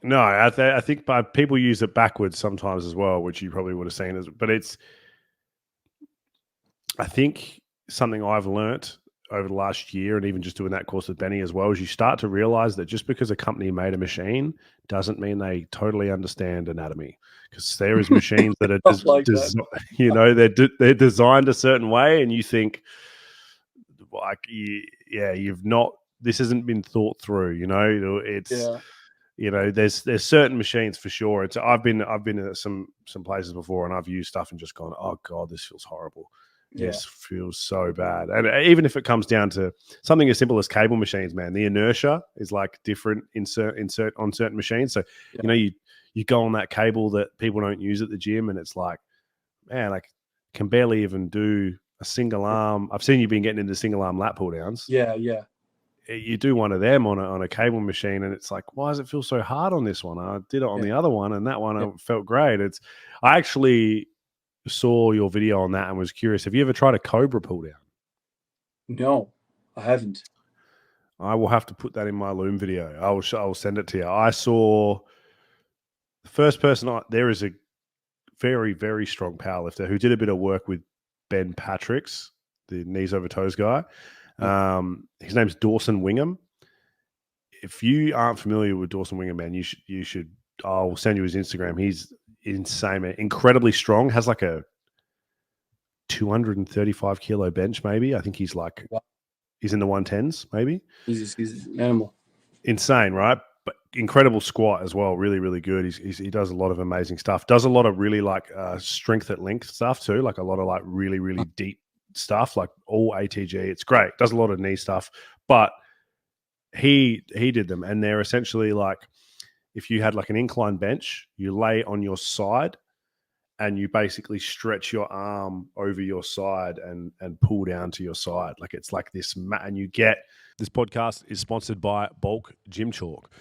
No, I think people use it backwards sometimes as well, which you probably would have seen. But I think something I've learnt over the last year, and even just doing that course with Benny as well, is you start to realize that just because a company made a machine doesn't mean they totally understand anatomy. Because there is machines that are, Like that. you know, they're designed a certain way, and you think, like, yeah, you've not. This hasn't been thought through. You know, it's. Yeah. You know, there's certain machines for sure. It's I've been at some places before, and I've used stuff and just gone, oh god, this feels horrible. Yeah. This feels so bad. And even if it comes down to something as simple as cable machines, man, the inertia is like different insert on certain machines. So Yeah. you know, you go on that cable that people don't use at the gym, and it's like, man, like can barely even do a single arm. I've seen you been getting into single arm lat pull downs. Yeah. Yeah. You do one of them on a cable machine, and it's like, why does it feel so hard on this one? I did it on the other one, and that one felt great. I actually saw your video on that and was curious. Have you ever tried a Cobra pull down? No, I haven't. I will have to put that in my Loom video. I will send it to you. I saw the first person. There is a very, very strong powerlifter who did a bit of work with Ben Patricks, the knees over toes guy. His name's Dawson Wingham. If you aren't familiar with Dawson Wingham, man, you should. I'll send you his Instagram. He's insane, man. Incredibly strong. Has like a 235 kilo bench, maybe. I think he's like, he's in the 110s, maybe. He's an animal. Insane, right? But incredible squat as well. Really, really good. He does a lot of amazing stuff. Does a lot of really like strength at length stuff too. Like a lot of like really, really deep stuff, like all ATG. It's great. Does a lot of knee stuff, but he did them, and they're essentially like, if you had like an incline bench, you lay on your side and you basically stretch your arm over your side and pull down to your side. Like it's like this mat, and you get. This podcast is sponsored by Bulk Gym Chalk.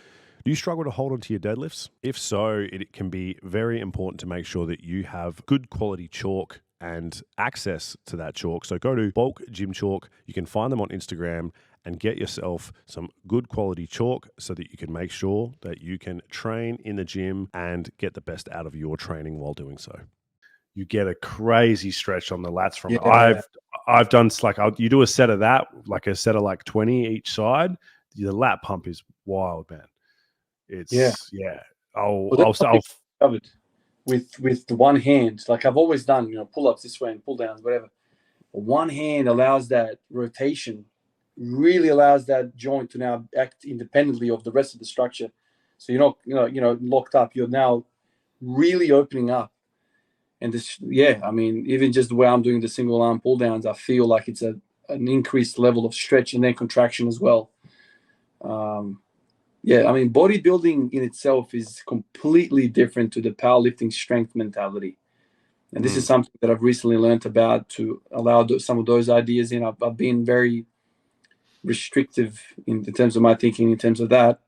Do you struggle to hold onto your deadlifts? If so, it can be very important to make sure that you have good quality chalk and access to that chalk. So go to Bulk Gym Chalk. You can find them on Instagram and get yourself some good quality chalk so that you can make sure that you can train in the gym and get the best out of your training while doing so. You get a crazy stretch on the lats from it. I've done like you do a set of that, like a set of like 20 each side. The lat pump is wild, man. It's I'll covered with the one hand. Like I've always done, you know, pull ups this way and pull downs, whatever. But one hand allows that rotation, really allows that joint to now act independently of the rest of the structure. So you're not locked up. You're now really opening up. And this, I mean, even just the way I'm doing the single arm pull downs, I feel like it's an increased level of stretch and then contraction as well. I mean, bodybuilding in itself is completely different to the powerlifting strength mentality. And this is something that I've recently learned about to allow some of those ideas in. I've been very restrictive in terms of my thinking, in terms of that.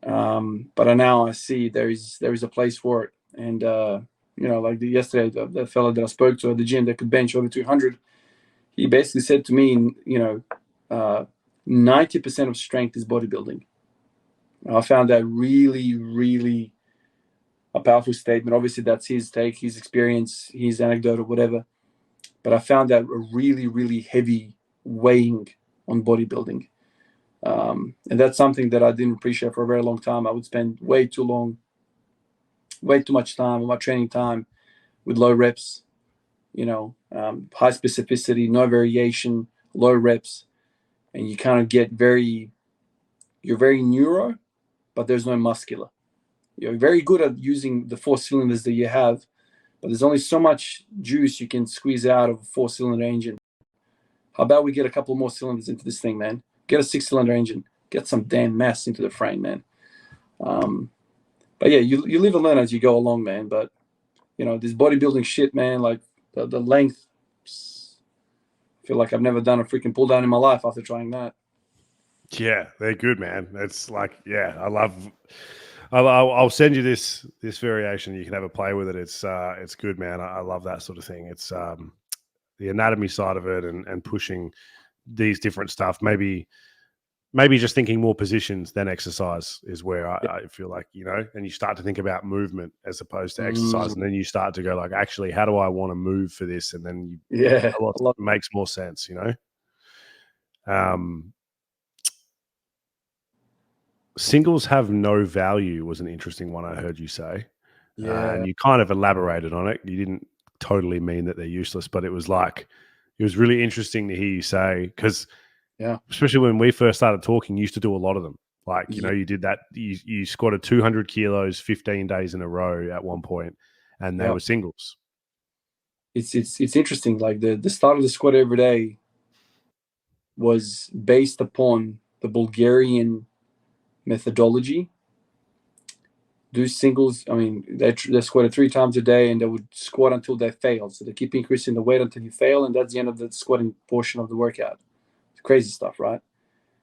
But now I see there is a place for it. And, like yesterday, the fellow that I spoke to at the gym that could bench over 200, he basically said to me, 90% of strength is bodybuilding. I found that really, really a powerful statement. Obviously, that's his take, his experience, his anecdote or whatever. But I found that a really, really heavy weighing on bodybuilding. And that's something that I didn't appreciate for a very long time. I would spend way too much time of my training time with low reps, high specificity, no variation, low reps. And you kind of get you're very neuro, but there's no muscular. You're very good at using the 4 cylinders that you have, but there's only so much juice you can squeeze out of a 4-cylinder engine. How about we get a couple more cylinders into this thing, man? Get a 6-cylinder engine. Get some damn mass into the frame, man. But yeah, you live and learn as you go along, man. But, this bodybuilding shit, man, like the length, I feel like I've never done a freaking pull down in my life after trying that. Yeah, they're good, man. It's like, I'll send you this variation. You can have a play with it. It's good, man. I love that sort of thing. It's the anatomy side of it and pushing these different stuff. Maybe maybe just thinking more positions than exercise is where I feel like, and you start to think about movement as opposed to exercise. And then you start to go like, actually, how do I want to move for this? And then it makes more sense, Singles have no value was an interesting one I heard you say. And you kind of elaborated on it. You didn't totally mean that they're useless, but it was really interesting to hear you say, because especially when we first started talking, you used to do a lot of them. Like, you did that. You squatted 200 kilos, 15 days in a row at one point, and they were singles. It's interesting. Like the start of the squat every day was based upon the Bulgarian methodology. Do singles. I mean, they squatted 3 times a day, and they would squat until they failed. So they keep increasing the weight until you fail, and that's the end of the squatting portion of the workout. Crazy stuff, right?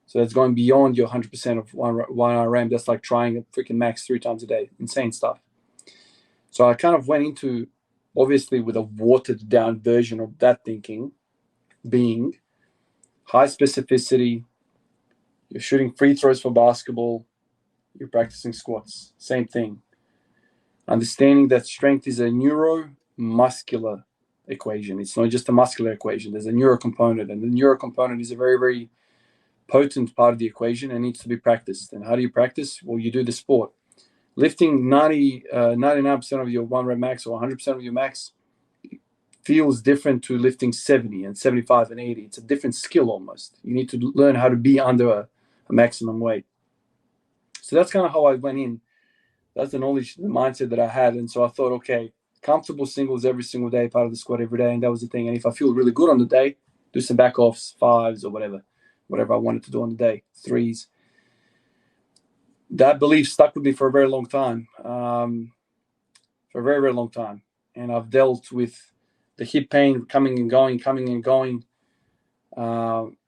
So that's going beyond your 100% of one RM. That's like trying a freaking max 3 times a day. Insane stuff. So I kind of went into, obviously, with a watered down version of that thinking, being high specificity. You're shooting free throws for basketball. You're practicing squats. Same thing. Understanding that strength is a neuromuscular equation. It's not just a muscular equation. There's a neuro component, and the neuro component is a very, very potent part of the equation and needs to be practiced. And how do you practice? Well, you do the sport. Lifting 99% of your 1 rep max or 100% of your max feels different to lifting 70 and 75 and 80. It's a different skill almost. You need to learn how to be under a maximum weight. So that's kind of how I went in. That's the knowledge, the mindset that I had. And so I thought, okay, comfortable singles every single day, part of the squat every day. And that was the thing. And if I feel really good on the day, do some back offs, 5s or whatever I wanted to do on the day, 3s. That belief stuck with me for a very long time, for a very, very long time. And I've dealt with the hip pain coming and going.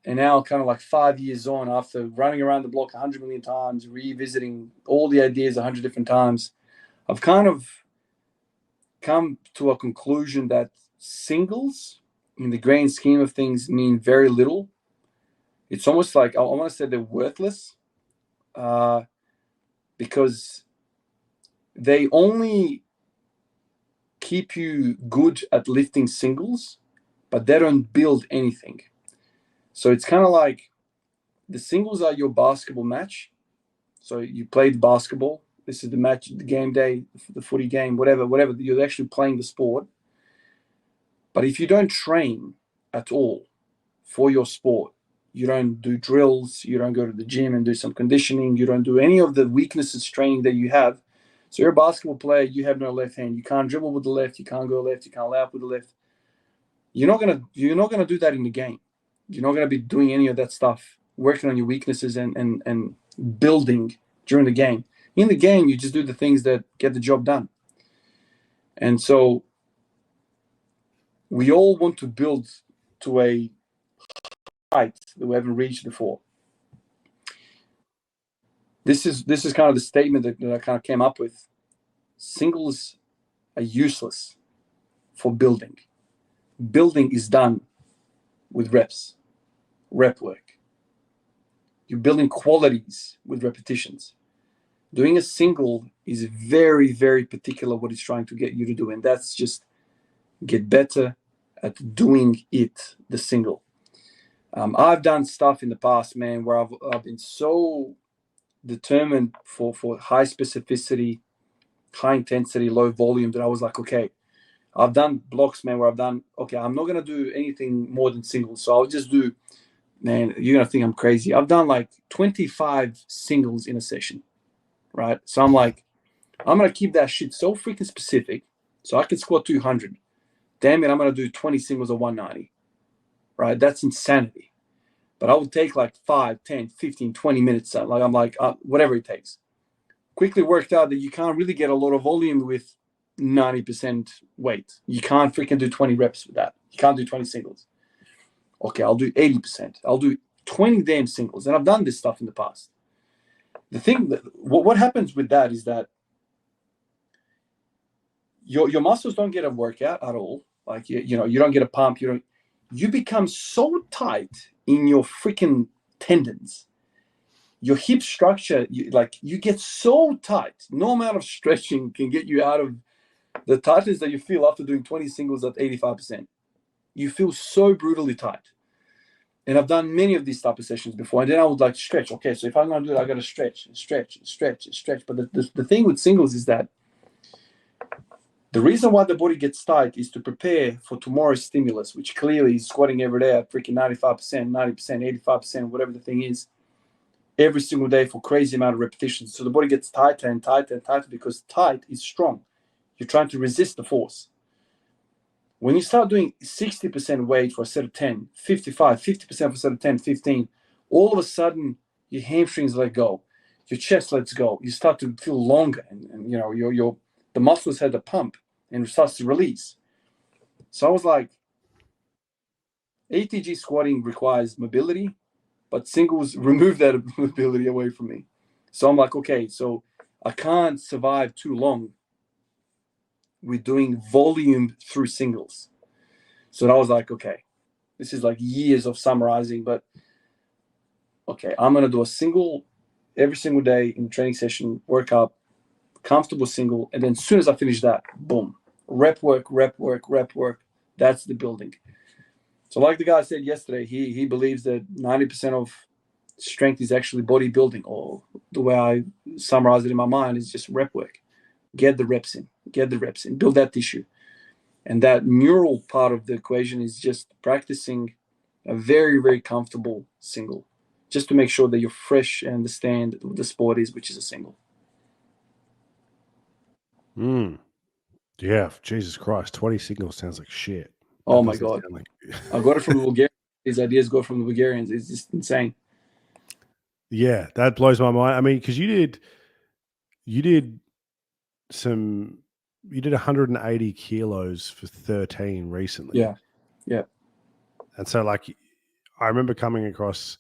And now kind of like 5 years on, after running around the block 100 million times, revisiting all the ideas 100 different times, I've kind of come to a conclusion that singles, in the grand scheme of things, mean very little. It's almost like I want to say they're worthless because they only keep you good at lifting singles, but they don't build anything. So it's kind of like the singles are your basketball match. So you played basketball. This is the match, the game day, the footy game, whatever. You're actually playing the sport. But if you don't train at all for your sport, you don't do drills, you don't go to the gym and do some conditioning, you don't do any of the weaknesses training that you have. So you're a basketball player, you have no left hand. You can't dribble with the left, you can't go left, you can't lay up with the left. You're not gonna do that in the game. You're not gonna be doing any of that stuff, working on your weaknesses and building during the game. In the game, you just do the things that get the job done. And so we all want to build to a height that we haven't reached before. This is kind of the statement that I kind of came up with. Singles are useless for building. Building is done with reps, rep work. You're building qualities with repetitions. Doing a single is very, very particular what it's trying to get you to do, and that's just get better at doing it, the single. I've done stuff in the past, man, where I've been so determined for high specificity, high intensity, low volume that I was like, okay, I've done blocks, man, where I'm not going to do anything more than singles. So I'll just do, man, you're going to think I'm crazy. I've done like 25 singles in a session, right? So I'm like, I'm going to keep that shit so freaking specific so I can squat 200. Damn it, I'm going to do 20 singles of 190, right? That's insanity. But I would take like 5, 10, 15, 20 minutes. I'm like, whatever it takes. Quickly worked out that you can't really get a lot of volume with 90% weight. You can't freaking do 20 reps with that. You can't do 20 singles. Okay, I'll do 80%. I'll do 20 damn singles. And I've done this stuff in the past. The thing that what happens with that is that your muscles don't get a workout at all. Like you don't get a pump. You become so tight in your freaking tendons your hip structure, you get so tight. No amount of stretching can get you out of the tightness that you feel after doing 20 singles at 85%. You feel so brutally tight. And I've done many of these type of sessions before. And then I would like stretch. Okay, so if I'm going to do it, I got to stretch and stretch and stretch and stretch. But the thing with singles is that the reason why the body gets tight is to prepare for tomorrow's stimulus, which clearly is squatting every day at freaking 95%, 90%, 85%, whatever the thing is, every single day for crazy amount of repetitions. So the body gets tighter and tighter and tighter because tight is strong. You're trying to resist the force. When you start doing 60% weight for a set of 10, 55, 50% for a set of 10, 15, all of a sudden your hamstrings let go, your chest lets go. You start to feel longer, and you know the muscles had to pump and it starts to release. So I was like, ATG squatting requires mobility, but singles remove that mobility away from me. So I'm like, okay, so I can't survive too long with doing volume through singles. So I was like, okay, this is like years of summarizing, but okay, I'm going to do a single every single day in the training session, work up, comfortable single. And then as soon as I finish that, boom, rep work. That's the building. So like the guy said yesterday, he believes that 90% of strength is actually bodybuilding, or the way I summarize it in my mind is just rep work. Get the reps in, build that tissue. And that neural part of the equation is just practicing a very, very comfortable single, just to make sure that you're fresh and understand what the sport is, which is a single. Yeah, Jesus Christ, 20 singles sounds like shit. Oh my God. I got it from the Bulgarians. These ideas go from the Bulgarians. It's just insane. Yeah, that blows my mind. I mean, because you did 180 kilos for 13 recently. Yeah. And so, like, I remember coming across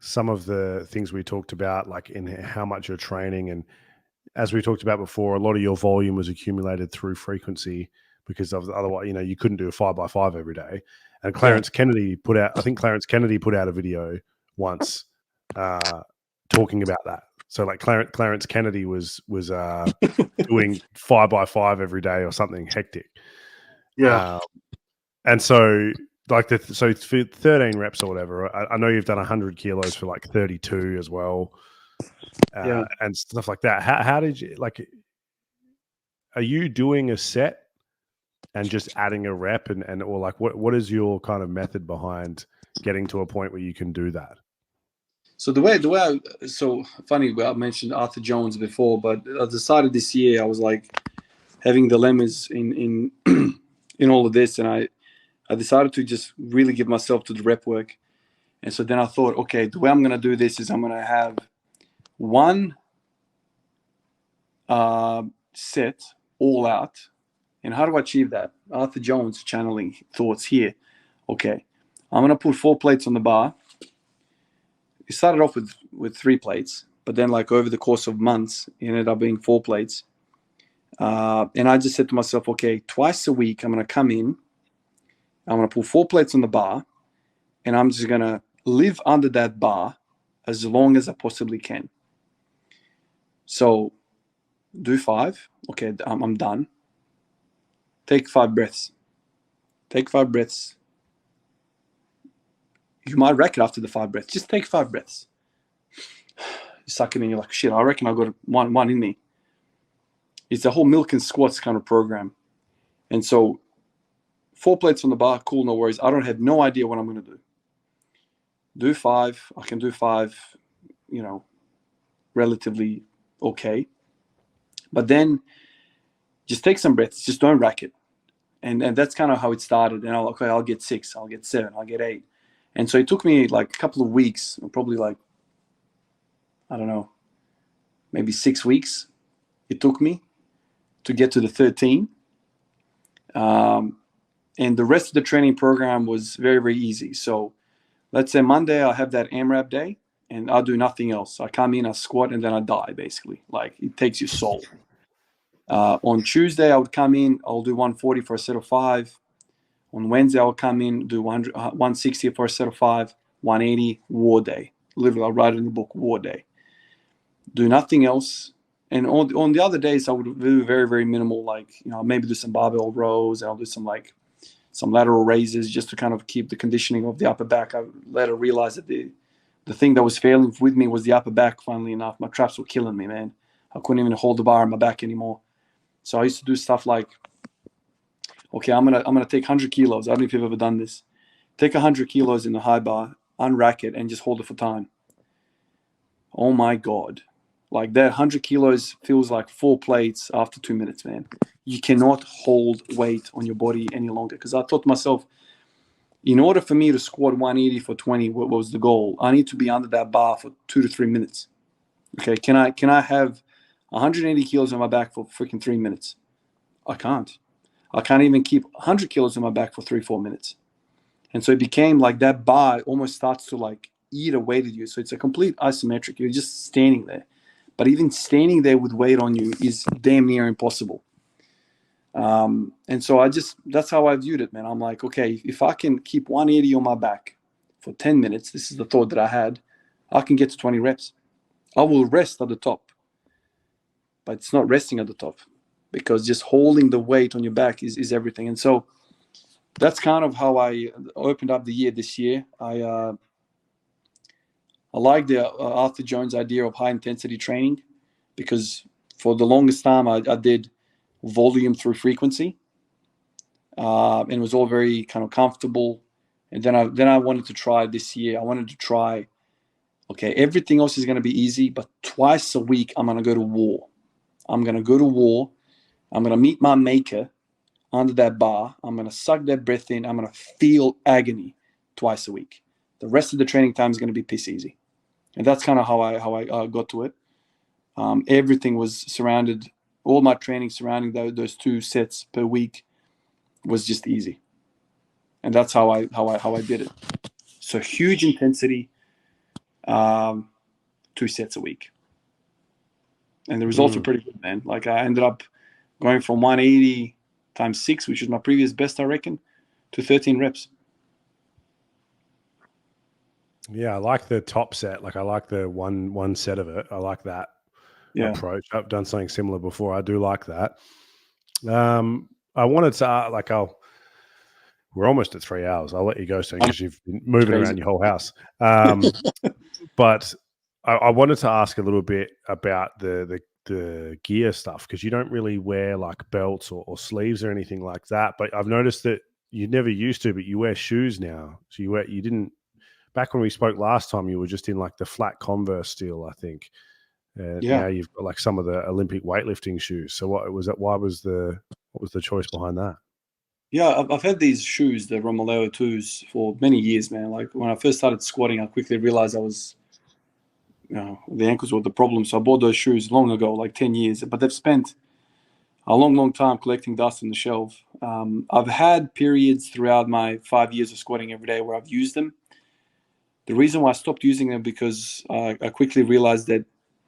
some of the things we talked about, like in how much you're training. And as we talked about before, a lot of your volume was accumulated through frequency because of otherwise, you couldn't do a 5x5 every day. And Clarence Kennedy put out a video once talking about that. So like Clarence Kennedy was doing 5x5 every day or something hectic. Yeah. And so like so for 13 reps or whatever, I know you've done 100 kilos for like 32 as well. And stuff like that. How did you, like, are you doing a set and just adding a rep and or like what is your kind of method behind getting to a point where you can do that? So so funny, I mentioned Arthur Jones before, but I decided this year I was like having dilemmas in in all of this, and I decided to just really give myself to the rep work. And so then I thought, okay, the way I'm going to do this is I'm going to have one set all out. And how do I achieve that? Arthur Jones channeling thoughts here. Okay, I'm going to put 4 plates on the bar. It started off with 3 plates, but then like over the course of months, it ended up being 4 plates. And I just said to myself, okay, twice a week, I'm going to come in, I'm going to put 4 plates on the bar, and I'm just going to live under that bar as long as I possibly can. So do 5. Okay, I'm done. Take 5 breaths. Take 5 breaths. You might wreck it after the 5 breaths. Just take 5 breaths. You suck it in, you're like, shit, I reckon I got one in me. It's a whole milk and squats kind of program. And so 4 plates on the bar, cool, no worries. I don't have no idea what I'm going to do. Do 5. I can do 5, relatively okay. But then just take some breaths. Just don't rack it. And that's kind of how it started. And I'll get 6. I'll get 7. I'll get 8. And so it took me like a couple of weeks, probably like, I don't know, maybe 6 weeks it took me to get to the 13. And the rest of the training program was very, very easy. So let's say Monday I'll have that AMRAP day and I'll do nothing else. I come in, I squat, and then I die, basically. Like, it takes your soul. On Tuesday, I would come in, I'll do 140 for a set of 5. On Wednesday, I'll come in, do 160 for a set of 5, 180, war day. Literally, I write it in the book, war day. Do nothing else. And on the other days, I would do very, very minimal, like, maybe do some barbell rows, and I'll do some lateral raises just to kind of keep the conditioning of the upper back. I later realized that the thing that was failing with me was the upper back, funnily enough. My traps were killing me, man. I couldn't even hold the bar on my back anymore. So I used to do stuff like, okay, I'm gonna take 100 kilos. I don't know if you've ever done this. Take 100 kilos in the high bar, unrack it, and just hold it for time. Oh my God. Like that 100 kilos feels like 4 plates after 2 minutes, man. You cannot hold weight on your body any longer. Because I thought to myself, in order for me to squat 180 for 20, what was the goal? I need to be under that bar for 2 to 3 minutes. Okay, can I have 180 kilos on my back for freaking 3 minutes? I can't. I can't even keep 100 kilos on my back for 3-4 minutes. And so it became like that bar almost starts to like eat away at you. So it's a complete isometric. You're just standing there. But even standing there with weight on you is damn near impossible. And so that's how I viewed it, man. I'm like, okay, if I can keep 180 on my back for 10 minutes, this is the thought that I had, I can get to 20 reps. I will rest at the top. But it's not resting at the top, because just holding the weight on your back is everything. And so that's kind of how I opened up the year this year. I like the Arthur Jones idea of high intensity training, because for the longest time I did volume through frequency, and it was all very kind of comfortable. And then I wanted to try this year. I wanted to try, okay, everything else is going to be easy, but twice a week I'm going to go to war. I'm going to go to war. I'm going to meet my maker under that bar. I'm going to suck that breath in. I'm going to feel agony twice a week. The rest of the training time is going to be piss easy. And that's kind of how I got to it. Everything was surrounded, all my training surrounding those 2 sets per week was just easy. And that's how I did it. So huge intensity, 2 sets a week. And the results were pretty good, man. Like I ended up going from 180 times 6, which is my previous best, I reckon, to 13 reps. Yeah, I like the top set. Like I like the one set of it. I like that approach. I've done something similar before. I do like that. I wanted to we're almost at 3 hours. I'll let you go soon because you've been moving around your whole house. But I wanted to ask a little bit about the gear stuff, because you don't really wear like belts or sleeves or anything like that. But I've noticed that you never used to, but you wear shoes now. So you didn't. Back when we spoke last time, you were just in like the flat Converse steel, I think. Now you've got like some of the Olympic weightlifting shoes. So what was that? What was the choice behind that? Yeah, I've had these shoes, the Romoleo 2s, for many years, man. Like when I first started squatting, I quickly realized the ankles were the problem. So I bought those shoes long ago, like 10 years. But they've spent a long, long time collecting dust on the shelf. I've had periods throughout my 5 years of squatting every day where I've used them. The reason why I stopped using them because I quickly realized that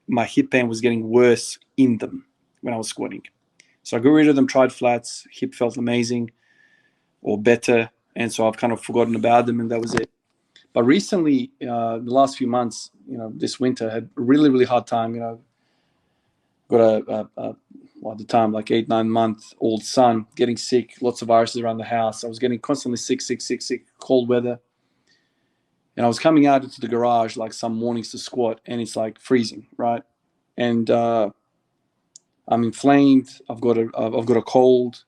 my hip pain was getting worse in them when I was squatting. So I got rid of them, tried flats, hip felt amazing or better. And so I've kind of forgotten about them, and that was it. But recently, the last few months, this winter, I had a really, really hard time. Got at the time, like 8-9 month old son, getting sick, lots of viruses around the house. I was getting constantly sick, cold weather. And I was coming out into the garage like some mornings to squat, and it's like freezing, right? And I'm inflamed. I've got a cold.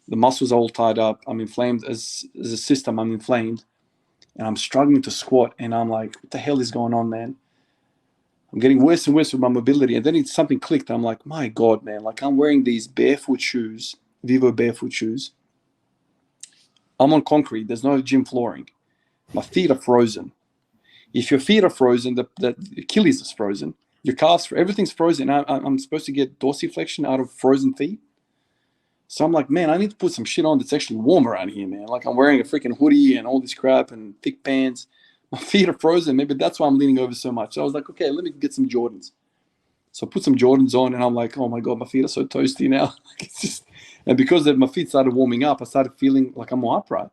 The muscles are all tied up. I'm inflamed as a system. I'm inflamed, and I'm struggling to squat. And I'm like, what the hell is going on, man? I'm getting worse and worse with my mobility. And then something clicked. I'm like, my God, man! Like I'm wearing these barefoot shoes, Vivo barefoot shoes. I'm on concrete. There's no gym flooring. My feet are frozen. If your feet are frozen, the Achilles is frozen. Your calves, everything's frozen. I'm supposed to get dorsiflexion out of frozen feet. So I'm like, man, I need to put some shit on that's actually warm around here, man. Like I'm wearing a freaking hoodie and all this crap and thick pants. My feet are frozen. Maybe that's why I'm leaning over so much. So I was like, okay, let me get some Jordans. So I put some Jordans on, and I'm like, oh my God, my feet are so toasty now. And because my feet started warming up, I started feeling like I'm more upright.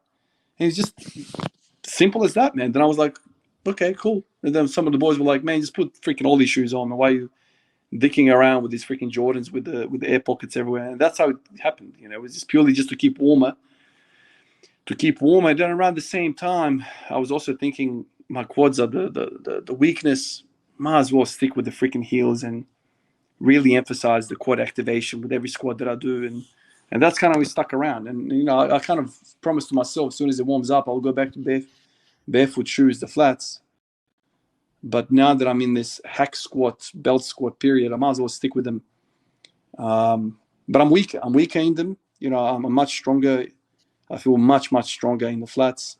And it's just simple as that, man. Then I was like, okay, cool. And then some of the boys were like, man, just put freaking all these shoes on. Why are you dicking around with these freaking Jordans with the air pockets everywhere? And that's how it happened. You know, it was just purely just to keep warmer. And then around the same time, I was also thinking my quads are the weakness. Might as well stick with the freaking heels and really emphasize the quad activation with every squat that I do. And that's kind of how we stuck around. And, you know, I kind of promised to myself, as soon as it warms up, I'll go back to barefoot shoes, the flats. But now that I'm in this hack squat, belt squat period, I might as well stick with them. But I'm weaker. I'm weaker in them. You know, I'm much stronger. I feel much, much stronger in the flats.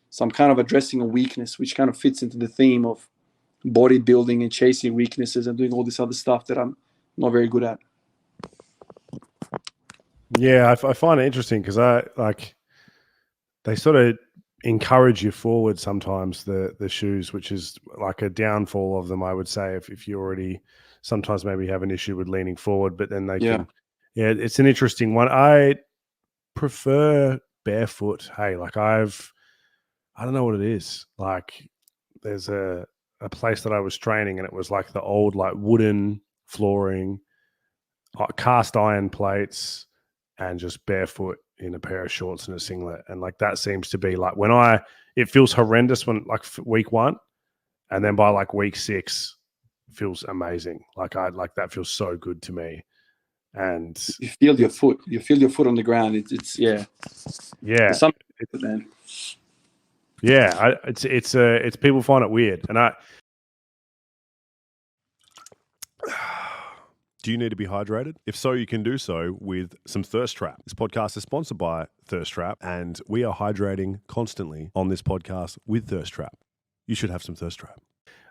So I'm kind of addressing a weakness, which kind of fits into the theme of bodybuilding and chasing weaknesses and doing all this other stuff that I'm not very good at. Yeah, I find it interesting because they sort of encourage you forward sometimes, the shoes, which is like a downfall of them, I would say, if you already sometimes maybe have an issue with leaning forward, but then it's an interesting one. I prefer barefoot. Hey, like I don't know what it is. Like there's a place that I was training and it was like the old like wooden flooring, cast iron plates, and just barefoot in a pair of shorts and a singlet. And like that seems to be like it feels horrendous when like week 1, and then by like week 6 feels amazing. Like that feels so good to me. And you feel your foot on the ground. It's yeah. Man. Yeah, it's people find it weird, and do you need to be hydrated? If so, you can do so with some Thirst Trap. This podcast is sponsored by Thirst Trap, and we are hydrating constantly on this podcast with Thirst Trap. You should have some Thirst Trap.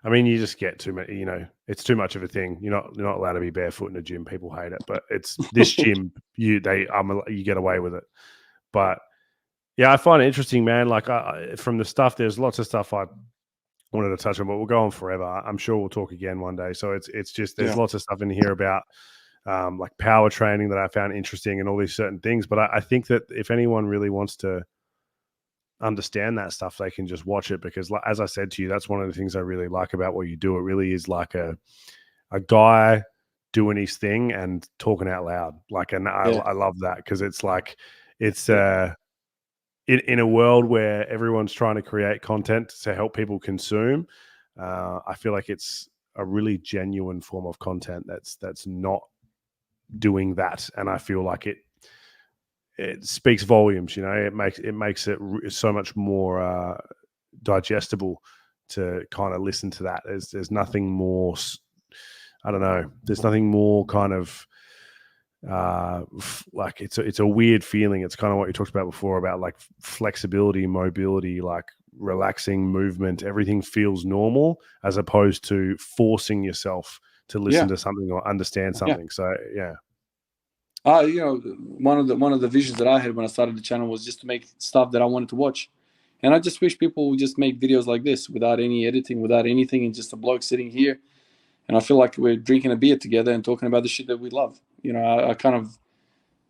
I mean, you just get too much. You know, it's too much of a thing. You're not allowed to be barefoot in a gym. People hate it, but it's this gym. You get away with it. But yeah, I find it interesting, man. Like from the stuff, there's lots of stuff I wanted to touch on, but we'll go on forever. I'm sure we'll talk again one day. So it's just there's lots of stuff in here about like power training that I found interesting and all these certain things. But I think that if anyone really wants to understand that stuff, they can just watch it, because as I said to you, that's one of the things I really like about what you do. It really is like a guy doing his thing and talking out loud. Like, and I love that, because it's like it's in a world where everyone's trying to create content to help people consume, I feel like it's a really genuine form of content that's not doing that, and I feel like it speaks volumes. You know, it makes it so much more digestible to kind of listen to that. There's nothing more. I don't know. There's nothing more kind of like it's a weird feeling. It's kind of what you talked about before about like flexibility, mobility, like relaxing movement. Everything feels normal as opposed to forcing yourself to listen to something or understand something. So yeah. You know, one of the visions that I had when I started the channel was just to make stuff that I wanted to watch, and I just wish people would just make videos like this without any editing, without anything, and just a bloke sitting here. And I feel like we're drinking a beer together and talking about the shit that we love. You know, I kind of,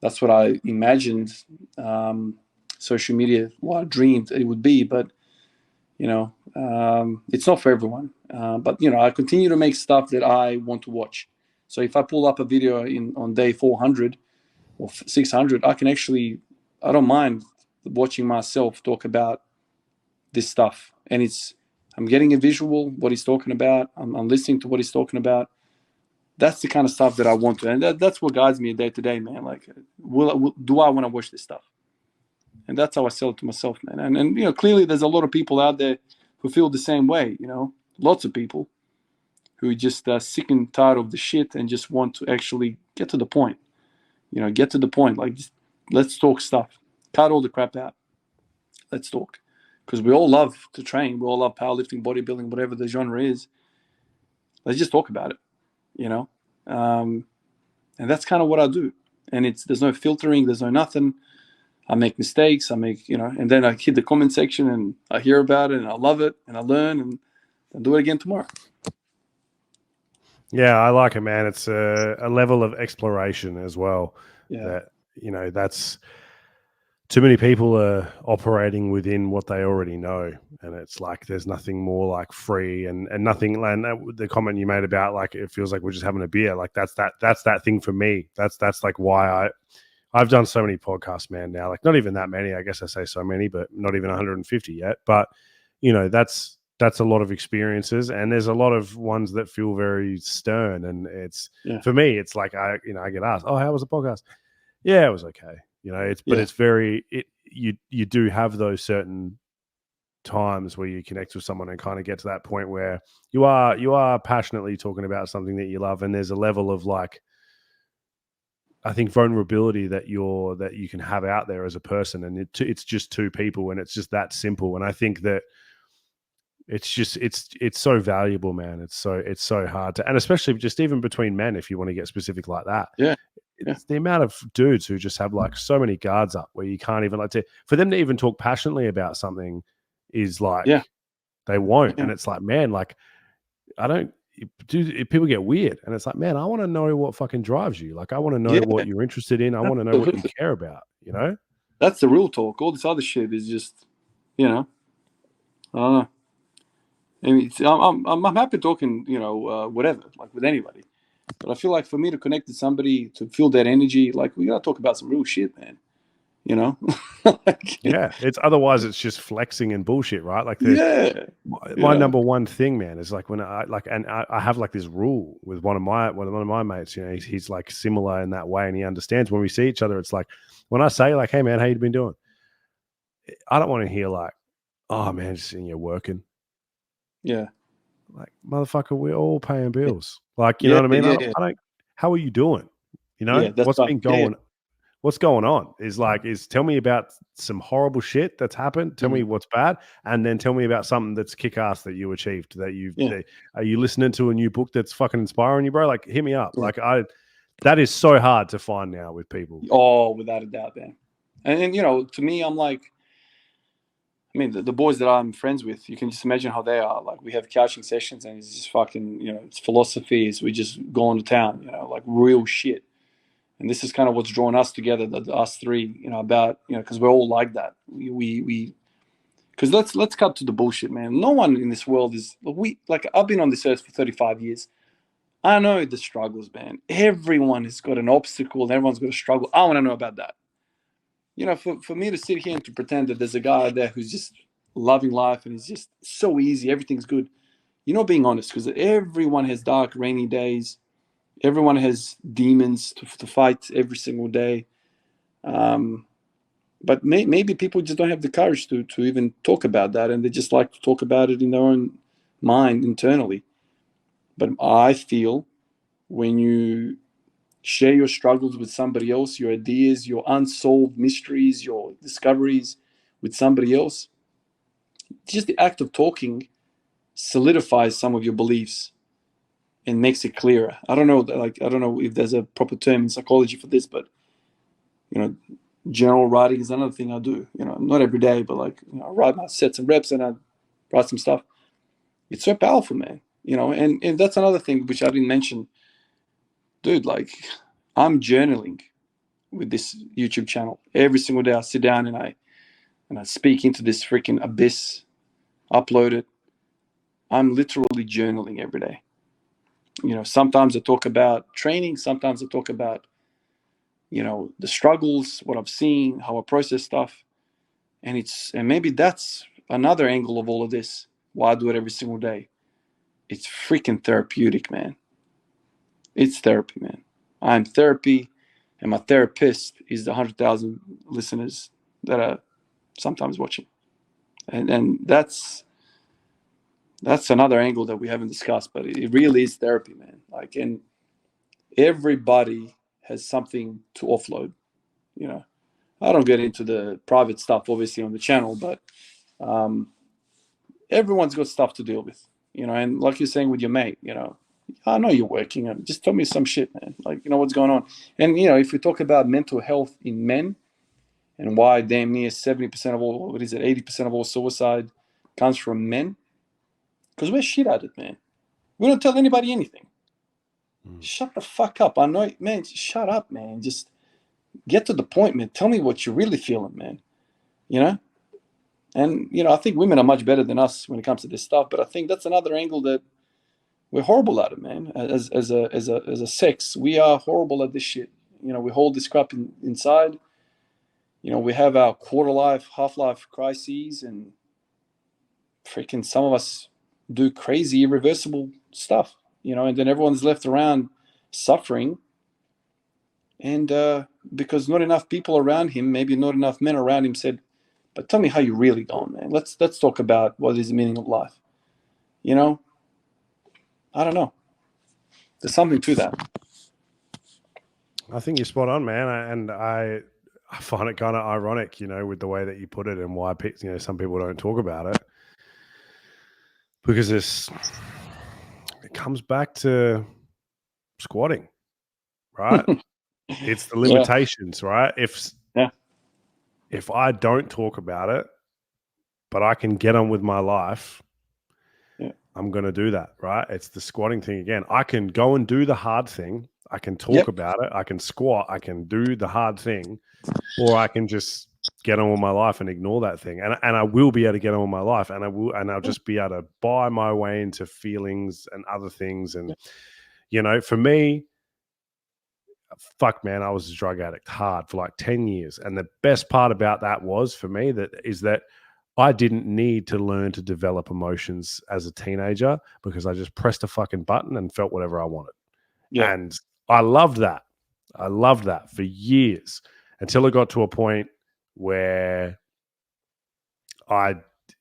that's what I imagined social media, what I dreamed it would be. But, you know, it's not for everyone. But, you know, I continue to make stuff that I want to watch. So if I pull up a video on day 400 or 600, I don't mind watching myself talk about this stuff. And I'm getting a visual, what he's talking about. I'm listening to what he's talking about. That's the kind of stuff that I want to, and that's what guides me day to day, man. Like, do I want to watch this stuff? And that's how I sell it to myself, man. And you know, clearly there's a lot of people out there who feel the same way. You know, lots of people who just sick and tired of the shit and just want to actually get to the point. You know, get to the point. Like, just, let's talk stuff. Cut all the crap out. Let's talk. Because we all love to train. We all love powerlifting, bodybuilding, whatever the genre is. Let's just talk about it, you know? And that's kind of what I do. And there's no filtering. There's no nothing. I make mistakes. And then I hit the comment section and I hear about it and I love it and I learn and I'll do it again tomorrow. Yeah, I like it, man. It's a level of exploration as well. Yeah. That, you know, that's too many people are operating within what they already know, and it's like there's nothing more like free and nothing. And the comment you made about like it feels like we're just having a beer, like that's that thing for me. That's like why I've done so many podcasts, man. Now, like not even that many. I guess I say so many, but not even 150 yet. But you know, that's a lot of experiences, and there's a lot of ones that feel very stern. And it's for me, it's like I get asked, "Oh, how was the podcast?" Yeah, it was okay. You know, but it's very you do have those certain times where you connect with someone and kind of get to that point where you are passionately talking about something that you love, and there's a level of like I think vulnerability that you can have out there as a person, and it's just two people, and it's just that simple. And I think that it's just it's so valuable, man. It's so hard to, and especially just even between men, if you want to get specific like that. It's the amount of dudes who just have like so many guards up where you can't even like for them to even talk passionately about something is like they won't. And it's like, man, like I don't do people get weird, and it's like, man, I want to know what fucking drives you. Like I want to know what you're interested in. I want to know what you care about, you know? That's the real talk. All this other shit is just, you know, I don't know. I mean, I'm happy talking, you know, whatever, like with anybody. But I feel like for me to connect to somebody, to feel that energy, like we gotta talk about some real shit, man. You know? It's otherwise it's just flexing and bullshit, right? Like my number one thing, man, is like when I like, and I have like this rule with one of my mates. You know, he's like similar in that way, and he understands when we see each other. It's like when I say like, "Hey, man, how you been doing?" I don't want to hear like, "Oh, man, just sitting here working." Yeah. Like, motherfucker, we're all paying bills. Like, you know what I mean? I don't. How are you doing? You know, that's what's right. been going? What's going on? Is tell me about some horrible shit that's happened. Tell me what's bad, and then tell me about something that's kick ass that you achieved. Are you listening to a new book that's fucking inspiring you, bro? Like, hit me up. Like, that is so hard to find now with people. Oh, without a doubt, man. And you know, to me, I'm like, I mean, the boys that I'm friends with, you can just imagine how they are. Like, we have couching sessions, and it's just fucking, you know, it's philosophies. We just go on to town, you know, like real shit. And this is kind of what's drawn us together, us three, you know, about, you know, because we're all like that. Because let's cut to the bullshit, man. No one in this world is like I've been on this earth for 35 years. I know the struggles, man. Everyone has got an obstacle, and everyone's got a struggle. I want to know about that. You know, for me to sit here and to pretend that there's a guy out there who's just loving life and it's just so easy, everything's good. You're not being honest, because everyone has dark, rainy days. Everyone has demons to fight every single day. But maybe people just don't have the courage to even talk about that, and they just like to talk about it in their own mind internally. But I feel when you share your struggles with somebody else, your ideas, your unsolved mysteries, your discoveries with somebody else, just the act of talking solidifies some of your beliefs and makes it clearer. I don't know if there's a proper term in psychology for this, but you know, general writing is another thing I do. You know, not every day, but like, you know, I write my sets and reps and I write some stuff. It's so powerful, man. You know, and that's another thing which I didn't mention, dude. Like, I'm journaling with this YouTube channel every single day. I sit down and I speak into this freaking abyss, upload it. I'm literally journaling every day. You know, sometimes I talk about training, sometimes I talk about, you know, the struggles, what I've seen, how I process stuff. And maybe that's another angle of all of this, why I do it every single day. It's freaking therapeutic, man. It's therapy, man. I'm therapy, and my therapist is the 100,000 listeners that are sometimes watching. And that's another angle that we haven't discussed, but it really is therapy, man. Like, and everybody has something to offload, you know. I don't get into the private stuff, obviously, on the channel, but everyone's got stuff to deal with, you know. And like you're saying with your mate, you know, I know you're working. Just tell me some shit, man. Like, you know, what's going on. And, you know, if we talk about mental health in men and why damn near 70% of all, 80% of all suicide comes from men, because we're shit at it, man. We don't tell anybody anything. Shut the fuck up. I know, man, shut up, man. Just get to the point, man. Tell me what you're really feeling, man. You know? And, you know, I think women are much better than us when it comes to this stuff, but I think that's another angle that we're horrible at it, man. As a sex, we are horrible at this shit. You know, we hold this crap inside. You know, we have our quarter life, half life crises, and freaking some of us do crazy, irreversible stuff. You know, and then everyone's left around suffering. And because not enough people around him, maybe not enough men around him, said, "But tell me how you really going, man. Let's talk about what is the meaning of life." You know, I don't know. There's something to that. I think you're spot on, man. I find it kind of ironic, you know, with the way that you put it and why, you know, some people don't talk about it, because it comes back to squatting, right? It's the limitations, right? If I don't talk about it, but I can get on with my life, I'm going to do that, right? It's the squatting thing again. I can go and do the hard thing. I can talk about it. I can squat. I can do the hard thing, or I can just get on with my life and ignore that thing. And I will be able to get on with my life, and I'll just be able to buy my way into feelings and other things. And, you know, for me, fuck, man, I was a drug addict hard for like 10 years. And the best part about that was, for me, that I didn't need to learn to develop emotions as a teenager, because I just pressed a fucking button and felt whatever I wanted. Yeah. And I loved that. I loved that for years, until it got to a point where I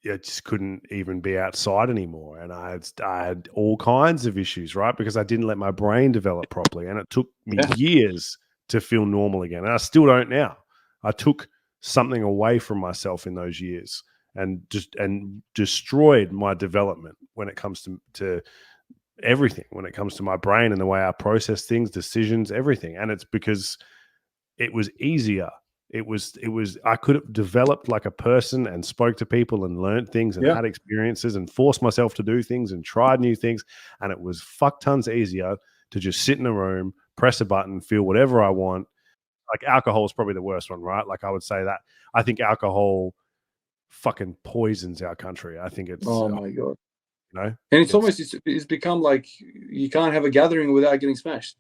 just couldn't even be outside anymore. And I had all kinds of issues, right? Because I didn't let my brain develop properly. And it took me years to feel normal again. And I still don't now. I took something away from myself in those years and destroyed my development when it comes to everything, when it comes to my brain and the way I process things, decisions, everything. And it's because it was easier. It was I could have developed like a person and spoke to people and learned things and had experiences and forced myself to do things and tried new things. And it was fuck tons easier to just sit in a room, press a button, feel whatever I want. Like alcohol is probably the worst one, right? Like I would say that. I think alcohol fucking poisons our country. I think it's, oh my God. You know? And it's become like you can't have a gathering without getting smashed.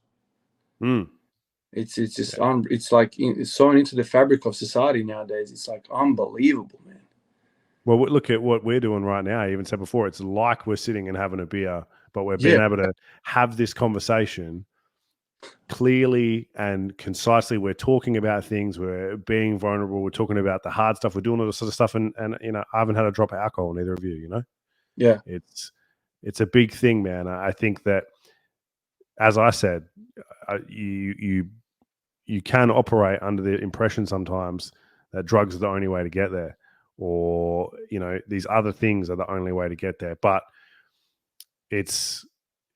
It's just it's like it's sewn into the fabric of society nowadays. It's like unbelievable, man. Well, look at what we're doing right now. I even said before, it's like we're sitting and having a beer, but we're being able to have this conversation clearly and concisely. We're talking about things. We're being vulnerable. We're talking about the hard stuff. We're doing all this sort of stuff. And you know, I haven't had a drop of alcohol, neither of you, you know? Yeah. It's a big thing, man. I think that, as I said, you can operate under the impression sometimes that drugs are the only way to get there, or, you know, these other things are the only way to get there. But it's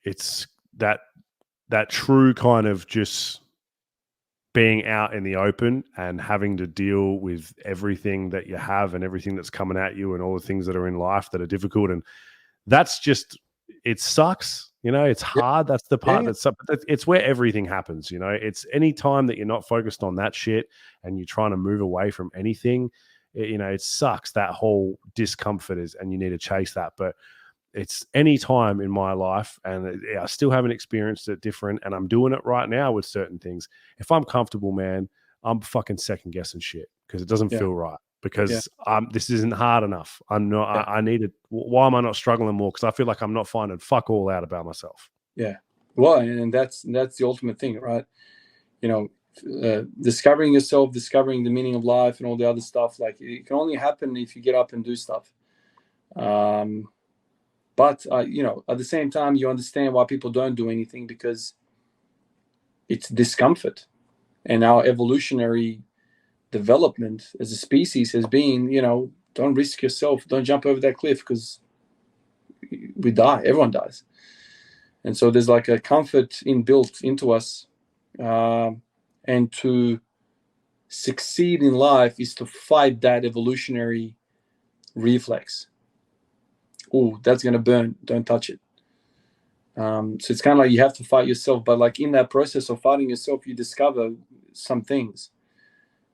that true kind of just being out in the open and having to deal with everything that you have and everything that's coming at you and all the things that are in life that are difficult. And that's just, it sucks. You know, it's hard. That's the part it's where everything happens. You know, it's any time that you're not focused on that shit and you're trying to move away from anything, you know, it sucks. That whole discomfort is, and you need to chase that. But it's any time in my life, and I still haven't experienced it different, and I'm doing it right now with certain things. If I'm comfortable, man, I'm fucking second guessing shit because it doesn't feel right. Because this isn't hard enough. I'm not. I need it. Why am I not struggling more? Because I feel like I'm not finding fuck all out about myself. Yeah, well, and that's the ultimate thing, right? You know, discovering yourself, discovering the meaning of life, and all the other stuff. Like, it can only happen if you get up and do stuff. But you know, at the same time, you understand why people don't do anything, because it's discomfort, and our evolutionary development as a species has been, you know, don't risk yourself, don't jump over that cliff, because we die, everyone dies. And so there's like a comfort inbuilt into us, and to succeed in life is to fight that evolutionary reflex. Oh, that's gonna burn, don't touch it. So it's kind of like you have to fight yourself, but like in that process of fighting yourself, you discover some things.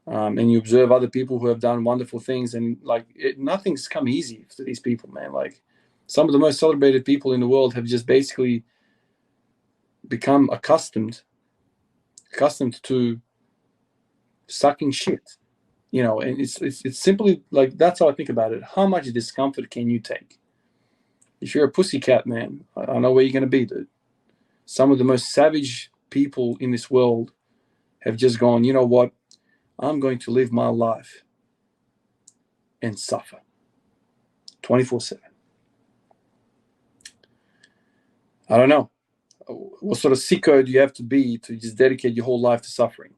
and you observe other people who have done wonderful things, and like nothing's come easy to these people, man. Like some of the most celebrated people in the world have just basically become accustomed to sucking shit, you know. And it's simply like, that's how I think about it. How much discomfort can you take? If you're a pussycat, man, I don't know where you're gonna be, dude. Some of the most savage people in this world have just gone, you know what? I'm going to live my life and suffer 24/7. I don't know. What sort of sicko do you have to be to just dedicate your whole life to suffering?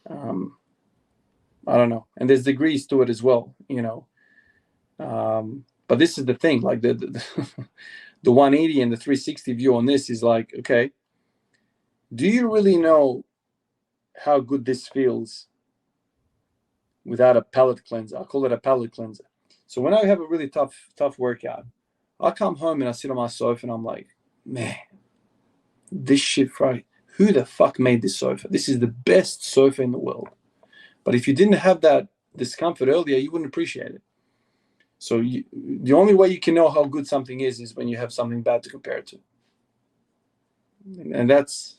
I don't know. And there's degrees to it as well, you know. But this is the thing, like the 180 and the 360 view on this is like, okay, do you really know how good this feels without a palate cleanser? I call it a palate cleanser. So when I have a really tough workout, I come home and I sit on my sofa and I'm like, man, this shit, right? Who the fuck made this sofa? This is the best sofa in the world. But if you didn't have that discomfort earlier, you wouldn't appreciate it. So the only way you can know how good something is when you have something bad to compare it to. And that's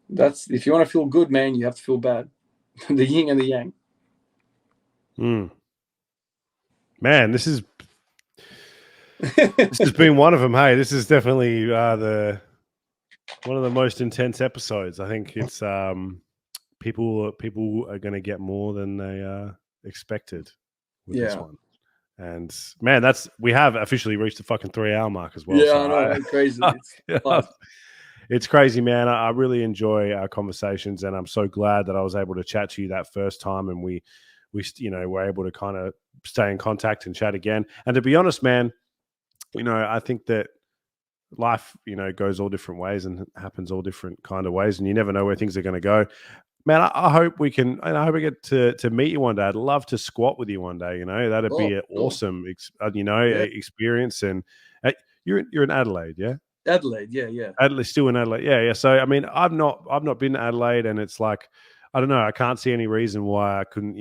if you want to feel good, man, you have to feel bad. The yin and the yang. Man, this has been one of them. Hey, this is definitely one of the most intense episodes. I think it's people are going to get more than they expected with this one. And man, we have officially reached the fucking 3 hour mark as well. Yeah, so I know. It's crazy. It's crazy, man. I really enjoy our conversations, and I'm so glad that I was able to chat to you that first time, and we were able to kind of stay in contact and chat again. And to be honest, man, I think that life, goes all different ways and happens all different kind of ways, and you never know where things are going to go. Man, I hope we can, and I hope I get to meet you one day. I'd love to squat with you one day. That'd be an awesome, experience. And you're in Adelaide, yeah? Adelaide, yeah. Adelaide, still in Adelaide, yeah. So I mean, I've not been to Adelaide, and it's like, I don't know. I can't see any reason why I couldn't,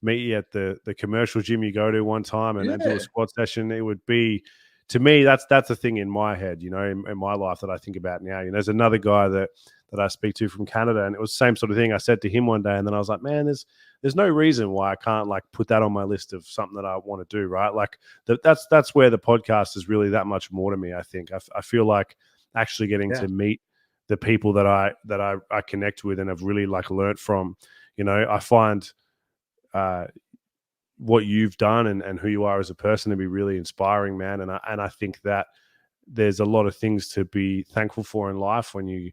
meet you at the commercial gym you go to one time and do a squat session. It would be, to me, that's a thing in my head, in my life that I think about now. There's another guy that I speak to from Canada, and it was the same sort of thing. I said to him one day, and then I was like, man, there's no reason why I can't like put that on my list of something that I want to do, right? Like that's where the podcast is really that much more to me. I think I feel like actually getting to meet the people that I connect with and have really like learnt from. I find what you've done and who you are as a person to be really inspiring, man. And I think that there's a lot of things to be thankful for in life when you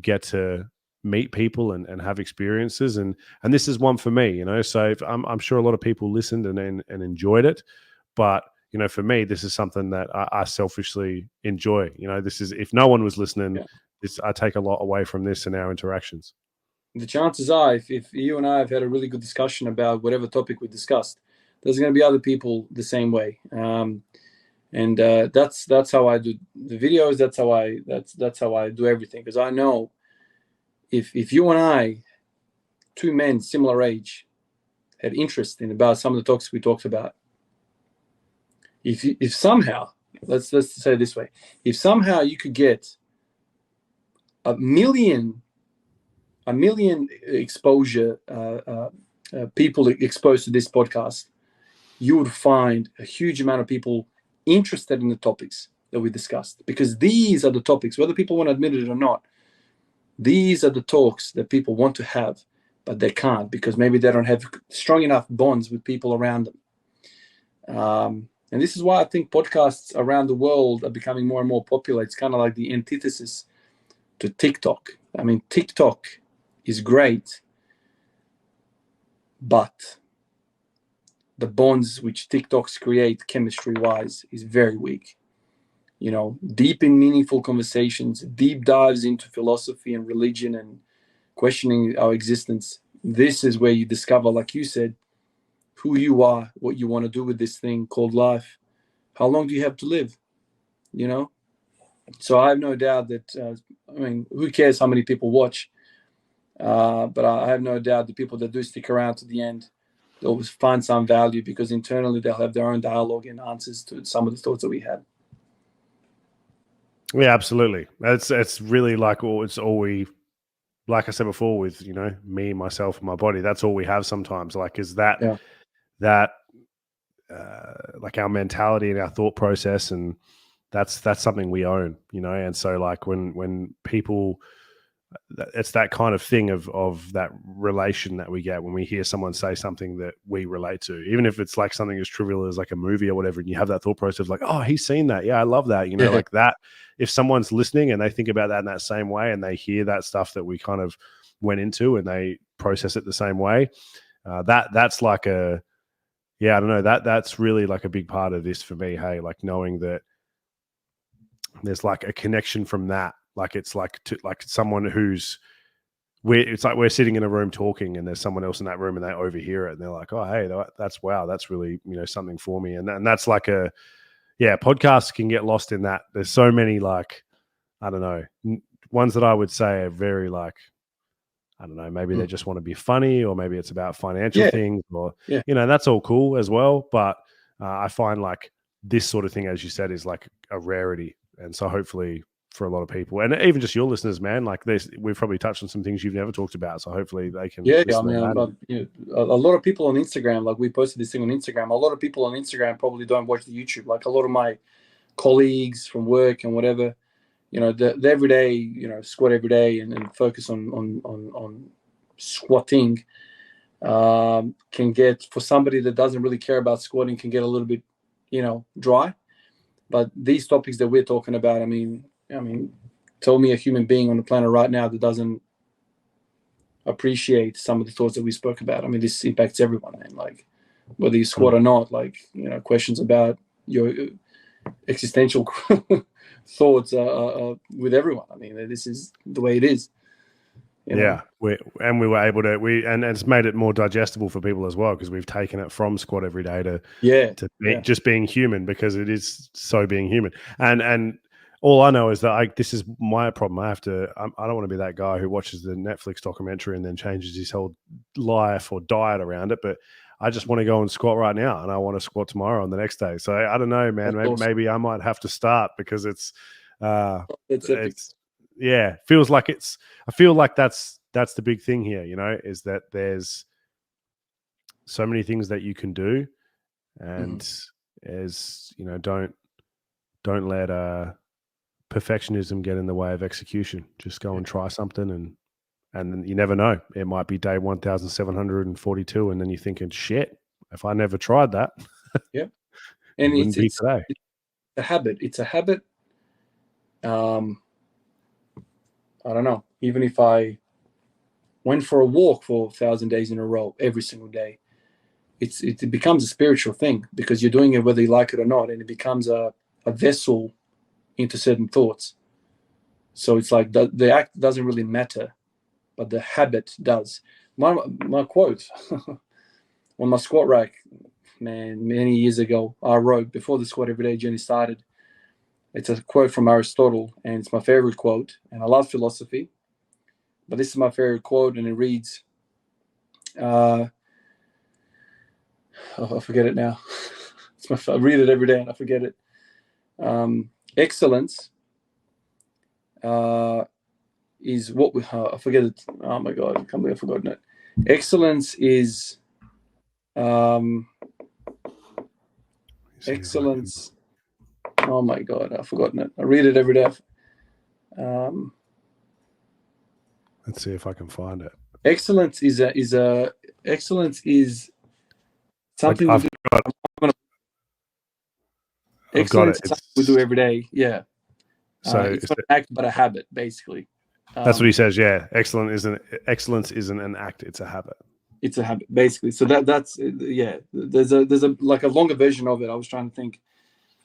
get to meet people and have experiences, and this is one for me, so I'm sure a lot of people listened and enjoyed it, but for me, this is something that I selfishly enjoy. This is, if no one was listening, I take a lot away from this and our interactions. The chances are, if you and I have had a really good discussion about whatever topic we discussed, there's going to be other people the same way. And that's how I do the videos. That's how I do everything. Because I know if you and I, two men similar age, had interest in about some of the topics we talked about, if somehow, let's say it this way, if somehow you could get a million exposure people exposed to this podcast, you would find a huge amount of people interested in the topics that we discussed, because these are the topics, whether people want to admit it or not, these are the talks that people want to have, but they can't because maybe they don't have strong enough bonds with people around them. And this is why I think podcasts around the world are becoming more and more popular. It's kind of like the antithesis to TikTok. I mean, TikTok is great, but the bonds which TikToks create chemistry-wise is very weak. Deep and meaningful conversations, deep dives into philosophy and religion and questioning our existence. This is where you discover, like you said, who you are, what you want to do with this thing called life. How long do you have to live? So I have no doubt that, who cares how many people watch? But I have no doubt the people that do stick around to the end, they'll always find some value, because internally they'll have their own dialogue and answers to some of the thoughts that we had. Yeah, absolutely. It's really like all we, like I said before, with me, myself, and my body. That's all we have sometimes. Like, is that Yeah. that like our mentality and our thought process, and that's something we own, And so, like when people, it's that kind of thing of that relation that we get when we hear someone say something that we relate to, even if it's like something as trivial as like a movie or whatever, and you have that thought process like, oh, he's seen that, yeah, I love that, Yeah. like that. If someone's listening and they think about that in that same way, and they hear that stuff that we kind of went into, and they process it the same way, that's like I don't know, that's really like a big part of this for me. Hey, like knowing that there's like a connection from that. Like it's like like someone who's it's like we're sitting in a room talking, and there's someone else in that room, and they overhear it, and they're like, oh, hey, that's wow, that's really something for me. And that's like podcasts can get lost in that. There's so many, like, I don't know, ones that I would say are very like, I don't know, maybe they just want to be funny, or maybe it's about financial things, or that's all cool as well. But I find like this sort of thing, as you said, is like a rarity. And so hopefully for a lot of people, and even just your listeners, man, like this, we've probably touched on some things you've never talked about. So hopefully they can. I mean, a lot of people on Instagram, like we posted this thing on Instagram, a lot of people on Instagram probably don't watch the YouTube. Like a lot of my colleagues from work and whatever, the everyday, squat every day and focus on squatting, can get, for somebody that doesn't really care about squatting, can get a little bit, dry. But these topics that we're talking about, I mean, tell me a human being on the planet right now that doesn't appreciate some of the thoughts that we spoke about. I mean, this impacts everyone, man. Like whether you squat or not, like, questions about your existential thoughts with everyone. I mean, this is the way it is. Yeah, we were able to and it's made it more digestible for people as well, because we've taken it from squat every day to just being human, because it is so being human. And all I know is that this is my problem. I don't want to be that guy who watches the Netflix documentary and then changes his whole life or diet around it. But I just want to go and squat right now, and I want to squat tomorrow and the next day. So I don't know, man. Maybe I might have to start, because it's feels like I feel like that's the big thing here, is that there's so many things that you can do, and as don't let perfectionism get in the way of execution. Just go and try something, and you never know. It might be day 1742, and then you're thinking, shit, if I never tried that, and it wouldn't be today. It's a habit. It's a habit. I don't know, even if I went for a walk for 1,000 days in a row every single day, it becomes a spiritual thing, because you're doing it whether you like it or not, and it becomes a vessel into certain thoughts. So it's like the act doesn't really matter, but the habit does. My quote on my squat rack, man, many years ago, I wrote before the squat everyday journey started. It's a quote from Aristotle, and it's my favorite quote. And I love philosophy, but this is my favorite quote, and it reads, I forget it now. I read it every day and I forget it. Excellence is what we. I forget it. Oh my god! I can't believe I've forgotten it. Excellence is. Excellence. Oh my god! I've forgotten it. I read it every day. Let's see if I can find it. Excellence is something we do. Excellence is something we do every day. Yeah. So it's not an act, but a habit, basically. That's what he says. Yeah, excellence isn't an act; it's a habit. It's a habit, basically. So that's There's a like a longer version of it. I was trying to think,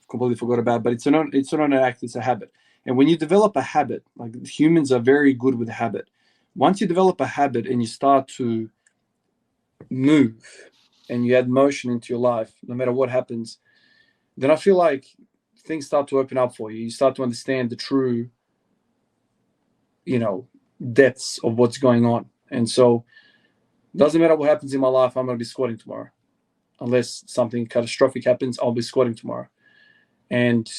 completely forgot about it, but it's not an act; it's a habit. And when you develop a habit, like humans are very good with habit. Once you develop a habit and you start to move, and you add motion into your life, no matter what happens, then I feel like things start to open up for you. You start to understand the true, depths of what's going on. And so doesn't matter what happens in my life, I'm going to be squatting tomorrow. Unless something catastrophic happens, I'll be squatting tomorrow. And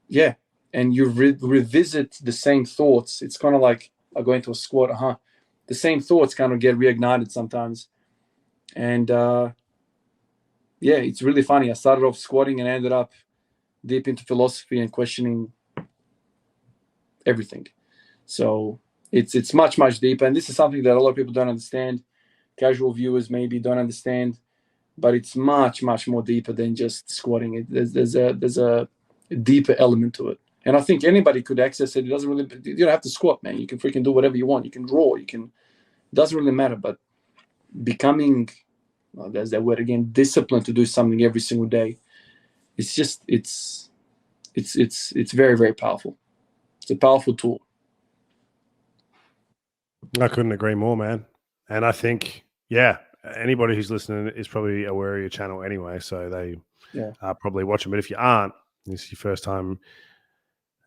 yeah, and you revisit the same thoughts. It's kind of like I go into a squat, the same thoughts kind of get reignited sometimes. And yeah, it's really funny. I started off squatting and ended up deep into philosophy and questioning everything. So it's much, much deeper. And this is something that a lot of people don't understand. Casual viewers maybe don't understand, but it's much, much more deeper than just squatting. There's a deeper element to it. And I think anybody could access it. It doesn't really, you don't have to squat, man. You can freaking do whatever you want. You can draw, it doesn't really matter. But becoming, well, there's that word again, discipline to do something every single day. It's just, it's very, very powerful. It's a powerful tool. I couldn't agree more, man. And I think, yeah, anybody who's listening is probably aware of your channel anyway, so they are probably watching. But if you aren't, this is your first time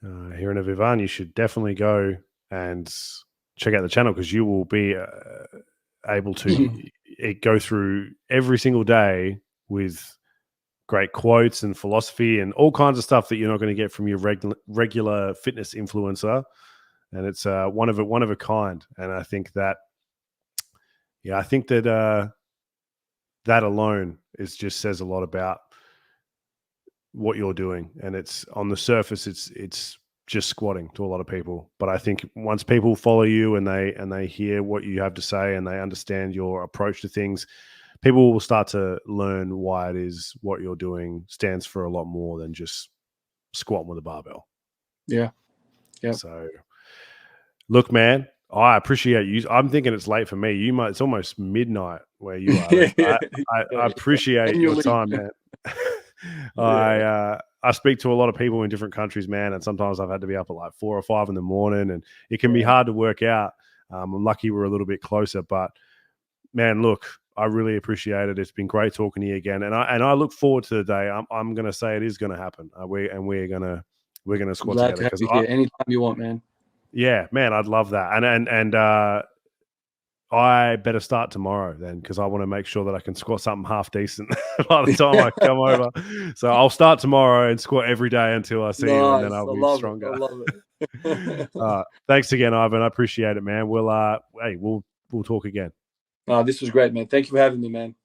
hearing of Ivan, you should definitely go and check out the channel, because you will be able to go through every single day with great quotes and philosophy and all kinds of stuff that you're not going to get from your regular fitness influencer. And it's one of a kind. And I think that, that alone just says a lot about what you're doing. And it's on the surface, it's just squatting to a lot of people. But I think once people follow you and they hear what you have to say and they understand your approach to things, people will start to learn why it is what you're doing stands for a lot more than just squatting with a barbell. Yeah. Yeah. So look, man, I appreciate you. I'm thinking it's late for me. It's almost midnight where you are. I appreciate your time, man. I speak to a lot of people in different countries, man, and sometimes I've had to be up at like 4 or 5 in the morning, and it can be hard to work out. I'm lucky we're a little bit closer, but man, look, I really appreciate it. It's been great talking to you again, and I look forward to the day. I'm going to say it is going to happen. We're going to squat Glad together. to have you here anytime you want, man. Yeah, man, I'd love that. And I better start tomorrow then, because I want to make sure that I can squat something half decent by the time I come over. So I'll start tomorrow and squat every day until I see you, and then I'll be stronger. I love it. Thanks again, Ivan. I appreciate it, man. We'll talk again. This was great, man. Thank you for having me, man.